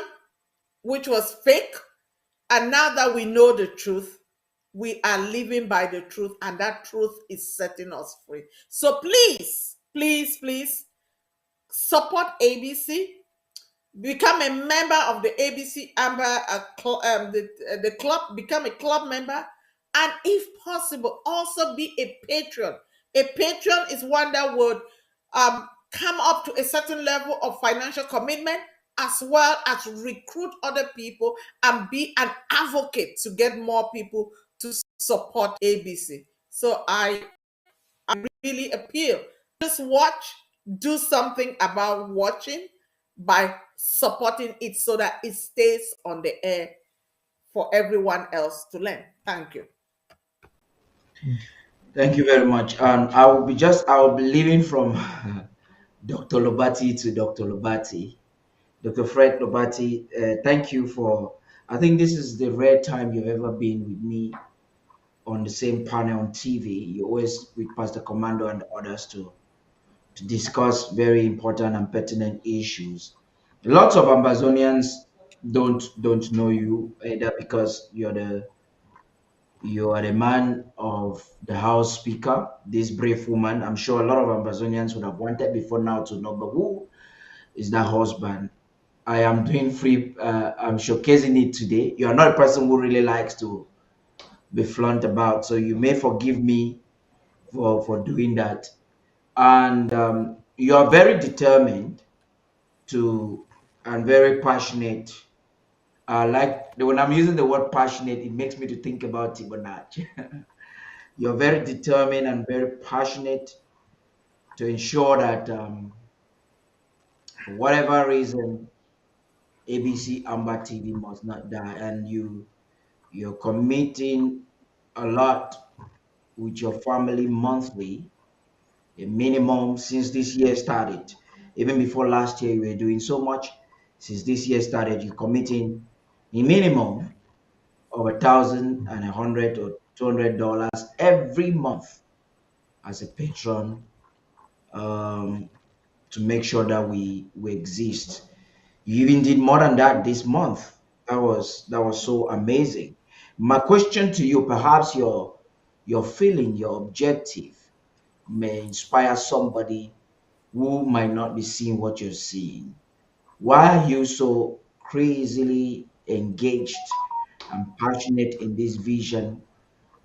which was fake, and now that we know the truth, we are living by the truth, and that truth is setting us free. So please, please, please support ABC. Become a member of the ABC Amba the club. Become a club member, and if possible, also be a patron. A patron is one that would come up to a certain level of financial commitment, as well as recruit other people and be an advocate to get more people to support ABC. So I really appeal. Just watch, do something about watching by supporting it so that it stays on the air for everyone else to learn. Thank you. Thank you very much. And I will be leaving from Dr. Lobati to Dr. Lobati. Dr. Fred Lobati, thank you for, I think this is the rare time you've ever been with me on the same panel on TV. You always with Pastor Commando and others to discuss very important and pertinent issues. Lots of Ambazonians don't know you either because you are the man of the House Speaker, this brave woman. I'm sure a lot of Ambazonians would have wanted before now to know, but who is that husband? I am doing free, I'm showcasing it today. You are not a person who really likes to be flunt about, so you may forgive me for doing that. And you are very determined and very passionate. When I'm using the word passionate, it makes me to think about Tibonach. You're very determined and very passionate to ensure that for whatever reason, ABC Amba TV must not die, and you're committing a lot with your family monthly, a minimum since this year started. Even before last year, you were doing so much. Since this year started, you're committing a minimum of $1,100 or $200 every month as a patron, um, to make sure that we exist. You even did more than that this month. That was so amazing. My question to you, perhaps your feeling, your objective may inspire somebody who might not be seeing what you're seeing. Why are you so crazily engaged and passionate in this vision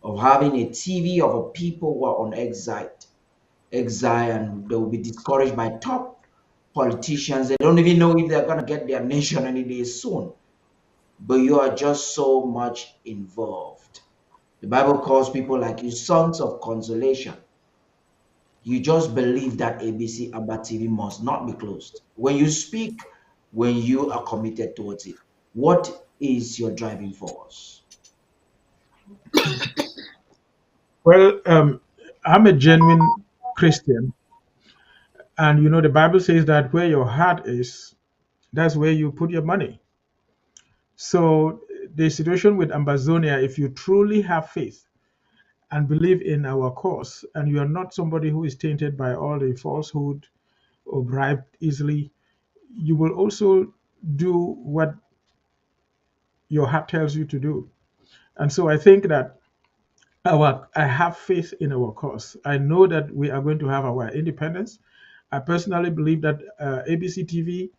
of having a TV of a people who are on exile, and they will be discouraged by top politicians? They don't even know if they're going to get their nation any day soon, but you are just so much involved. The Bible calls people like you sons of consolation. You just believe that ABC Amba TV must not be closed. When you speak, when you are committed towards it, what is your driving force? Well, I'm a genuine Christian, and the Bible says that where your heart is, that's where you put your money. So the situation with Ambazonia, if you truly have faith and believe in our cause, and you are not somebody who is tainted by all the falsehood or bribed easily, you will also do what your heart tells you to do. And so I think that I have faith in our cause. I know that we are going to have our independence. I personally believe that ABC TV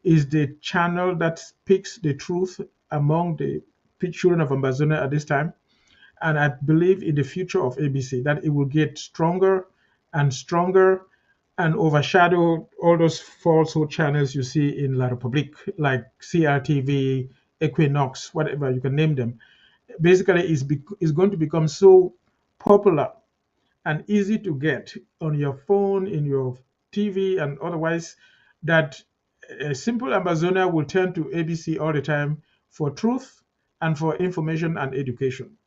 is the channel that speaks the truth among the children of Ambazonia at this time. And I believe in the future of ABC, that it will get stronger and stronger and overshadow all those falsehood channels you see in La Republique, like CRTV, Equinox, whatever you can name them. Basically, is going to become so popular and easy to get on your phone, in your TV, and otherwise, that a simple Amazonia will turn to ABC all the time for truth and for information and education.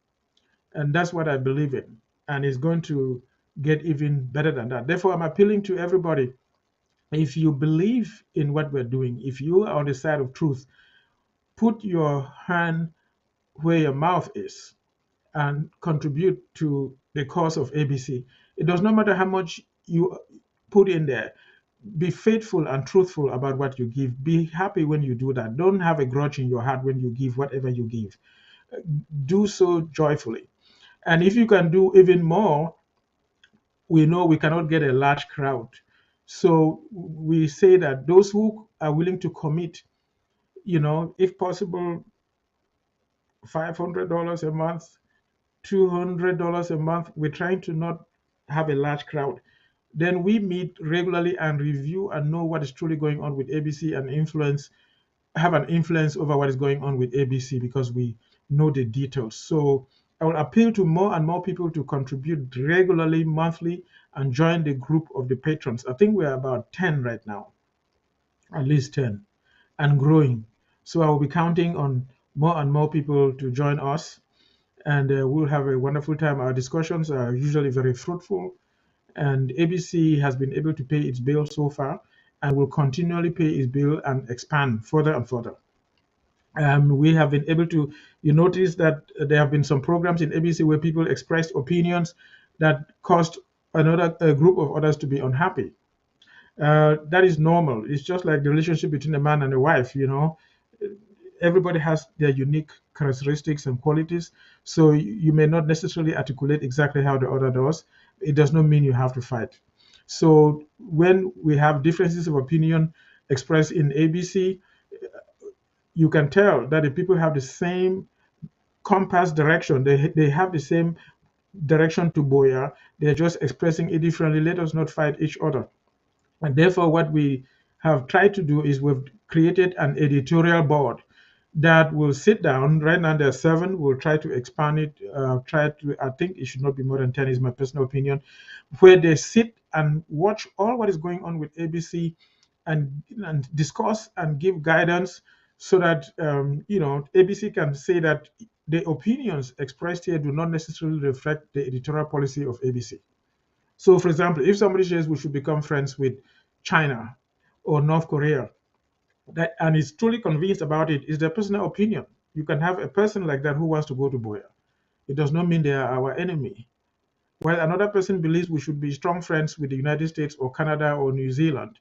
And that's what I believe in. And it's going to get even better than that. Therefore, I'm appealing to everybody. If you believe in what we're doing, if you are on the side of truth, put your hand where your mouth is and contribute to the cause of ABC. It does not matter how much you put in there. Be faithful and truthful about what you give. Be happy when you do that. Don't have a grudge in your heart when you give whatever you give. Do so joyfully. And if you can do even more, we know we cannot get a large crowd. So we say that those who are willing to commit, if possible, $500 a month, $200 a month. We're trying to not have a large crowd. Then we meet regularly and review and know what is truly going on with ABC and have an influence over what is going on with ABC because we know the details. So I will appeal to more and more people to contribute regularly, monthly, and join the group of the patrons. I think we're about 10 right now, at least 10, and growing. So I will be counting on more and more people to join us, and we'll have a wonderful time. Our discussions are usually very fruitful, and ABC has been able to pay its bill so far and will continually pay its bill and expand further and further. We have been able to, you notice that there have been some programs in ABC where people expressed opinions that caused a group of others to be unhappy. That is normal. It's just like the relationship between a man and a wife, everybody has their unique characteristics and qualities. So you may not necessarily articulate exactly how the other does. It does not mean you have to fight. So when we have differences of opinion expressed in ABC, you can tell that the people have the same compass direction. They have the same direction to Boya. They're just expressing it differently. Let us not fight each other. And therefore, what we have tried to do is we've created an editorial board that will sit down. Right now, there are 7. We'll try to expand it. I think it should not be more than 10, is my personal opinion, where they sit and watch all what is going on with ABC and discuss and give guidance so that, ABC can say that the opinions expressed here do not necessarily reflect the editorial policy of ABC. So, for example, if somebody says we should become friends with China or North Korea, that and is truly convinced about it, is their personal opinion. You can have a person like that who wants to go to Boya. It does not mean they are our enemy. While another person believes we should be strong friends with the United States or Canada or New Zealand,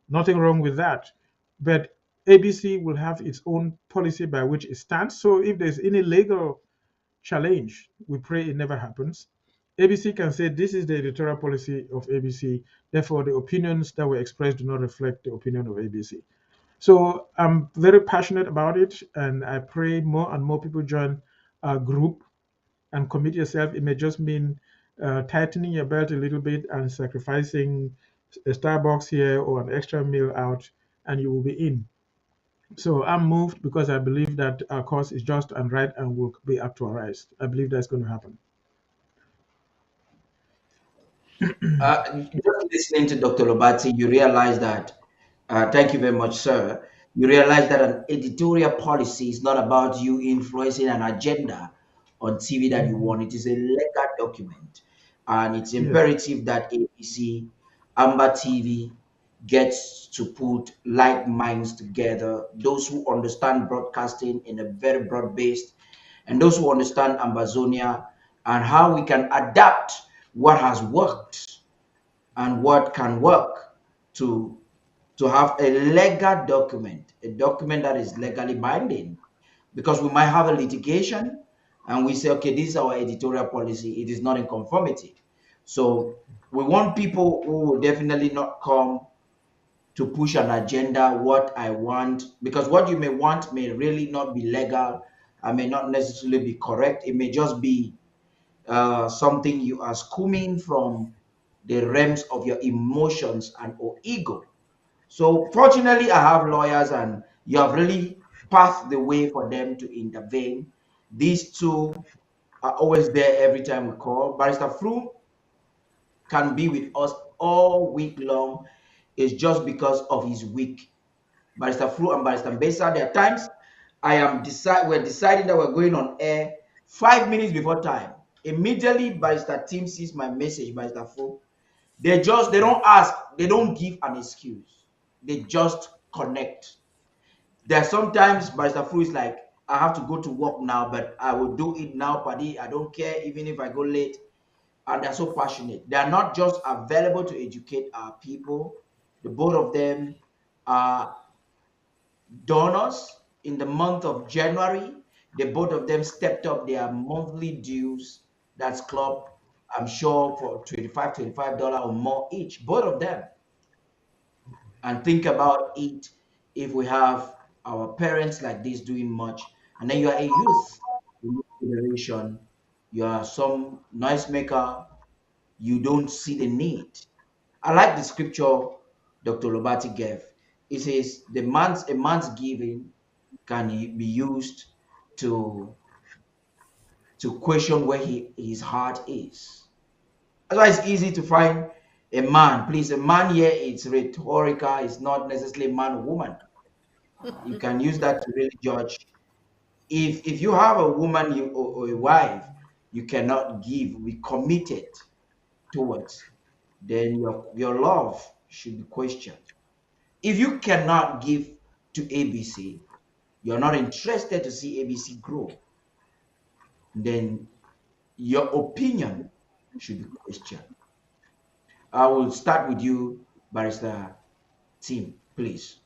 nothing wrong with that. But ABC will have its own policy by which it stands. So if there's any legal challenge, we pray it never happens. ABC can say this is the editorial policy of ABC, therefore the opinions that were expressed do not reflect the opinion of ABC. So I'm very passionate about it, and I pray more and more people join our group and commit yourself. It may just mean tightening your belt a little bit and sacrificing a Starbucks here or an extra meal out, and you will be in. So I'm moved because I believe that our cause is just and right and will be actualized. I believe that's going to happen. Just listening to Dr. Lobati, you realize that, thank you very much, sir. You realize that an editorial policy is not about you influencing an agenda on TV that you want. It is a legal document. And it's Yes. imperative that ABC, Amba TV gets to put like minds together, those who understand broadcasting in a very broad based, and those who understand Ambazonia and how we can adapt what has worked and what can work to have a legal document, a document that is legally binding, because we might have a litigation and we say, okay, this is our editorial policy, it is not in conformity. So we want people who will definitely not come to push an agenda, what I want, because what you may want may really not be legal and may not necessarily be correct. It may just be something you are scooming from the realms of your emotions and or ego. So fortunately, I have lawyers, and you have really paved the way for them to intervene. These two are always there every time we call. Barrister Fru can be with us all week long. It's just because of his week. Barrister Fru and Barrister Mbesa, there are times we're deciding that we're going on air 5 minutes before time. Immediately, Barrister Tim sees my message, Barrister Fru. They don't ask, they don't give an excuse. They just connect. There are sometimes Barrister Fru is like, I have to go to work now, but I will do it now, Paddy. I don't care even if I go late. And they're so passionate. They are not just available to educate our people. The both of them are donors. In the month of January, the both of them stepped up their monthly dues. That's club, I'm sure, for $25 or more each, both of them. And think about it, if we have our parents like this doing much, and then you are a youth generation, you are some noisemaker, you don't see the need. I like the scripture Dr. Lobati gave. It says a man's giving can be used to question where his heart is. That's why it's easy to find a man. Please, a man here, it's rhetorical, it's not necessarily man or woman. You can use that to really judge. If you have a woman or a wife you cannot give, be committed towards, then your love should be questioned. If you cannot give to ABC, you're not interested to see ABC grow, then your opinion should be questioned. I will start with you, Barrister Tim, please.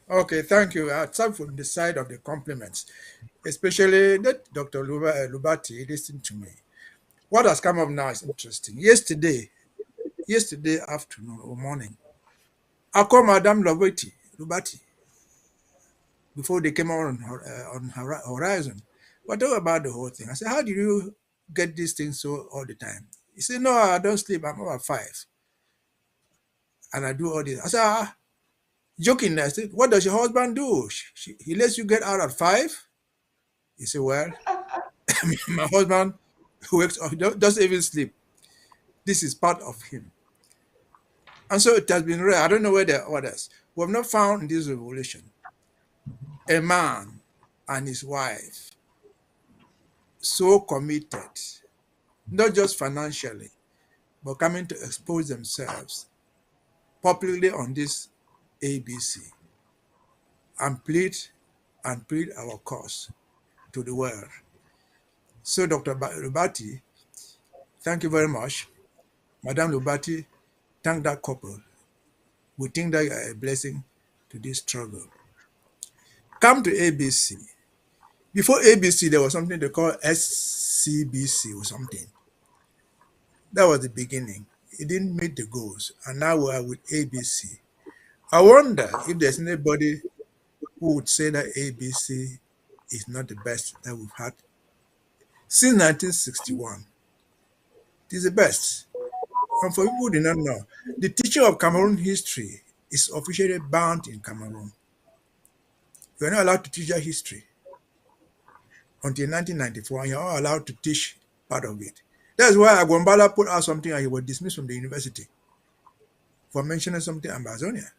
Okay, thank you. I'll start from the side of the compliments, especially that Dr. Lubati listened to me. What has come up now is interesting. Yesterday afternoon or morning, I called Madame Lubati before they came on Horizon. What talk about the whole thing? I said, how do you get these things so all the time? He said, no, I don't sleep. I'm about 5. And I do all this. I said, joking. I said, what does your husband do? He lets you get out at 5? He said, well, my husband wakes up, doesn't even sleep. This is part of him. And so it has been rare. I don't know where there are others. We have not found in this revolution a man and his wife so committed, not just financially, but coming to expose themselves publicly on this ABC and plead our cause to the world. So, Dr. Lubati, thank you very much. Madame Lubati, thank that couple. We think that you are a blessing to this struggle. Come to ABC. Before ABC, there was something they call SCBC or something. That was the beginning. It didn't meet the goals, and now we are with ABC. I wonder if there's anybody who would say that ABC is not the best that we've had since 1961. It is the best. And for people who do not know, the teaching of Cameroon history is officially banned in Cameroon. You are not allowed to teach that history until 1994, and you're all allowed to teach part of it. That's why Agwambala put out something and he was dismissed from the university for mentioning something Ambazonia.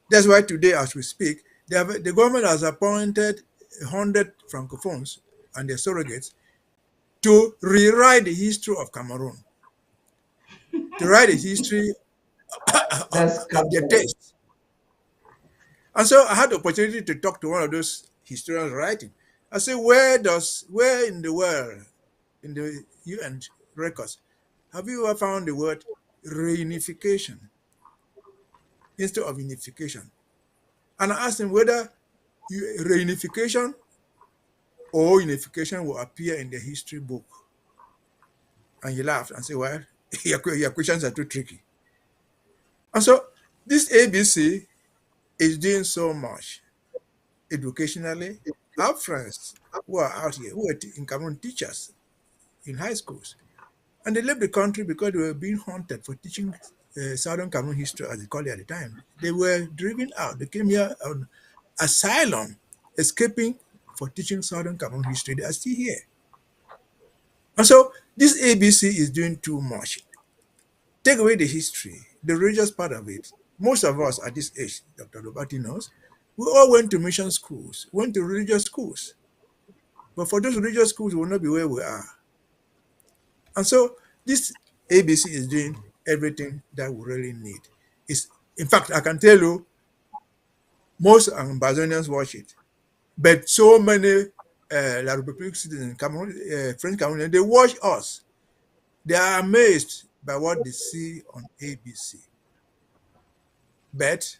That's why today, as we speak, the government has appointed 100 francophones and their surrogates to rewrite the history of Cameroon, to write the history of their taste. And so I had the opportunity to talk to one of those historians writing. I said, where in the world, in the UN records, have you ever found the word reunification instead of unification? And I asked him whether reunification or unification will appear in the history book. And he laughed and said, well, your questions are too tricky. And so this ABC is doing so much educationally. Our friends who are out here, who are in Cameroon teachers in high schools, and they left the country because they were being haunted for teaching Southern Cameroon history, as they called it at the time. They were driven out. They came here on asylum, escaping for teaching Southern Cameroon history. They are still here. And so this ABC is doing too much. Take away the history, the religious part of it. Most of us at this age, Dr. Lobati knows, we all went to mission schools, went to religious schools. But for those religious schools, we will not be where we are. And so this ABC is doing everything that we really need. In fact, I can tell you, most Ambazonians watch it. But so many La Republic citizens in Cameroon, French Cameroon, they watch us. They are amazed by what they see on ABC. But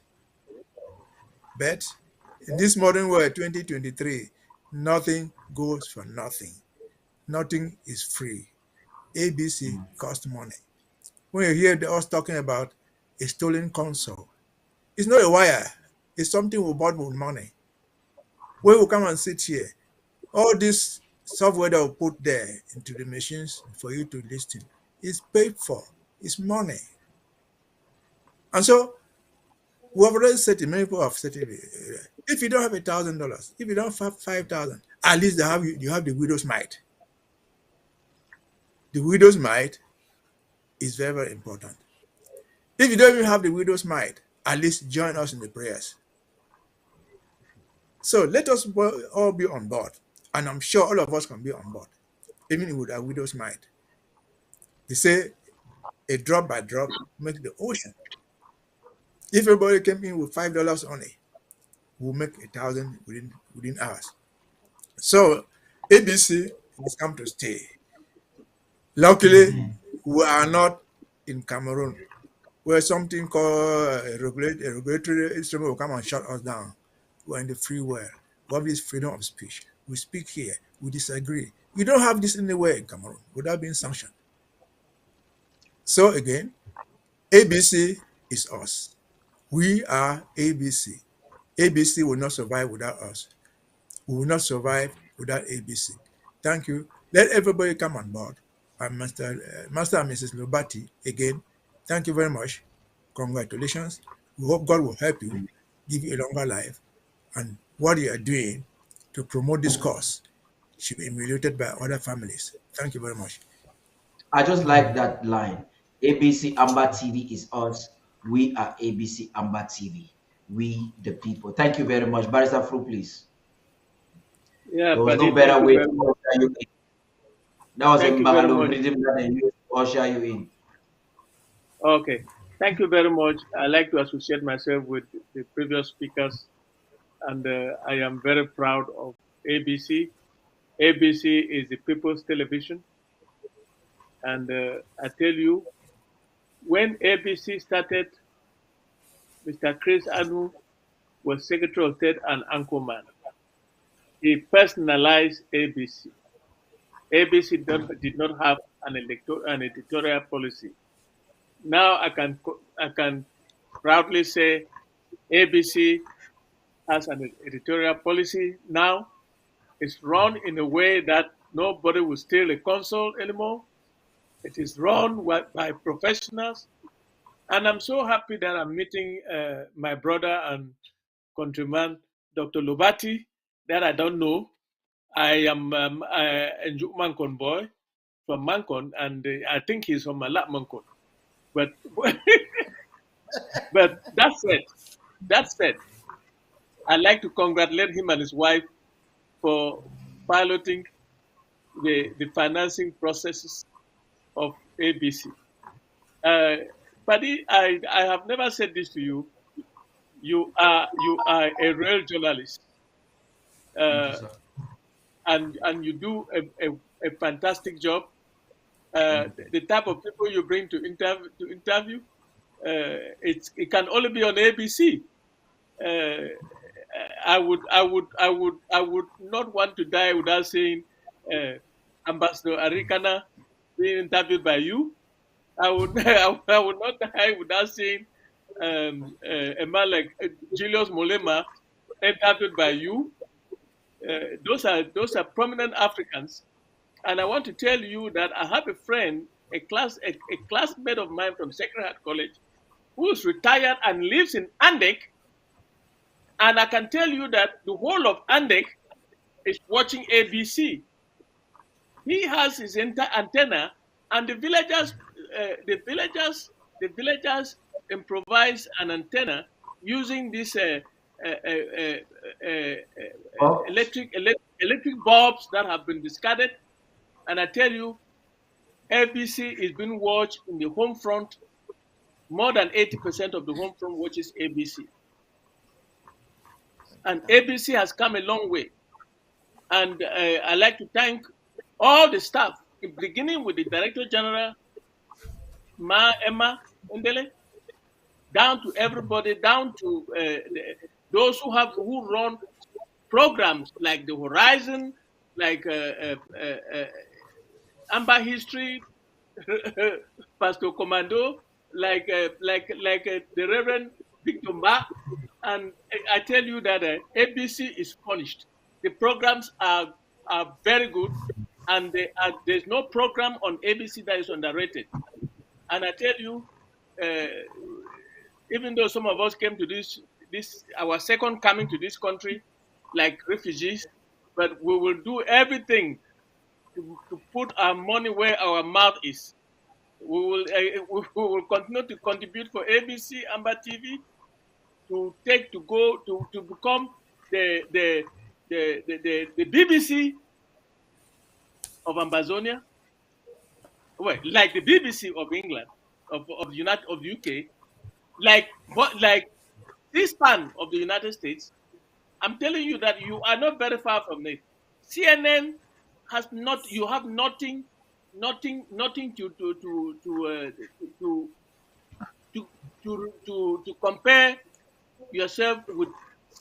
in this modern world, 2023, nothing goes for nothing. Nothing is free. ABC costs money. When you hear us talking about a stolen console, it's not a wire. It's something we bought with money. When we come and sit here, all this software that we put there into the machines for you to listen is paid for. It's money. And so we have already said it, many people have said it. If you don't have $1,000, if you don't have 5,000, at least you have the widow's mite. The widow's mite is very, very important. If you don't even have the widow's mite, at least join us in the prayers. So let us all be on board. And I'm sure all of us can be on board, even with our widow's mite. They say a drop by drop makes the ocean. If everybody came in with $5 only, we'll make 1,000 within hours. So ABC has come to stay. Luckily, we are not in Cameroon, where something called a regulatory instrument will come and shut us down. We're in the free world. We have this freedom of speech. We speak here. We disagree. We don't have this anywhere in Cameroon without being sanctioned. So again, ABC is us. We are ABC. ABC will not survive without us. We will not survive without ABC. Thank you. Let everybody come on board. And Master and Mrs. Lobati, again, thank you very much. Congratulations. We hope God will help you, give you a longer life, and what you are doing to promote this cause should be emulated by other families. Thank you very much. I just like that line. ABC Amba TV is us. We are ABC Amba TV. We the people. Thank you very much. Barrister Fru, please. Yeah, There was buddy, no better way to very much. usher you in. That was a Thank you very much. Magalorism that they used to usher you in. Okay. Thank you very much. I like to associate myself with the previous speakers, and I am very proud of ABC. ABC is the people's television, and I tell you, when ABC started, Mr. Chris Anu was Secretary of State and Anchorman. He personalized ABC. ABC did not have an editorial policy. Now I can proudly say ABC has an editorial policy now. It's run in a way that nobody will steal a console anymore. It is run by professionals. And I'm so happy that I'm meeting my brother and countryman, Dr. Lobati, that I don't know. I am a Mancon boy from Mancon, and I think he's from Malat Mancon. But but that said, I'd like to congratulate him and his wife for piloting the financing processes of ABC. Buddy, I have never said this to you. You are a real journalist, and you do a fantastic job. The type of people you bring to interview, it can only be on ABC. I would not want to die without seeing Ambassador Arikana being interviewed by you. I would not die without seeing a man like Julius Molema interviewed by you. Those are prominent Africans, and I want to tell you that I have a friend, a classmate of mine from Sacred Heart College, who is retired and lives in Andek, and I can tell you that the whole of Andek is watching ABC. He has his antenna, and the villagers improvise an antenna using this electric bulbs that have been discarded. And I tell you, ABC is being watched in the home front. More than 80% of the home front watches ABC. And ABC has come a long way. And I'd like to thank all the staff, beginning with the Director General, Emma Ndele, down to everybody, down to those who run programs like the Horizon, like Amba History, Pastor Commando, like the Reverend Victor Ma, and I tell you that ABC is furnished. The programs are very good, and there's no program on ABC that is underrated. And I tell you, even though some of us came to this our second coming to this country, like refugees, but we will do everything to put our money where our mouth is. We will continue to contribute for ABC Amba TV to become the BBC of Ambazonia, well, like the BBC of England, of the UK, like C-SPAN of the United States. I'm telling you that you are not very far from it. CNN has not. You have nothing to compare yourself with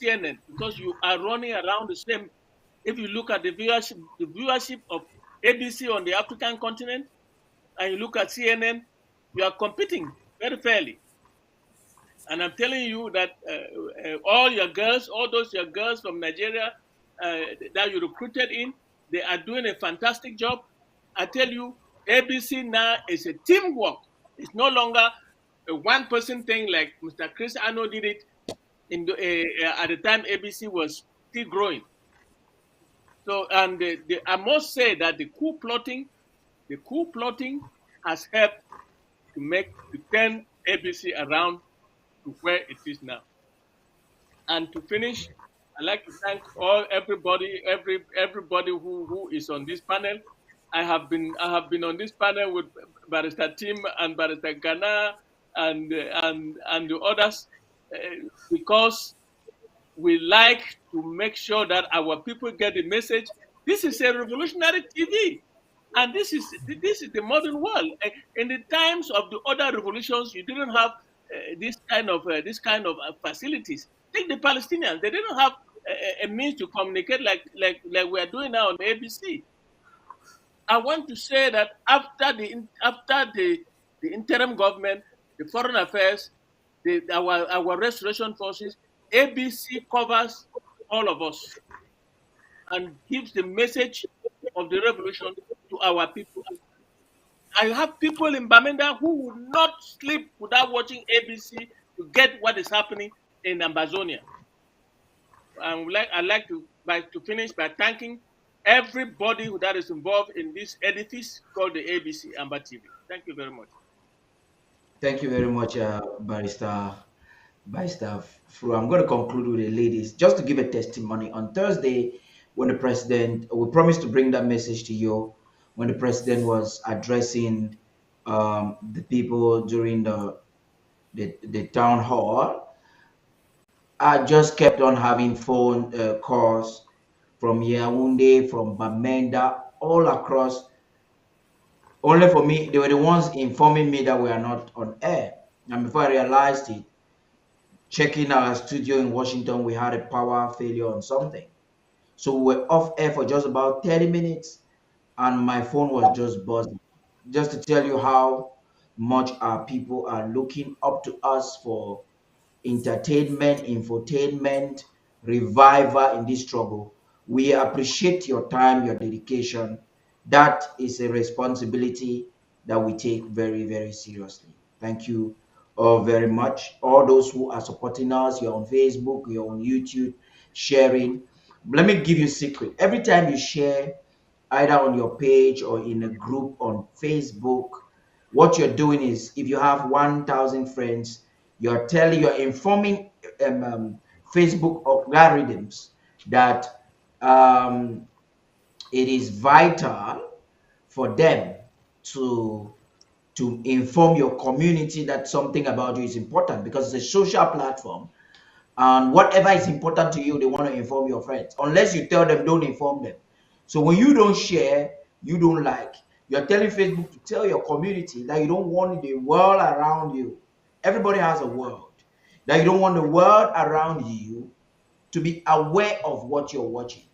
CNN, because you are running around the same. If you look at the viewership of ABC on the African continent, and you look at CNN, you are competing very fairly. And I'm telling you that all those your girls from Nigeria that you recruited in, they are doing a fantastic job. I tell you, ABC now is a teamwork. It's no longer a one-person thing like Mr. Chris Arno did it at the time ABC was still growing. So, and I must say that the coup plotting has helped to turn ABC around to where it is now. And to finish, I'd like to thank everybody who is on this panel. I have been on this panel with Barrister Tim and Barrister Ghana and the others, because we like to make sure that our people get the message. This is a revolutionary TV, and this is the modern world. In the times of the other revolutions, you didn't have this kind of facilities. Take the Palestinians; they didn't have a means to communicate like we are doing now on ABC. I want to say that after the interim government, the foreign affairs, our restoration forces, ABC covers all of us and gives the message of the revolution to our people. I have people in Bamenda who will not sleep without watching ABC to get what is happening in Ambazonia. I'd like to finish by thanking everybody that is involved in this edifice called the ABC Amba TV. Thank you very much. Thank you very much, Barrister Fru. I'm going to conclude with the ladies, just to give a testimony. On Thursday, when the president, we promised to bring that message to you, when the president was addressing the people during the town hall, I just kept on having phone calls from Yaoundé, from Bamenda, all across. Only for me, they were the ones informing me that we are not on air. And before I realized it, checking our studio in Washington, we had a power failure on something. So we were off air for just about 30 minutes and my phone was just buzzing. Just to tell you how much our people are looking up to us for entertainment, infotainment, revival in this struggle. We appreciate your time, your dedication. That is a responsibility that we take very, very seriously. Thank you all very much. All those who are supporting us, you're on Facebook, you're on YouTube, sharing. Let me give you a secret. Every time you share, either on your page or in a group on Facebook, what you're doing is, if you have 1,000 friends, you're informing Facebook algorithms that it is vital for them to inform your community that something about you is important, because it's a social platform, and whatever is important to you, they want to inform your friends. Unless you tell them, don't inform them. So when you don't share, you don't like, you're telling Facebook to tell your community that you don't want the world around you. Everybody has a world. That you don't want the world around you to be aware of what you're watching.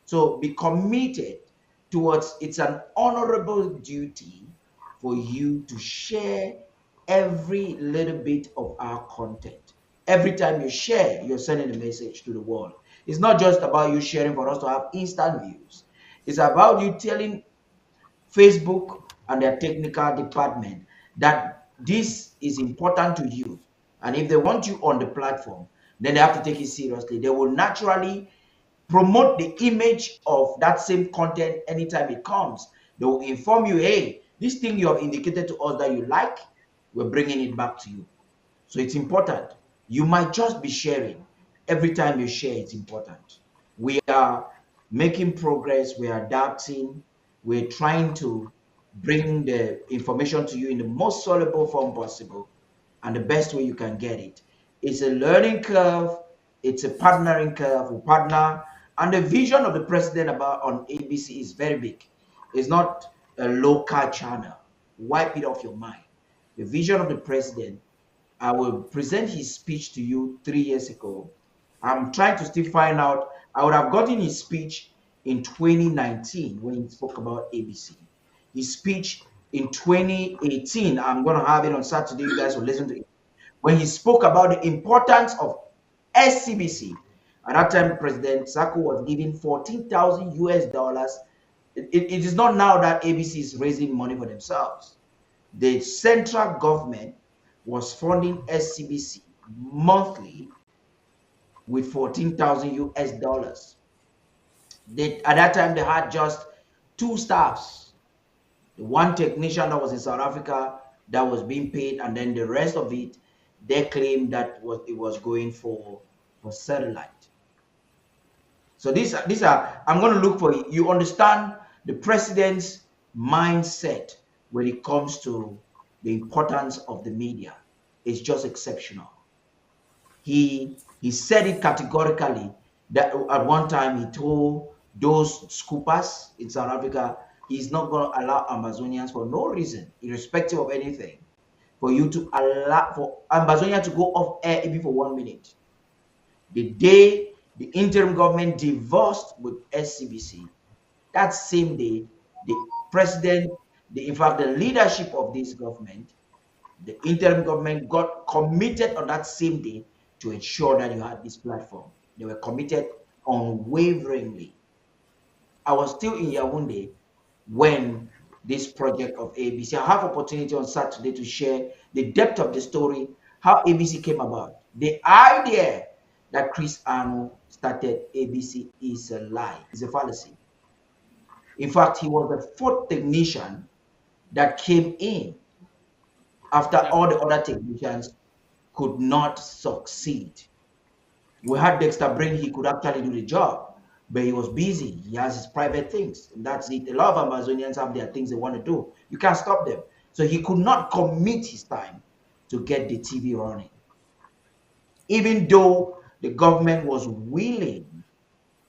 So be committed towards, it's an honorable duty for you to share every little bit of our content. Every time you share, you're sending a message to the world. It's not just about you sharing for us to have instant views. It's about you telling Facebook and their technical department that this is important to you. And if they want you on the platform, then they have to take it seriously. They will naturally promote the image of that same content anytime it comes. They will inform you, hey, this thing you have indicated to us that you like, we're bringing it back to you. So it's important. You might just be sharing. Every time you share, it's important. We are making progress. We are adapting. We're trying to bring the information to you in the most soluble form possible and the best way you can get it. It's a learning curve. It's a partnering curve. We partner. And the vision of the president about on ABC is very big. It's not a local channel. Wipe it off your mind. The vision of the president, I will present his speech to you 3 years ago. I'm trying to still find out. I would have gotten his speech in 2019 when he spoke about ABC. His speech in 2018, I'm going to have it on Saturday. You guys will listen to it. When he spoke about the importance of SCBC. At that time, President Sako was giving 14,000 US dollars. It is not now that ABC is raising money for themselves. The central government was funding SCBC monthly with 14,000 US dollars. At that time, they had just 2 staffs. The one technician that was in South Africa that was being paid, and then the rest of it, they claimed that it was going for satellite. So these are, I'm going to look for you understand the president's mindset when it comes to the importance of the media. is just exceptional. He said it categorically that at one time he told those scoopers in South Africa he's not going to allow Ambazonians for no reason, irrespective of anything, for you to allow for Ambazonia to go off air even for 1 minute. The day the interim government divorced with SCBC, that same day, the president, in fact, the leadership of this government, the interim government got committed on that same day to ensure that you had this platform. They were committed unwaveringly. I was still in Yaoundé when this project of ABC, I have opportunity on Saturday to share the depth of the story, how ABC came about. The idea that Chris Arnold started ABC is a lie, is a fallacy. In fact, he was the fourth technician that came in after all the other technicians could not succeed. We had Dexter Brain, he could actually do the job, but he was busy. He has his private things, and that's it. A lot of Amazonians have their things they want to do. You can't stop them. So he could not commit his time to get the TV running. Even though the government was willing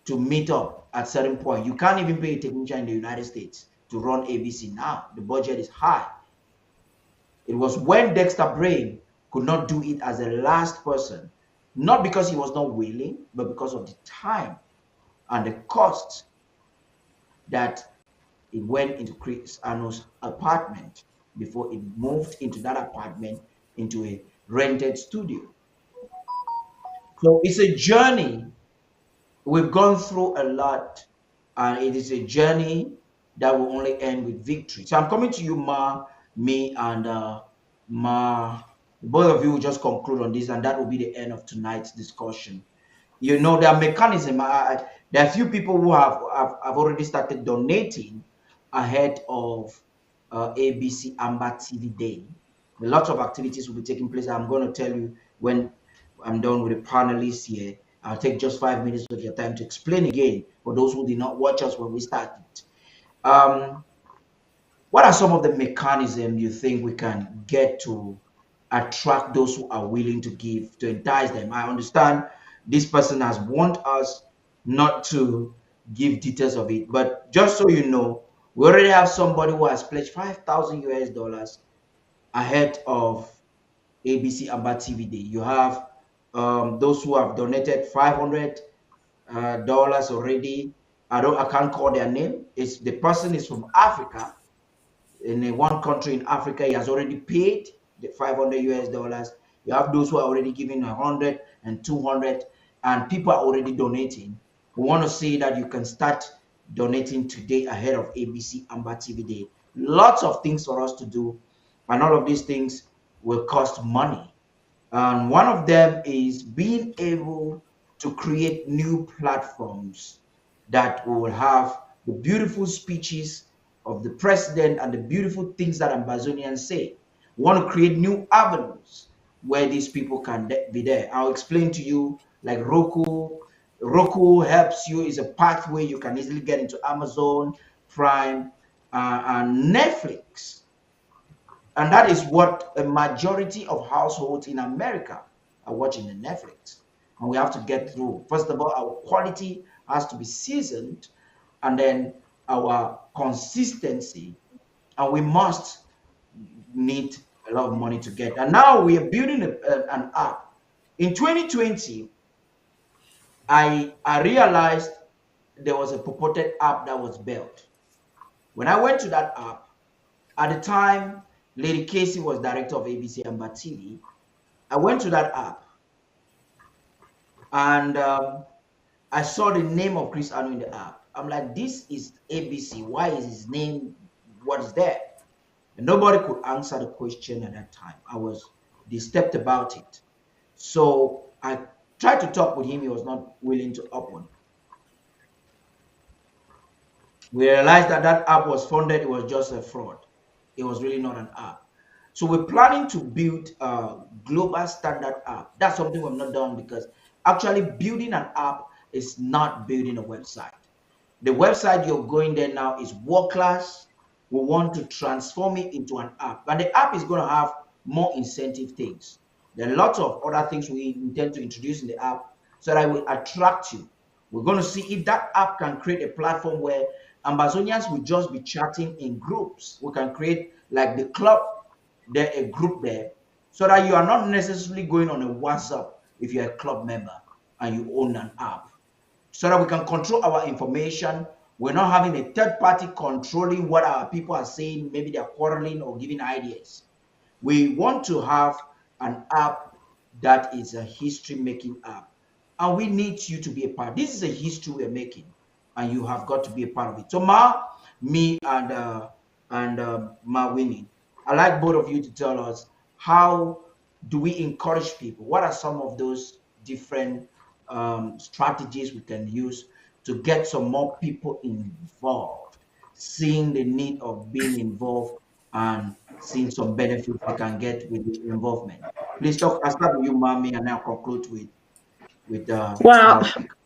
to meet up at certain point. You can't even pay a technician in the United States to run ABC now. The budget is high. It was when Dexter Brain could not do it as a last person, not because he was not willing, but because of the time and the cost that it went into Chris Arnold's apartment before it moved into that apartment into a rented studio. So it's a journey. We've gone through a lot, and it is a journey that will only end with victory. So I'm coming to you, Ma, me, and Ma. Both of you will just conclude on this, and that will be the end of tonight's discussion. You know, there are mechanisms. There are a few people who have already started donating ahead of ABC Amba TV Day. Lots of activities will be taking place. I'm going to tell you when I'm done with the panelists here. I'll take just 5 minutes of your time to explain again for those who did not watch us when we started. What are some of the mechanisms you think we can get to attract those who are willing to give, to entice them? I understand this person has warned us not to give details of it, but just so you know, we already have somebody who has pledged $5,000 ahead of ABC Amba TV Day. You have those who have donated $500 already. I can't call their name. It's the person is from Africa. In one country in Africa, he has already paid the $500. You have those who are already giving 100 and 200, and people are already donating. We want to say that you can start donating today ahead of ABC Amba TV Day. Lots of things for us to do, and all of these things will cost money. And one of them is being able to create new platforms that will have the beautiful speeches of the president and the beautiful things that Ambazonians say. We want to create new avenues where these people can be there. I'll explain to you, like Roku. Roku helps you, is a pathway you can easily get into Amazon Prime and Netflix. And that is what a majority of households in America are watching in Netflix. And we have to get through. First of all, our quality has to be seasoned, and then our consistency, and we must need a lot of money to get. And now we are building an app. In 2020, I realized there was a purported app that was built. When I went to that app, at the time, Lady Casey was director of ABC Amba TV. I went to that app, and I saw the name of Chris Arnold in the app. I'm like, this is ABC. Why is his name? What is that? And nobody could answer the question at that time. I was disturbed about it. So I tried to talk with him. He was not willing to open. We realized that that app was funded. It was just a fraud. It was really not an app. So we're planning to build a global standard app. That's something we've not done, because actually building an app is not building a website. The website you're going there now is world class. We want to transform it into an app. And the app is going to have more incentive things. There are lots of other things we intend to introduce in the app so that we attract you. We're going to see if that app can create a platform where Ambazonians will just be chatting in groups. We can create like the club, there a group there, so that you are not necessarily going on a WhatsApp if you're a club member and you own an app, so that we can control our information. We're not having a third party controlling what our people are saying. Maybe they're quarreling or giving ideas. We want to have an app that is a history making app, and we need you to be a part. This is a history we're making, and you have got to be a part of it. So me and Ma Winnie, I'd like both of you to tell us, how do we encourage people? What are some of those different strategies we can use to get some more people involved, seeing the need of being involved and seeing some benefits we can get with the involvement? Please talk. I'll start with you, Mami, and I'll conclude with the Well, other speaker.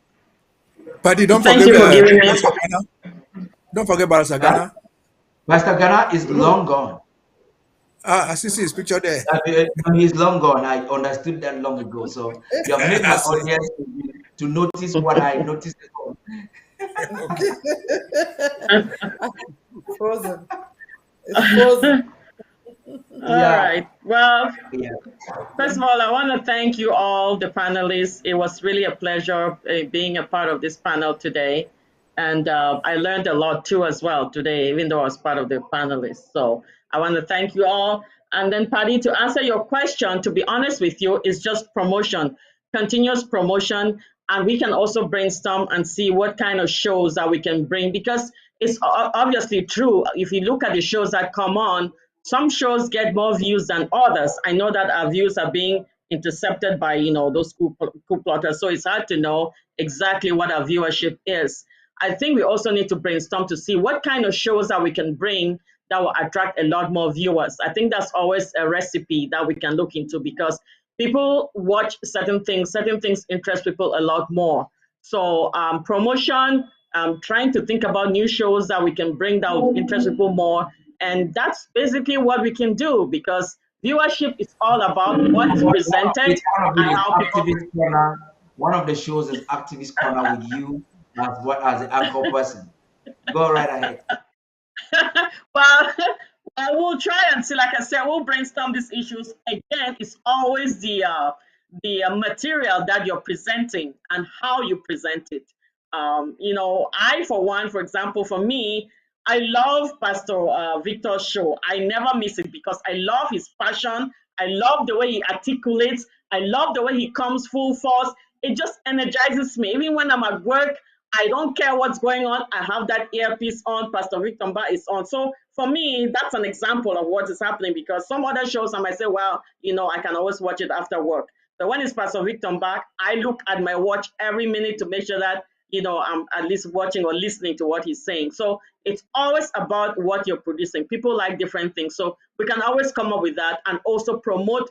Paddy, don't thank forget you for giving me. Barrister Ghana. Don't forget Barrister Ghana. Pastor Ghana is long gone. I see his picture there. He's long gone. I understood that long ago. So you have made my audience to notice what I noticed. Okay. Frozen. It's frozen. All right. Well, Yeah. first of all, I want to thank you all, the panelists. It was really a pleasure being a part of this panel today. And I learned a lot too as well today, even though I was part of the panelists. So I want to thank you all. And then, Paddy, to answer your question, to be honest with you, is just promotion, continuous promotion. And we can also brainstorm and see what kind of shows that we can bring, because it's obviously true. If you look at the shows that come on, some shows get more views than others. I know that our views are being intercepted by, those coup plotters. So it's hard to know exactly what our viewership is. I think we also need to brainstorm to see what kind of shows that we can bring that will attract a lot more viewers. I think that's always a recipe that we can look into, because people watch certain things interest people a lot more. So promotion, trying to think about new shows that we can bring that will interest people more. And that's basically what we can do, because viewership is all about what is presented and how people. One of the shows is Activist Corner with you as the anchor person. Go right ahead. Well, we'll try and see. Like I said, we'll brainstorm these issues. Again, it's always the material that you're presenting and how you present it. I, for one, for example, for me, I love Pastor Victor's show. I never miss it because I love his passion. I love the way he articulates. I love the way he comes full force. It just energizes me. Even when I'm at work, I don't care what's going on. I have that earpiece on. Pastor Victor Amba is on. So for me, that's an example of what is happening, because some other shows I might say, well, I can always watch it after work. But when it's Pastor Victor Amba, I look at my watch every minute to make sure that I'm at least watching or listening to what he's saying. So it's always about what you're producing. People like different things. So we can always come up with that and also promote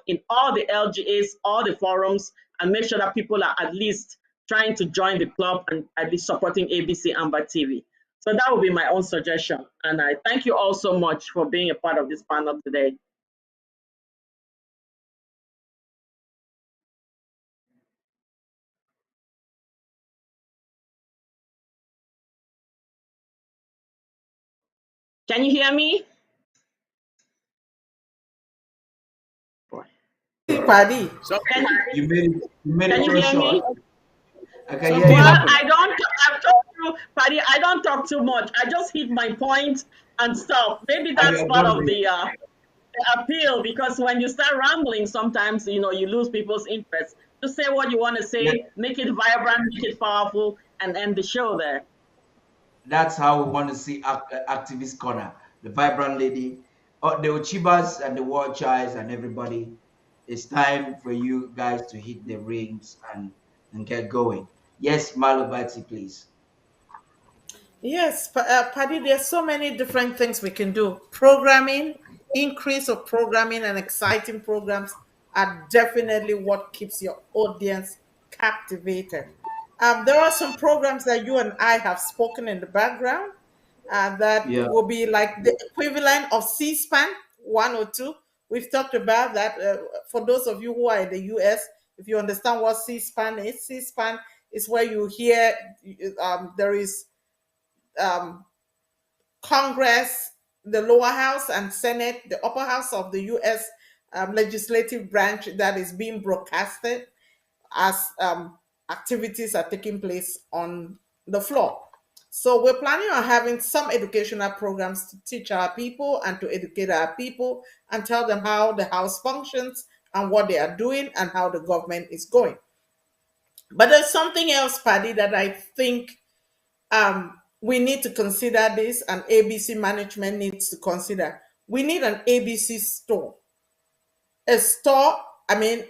in all the LGAs, all the forums, and make sure that people are at least trying to join the club and at least supporting ABC Amba TV. So that would be my own suggestion. And I thank you all so much for being a part of this panel today. Can you hear me? Paddy. You made Can it you very hear short. me? I can hear you. Well, I've told you, Paddy, I don't talk too much. I just hit my point and stop. Maybe that's part of the appeal, because when you start rambling, sometimes, you lose people's interest. Just say what you want to say, make it vibrant, make it powerful, and end the show there. That's how we want to see Activist Corner, the vibrant lady, the Ochibas and the War Childs and everybody. It's time for you guys to hit the rings and get going. Yes, Malobati, please. Yes, Paddy, there's so many different things we can do. Programming, increase of programming and exciting programs are definitely what keeps your audience captivated. There are some programs that you and I have spoken in the background that will be like the equivalent of C-SPAN 102, We've talked about that. For those of you who are in the US, if you understand what C-SPAN is, C-SPAN is where you hear there is um, Congress, the lower house, and Senate, the upper house of the US legislative branch that is being broadcasted as activities are taking place on the floor. So we're planning on having some educational programs to teach our people and to educate our people and tell them how the house functions and what they are doing and how the government is going. But there's something else, Paddy, that I think we need to consider this, and ABC management needs to consider. We need an ABC store. A store, I mean,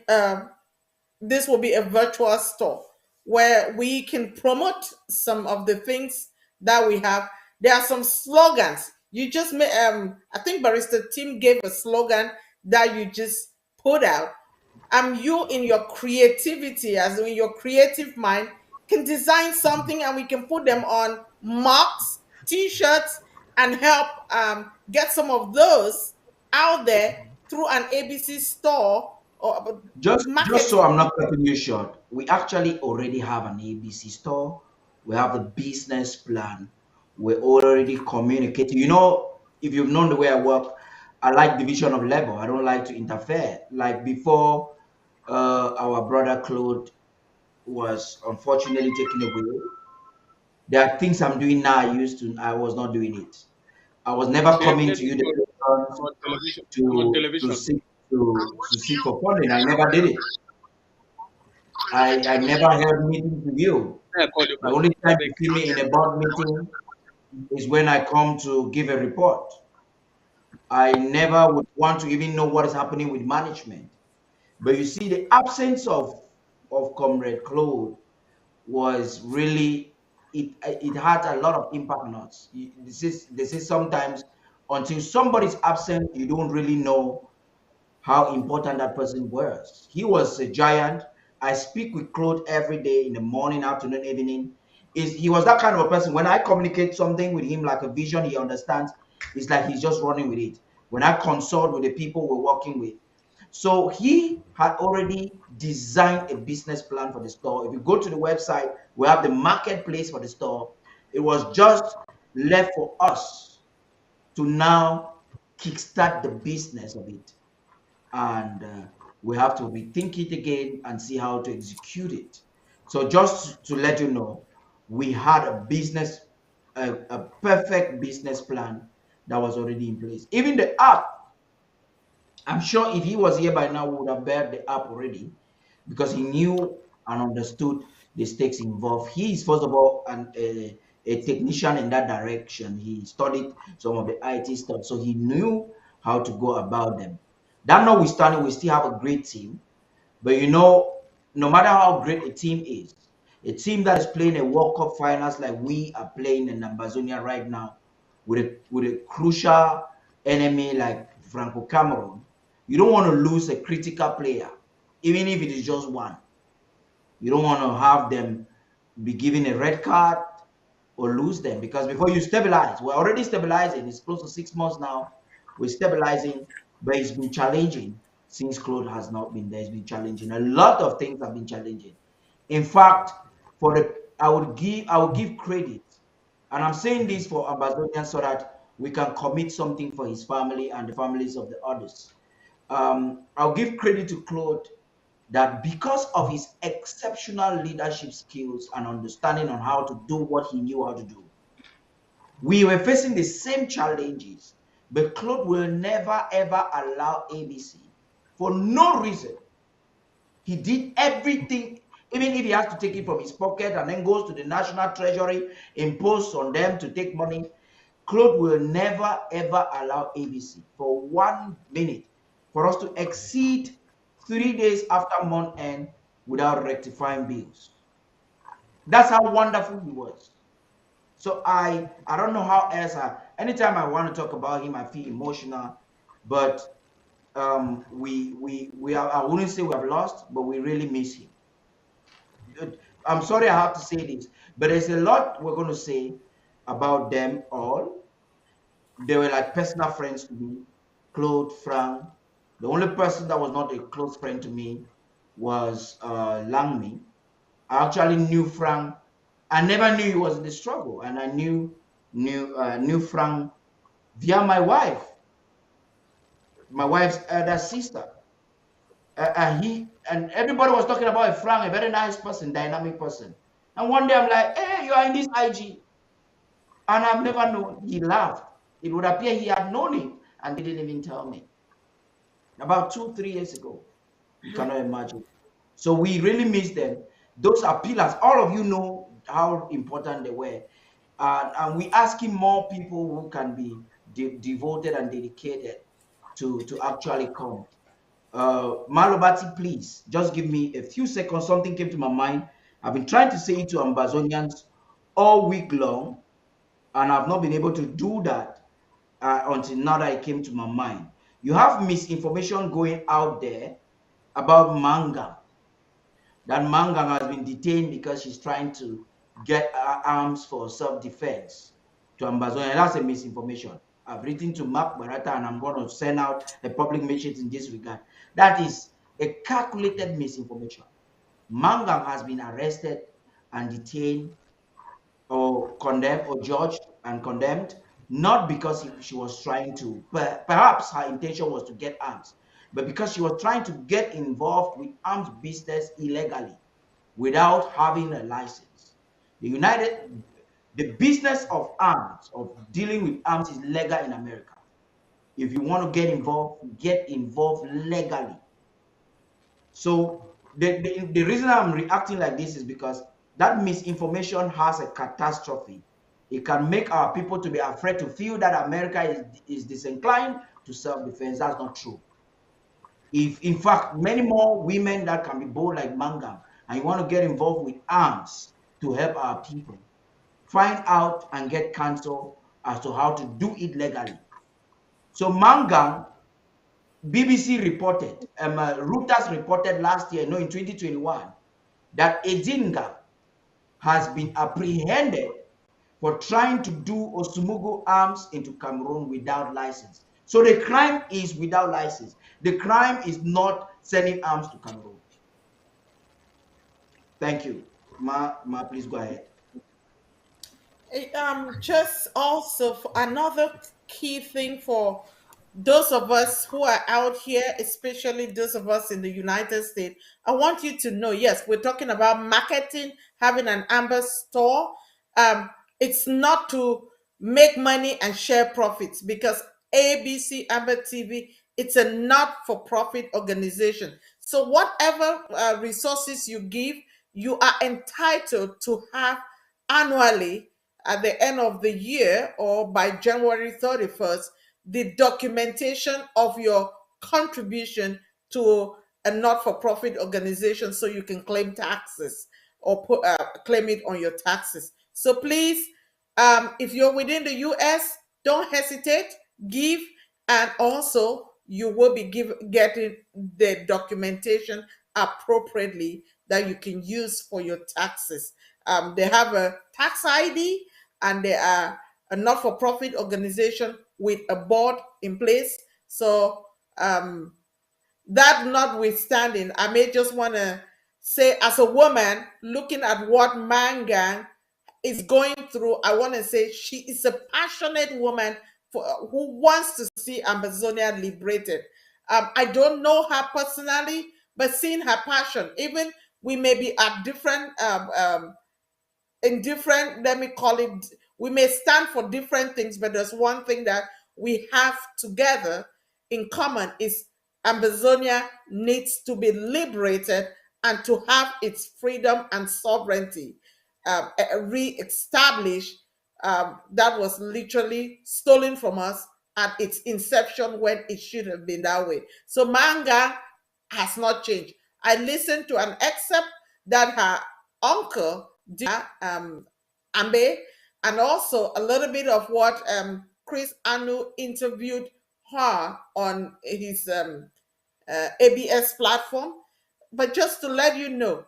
this will be a virtual store where we can promote some of the things that we have. There are some slogans. You just may, I think Barista Tim gave a slogan that you just put out. You in your creativity, as in your creative mind, can design something and we can put them on mugs, t-shirts, and help get some of those out there through an ABC store or Just so marketing. I'm not cutting you short, we actually already have an ABC store. We have the business plan. We're already communicating. You know, if you've known the way I work, I like division of labor. I don't like to interfere. Like before, our brother Claude was unfortunately taken away. There are things I'm doing now I was not doing it. I was never coming Shared to you it the on television. On to television. seek to seek for funding. I never did it. I never held meetings with you. I call you The back. only I time beg. you see me in a board meeting is when I come to give a report. I never would want to even know what is happening with management. But you see, the absence of Comrade Claude was really it had a lot of impact on us. This is sometimes until somebody's absent, you don't really know how important that person was. He was a giant. I speak with Claude every day in the morning, afternoon, evening. He was that kind of a person. When I communicate something with him like a vision, he understands. It's like he's just running with it. When I consult with the people we're working with, so he had already designed a business plan for the store. If you go to the website, we have the marketplace for the store. It was just left for us to now kickstart the business of it. And we have to rethink it again and see how to execute it. So just to let you know, we had a perfect business plan that was already in place. Even the app, I'm sure if he was here by now, we would have bared the app already because he knew and understood the stakes involved. He is, first of all, a technician in that direction. He studied some of the IT stuff, so he knew how to go about them. That notwithstanding, we still have a great team. But you know, no matter how great a team is, a team that is playing a World Cup finals like we are playing in Ambazonia right now, with a crucial enemy like Franco Cameroon, you don't want to lose a critical player, even if it is just one. You don't want to have them be given a red card or lose them, because before you stabilize, we're already stabilizing. It's close to 6 months now. We're stabilizing, but it's been challenging since Claude has not been there. It's been challenging. A lot of things have been challenging. In fact, I would give credit, and I'm saying this for Ambazonian so that we can commit something for his family and the families of the others. I'll give credit to Claude that because of his exceptional leadership skills and understanding on how to do what he knew how to do, we were facing the same challenges, but Claude will never ever allow ABC for no reason. He did everything, even if he has to take it from his pocket and then goes to the National Treasury, impose on them to take money. Claude will never ever allow ABC for 1 minute for us to exceed 3 days after month end without rectifying bills. That's how wonderful he was. So I don't know how else. Anytime I want to talk about him, I feel emotional. But we are, I wouldn't say we have lost, but we really miss him. I'm sorry I have to say this, but there's a lot we're going to say about them all. They were like personal friends to me, Claude, Frank, The only person that was not a close friend to me was Langmi. I actually knew Frank. I never knew he was in the struggle, and I knew Frank via my wife's elder sister. He and everybody was talking about Frank, a very nice person, dynamic person. And one day I'm like, hey, you are in this IG. And I've never known. He laughed. It would appear he had known him and didn't even tell me. About 2-3 years ago. You cannot imagine. So we really miss them. Those are pillars. All of you know how important they were. And we asking more people who can be devoted and dedicated to actually come. Malobati, please, just give me a few seconds. Something came to my mind. I've been trying to say it to Ambazonians all week long, and I've not been able to do that until now that it came to my mind. You have misinformation going out there about Manga. That Manga has been detained because she's trying to get arms for self-defense to Ambazonia. That's a misinformation. I've written to Mark Barata and I'm going to send out a public message in this regard. That is a calculated misinformation. Manga has been arrested and detained or condemned or judged and condemned, not because she was trying to, perhaps her intention was to get arms, but because she was trying to get involved with arms business illegally without having a license. The business of arms, of dealing with arms is legal in America. If you want to get involved legally. So the reason I'm reacting like this is because that misinformation has a catastrophe. It can make our people to be afraid to feel that America is disinclined to self-defense. That's not true. If, in fact, many more women that can be bold like Mangam, and you want to get involved with arms to help our people, find out and get counsel as to how to do it legally. So Mangam, BBC reported, Reuters reported last year, no, in 2021, that Edinga has been apprehended for trying to do Osumugo arms into Cameroon without license. So the crime is without license. The crime is not sending arms to Cameroon. Thank you. Ma, please go ahead. Just also for another key thing for those of us who are out here, especially those of us in the United States, I want you to know, yes, we're talking about marketing, having an Amber store. It's not to make money and share profits, because ABC Amber TV, it's a not-for-profit organization. So whatever resources you give, you are entitled to have annually at the end of the year or by January 31st, the documentation of your contribution to a not-for-profit organization so you can claim taxes or claim it on your taxes. So please, if you're within the US, don't hesitate, give, and also you will be getting the documentation appropriately that you can use for your taxes. They have a tax ID, and they are a not-for-profit organization with a board in place. So that notwithstanding, I may just want to say, as a woman looking at what Mangang is going through, I want to say she is a passionate woman who wants to see Amazonia liberated. I don't know her personally, but seeing her passion, even we may be at different in different, let me call it, we may stand for different things, but there's one thing that we have together in common is Amazonia needs to be liberated and to have its freedom and sovereignty re-established. That was literally stolen from us at its inception when it should have been that way. So Manga has not changed. I listened to an excerpt that her uncle did, Ambe, and also a little bit of what Chris Anu interviewed her on his ABS platform. But just to let you know,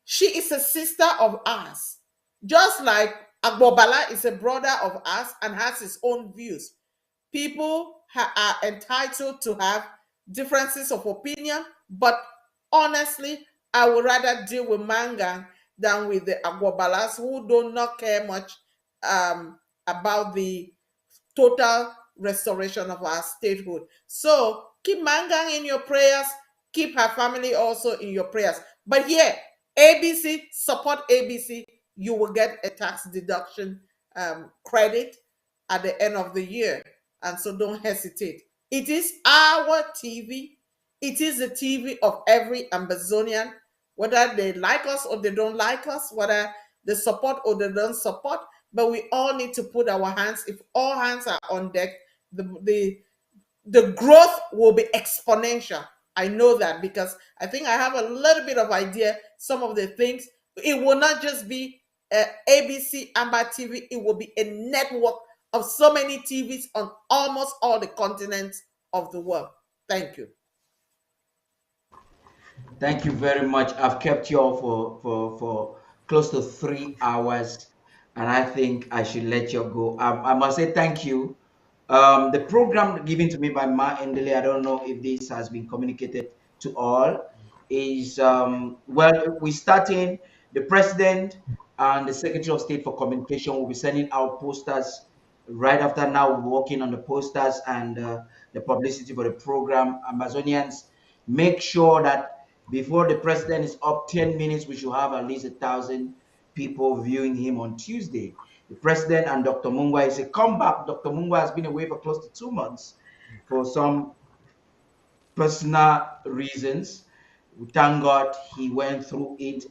she is a sister of ours, just like Agbobala is a brother of ours and has his own views. People are entitled to have differences of opinion, but honestly, I would rather deal with Mangang than with the Agwabalas who do not care much about the total restoration of our statehood. So keep Mangang in your prayers, keep her family also in your prayers. But yeah, ABC, support ABC, you will get a tax deduction credit at the end of the year. And so don't hesitate. It is our TV. It is the TV of every Ambazonian, whether they like us or they don't like us, whether they support or they don't support. But we all need to put our hands, if all hands are on deck, the growth will be exponential. I know that because I think I have a little bit of idea some of the things. It will not just be ABC Amba TV, it will be a network of so many TVs on almost all the continents of the world. Thank you. Thank you very much. I've kept you all for close to 3 hours, and I think I should let you go. I must say thank you. The program given to me by Ma Endele, I don't know if this has been communicated to all, is well, we're starting. The president and the Secretary of State for Communication will be sending out posters right after now. We're working on the posters and the publicity for the program. Amazonians, make sure that before the president is up 10 minutes, we should have at least 1,000 people viewing him on Tuesday. The president and Dr. Mungwa is a comeback. Dr. Mungwa has been away for close to 2 months for some personal reasons. We thank God he went through it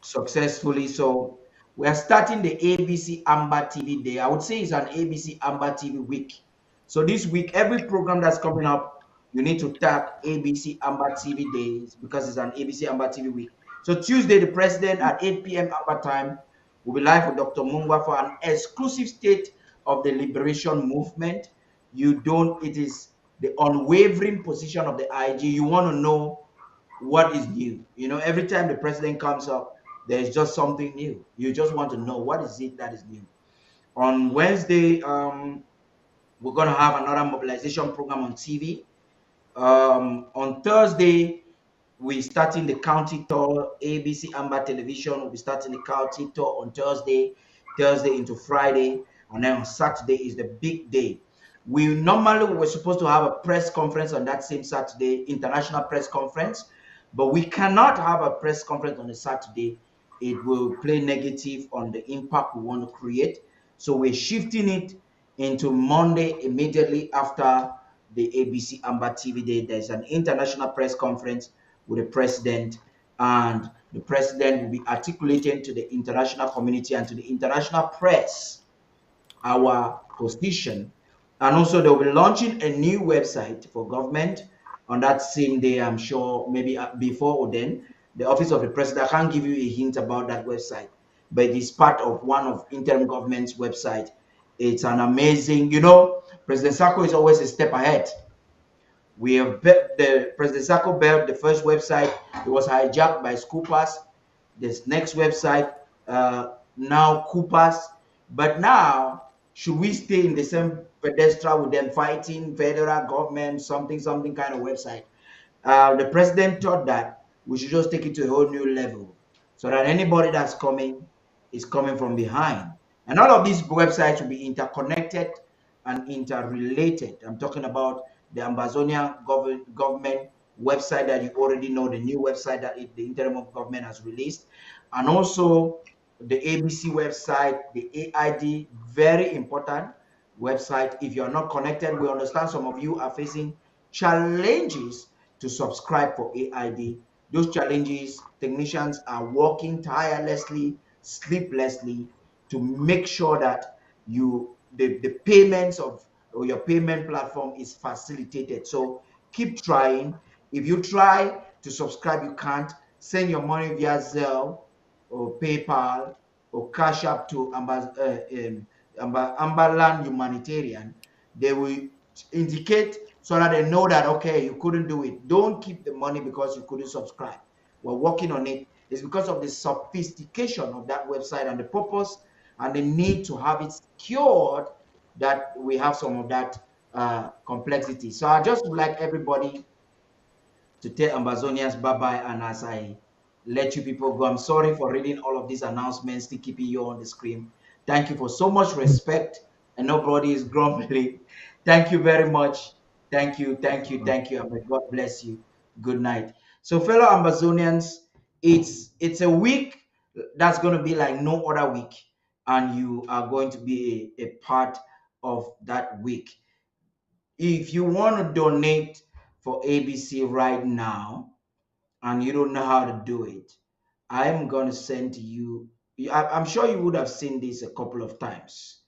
successfully. So we are starting the ABC Amba TV Day. I would say it's an ABC Amba TV week. So this week, every program that's coming up, you need to tag ABC Amba TV Days because it's an ABC Amba TV week. So Tuesday, the president at 8 p.m. Amba time will be live with Dr. Mungwa for an exclusive state of the liberation movement. It is the unwavering position of the IG. You want to know what is new. You know, every time the president comes up, there's just something new. You just want to know what is it that is new. On Wednesday, we're going to have another mobilization program on TV. On Thursday, we're starting the county tour. ABC Amba Television will be starting the county tour on Thursday into Friday, and then on Saturday is the big day. We normally were supposed to have a press conference on that same Saturday, international press conference, but we cannot have a press conference on a Saturday. It will play negative on the impact we want to create. So we're shifting it into Monday immediately after the ABC Amba TV Day. There's an international press conference with the president, and the president will be articulating to the international community and to the international press our position. And also they'll be launching a new website for government on that same day, I'm sure, maybe before or then. The office of the president, I can't give you a hint about that website, but it's part of one of interim government's website. It's an amazing, President Sako is always a step ahead. We have President Sako built the first website. It was hijacked by scoopers. This next website, now Coopers. But now, should we stay in the same pedestal with them fighting federal government, something kind of website? The president thought that we should just take it to a whole new level so that anybody that's coming is coming from behind. And all of these websites will be interconnected and interrelated. I'm talking about the Ambazonia government website that you already know, the new website that the interim government has released, and also the ABC website, the AID, very important website. If you're not connected, we understand some of you are facing challenges to subscribe for AID. Those challenges, technicians are working tirelessly, sleeplessly to make sure that the payments or your payment platform is facilitated. So keep trying. If you try to subscribe, you can't, send your money via Zelle or PayPal or Cash App to Amberland Humanitarian. They will indicate so that they know that, okay, you couldn't do it. Don't keep the money because you couldn't subscribe. We're working on it. It's because of the sophistication of that website and the purpose and the need to have it secured that we have some of that complexity. So I just would like everybody to tell Ambazonians bye-bye, and as I let you people go, I'm sorry for reading all of these announcements, still keeping you on the screen. Thank you for so much respect, and nobody is grumbling. Thank you very much. Thank you, thank you, thank you, and may God bless you. Good night. So, fellow Ambazonians, it's a week that's going to be like no other week, and you are going to be a part of that week. If you want to donate for ABC right now and you don't know how to do it, I'm going to send you, I'm sure you would have seen this a couple of times.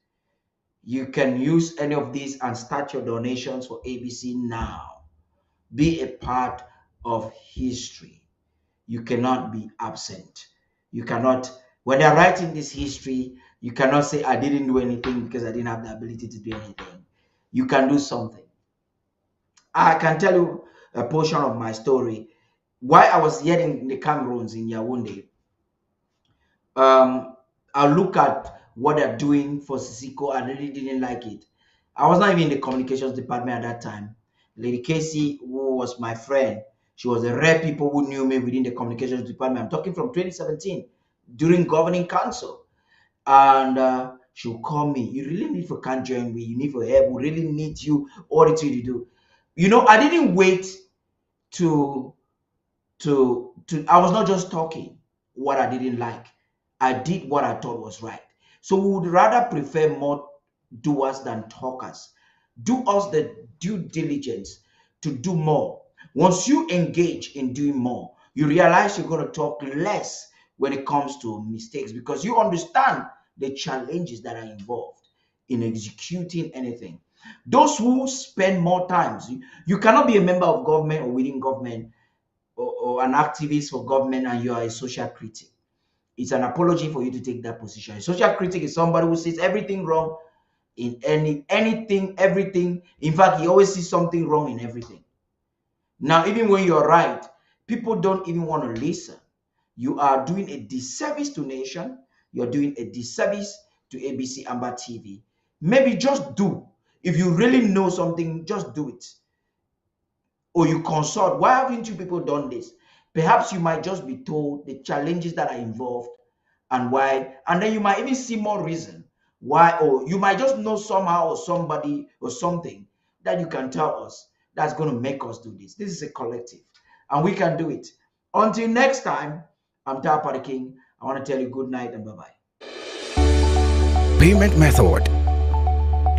You can use any of these and start your donations for ABC now. Be a part of history. You cannot be absent. You cannot, when they're writing this history, you cannot say, I didn't do anything because I didn't have the ability to do anything. You can do something. I can tell you a portion of my story. While I was hearing the Cameroons in Yaoundé, I look at what they're doing for Sisiko. I really didn't like it. I was not even in the communications department at that time. Lady Casey, who was my friend, she was the rare people who knew me within the communications department. I'm talking from 2017 during governing council. And she'll call me. You really need for can't join me. You need for help. We really need you. All the things you do. You know, I didn't wait to I was not just talking what I didn't like. I did what I thought was right. So we would rather prefer more doers than talkers. Do us the due diligence to do more. Once you engage in doing more, you realize you're going to talk less when it comes to mistakes, because you understand the challenges that are involved in executing anything. Those who spend more time, you cannot be a member of government or within government or an activist for government and you are a social critic. It's an apology for you to take that position. A social critic is somebody who sees everything wrong in anything, everything. In fact, he always sees something wrong in everything. Now, even when you're right, people don't even want to listen. You are doing a disservice to nation. You're doing a disservice to ABC Amba TV. Maybe just do. If you really know something, just do it. Or you consult. Why haven't you people done this? Perhaps you might just be told the challenges that are involved and why, and then you might even see more reason why, or you might just know somehow or somebody or something that you can tell us that's going to make us do this. This is a collective and we can do it. Until next time, I'm Tapa the King. I want to tell you good night and bye-bye. Payment method: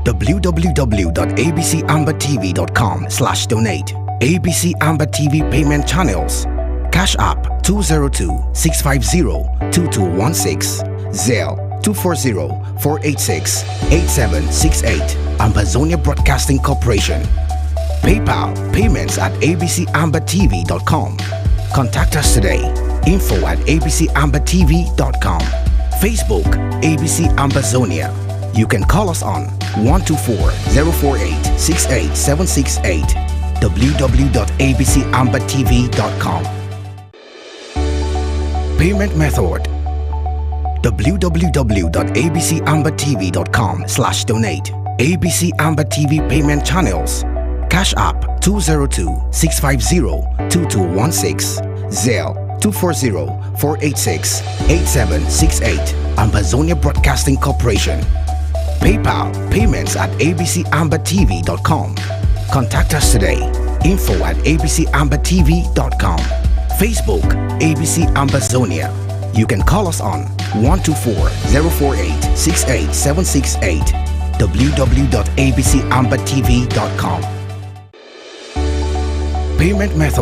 www.abcambertv.com/donate. ABC Amba TV payment channels: Cash App 202-650-2216, Zelle 240-486-8768, Ambazonia Broadcasting Corporation. PayPal payments at abcambertv.com. Contact us today. info@abcambertv.com. Facebook ABC Ambazonia. You can call us on 124-048-68768. www.abcambertv.com. Payment method: www.abcambertv.com/donate. ABC Amba TV payment channels: Cash App 202-650-2216, Zelle 240-486-8768, Ambazonia Broadcasting Corporation. PayPal payments at abcambertv.com. Contact us today. info@abcambertv.com. Facebook ABC Ambazonia. You can call us on 124-048-68768. www.abcambertv.com. Payment method: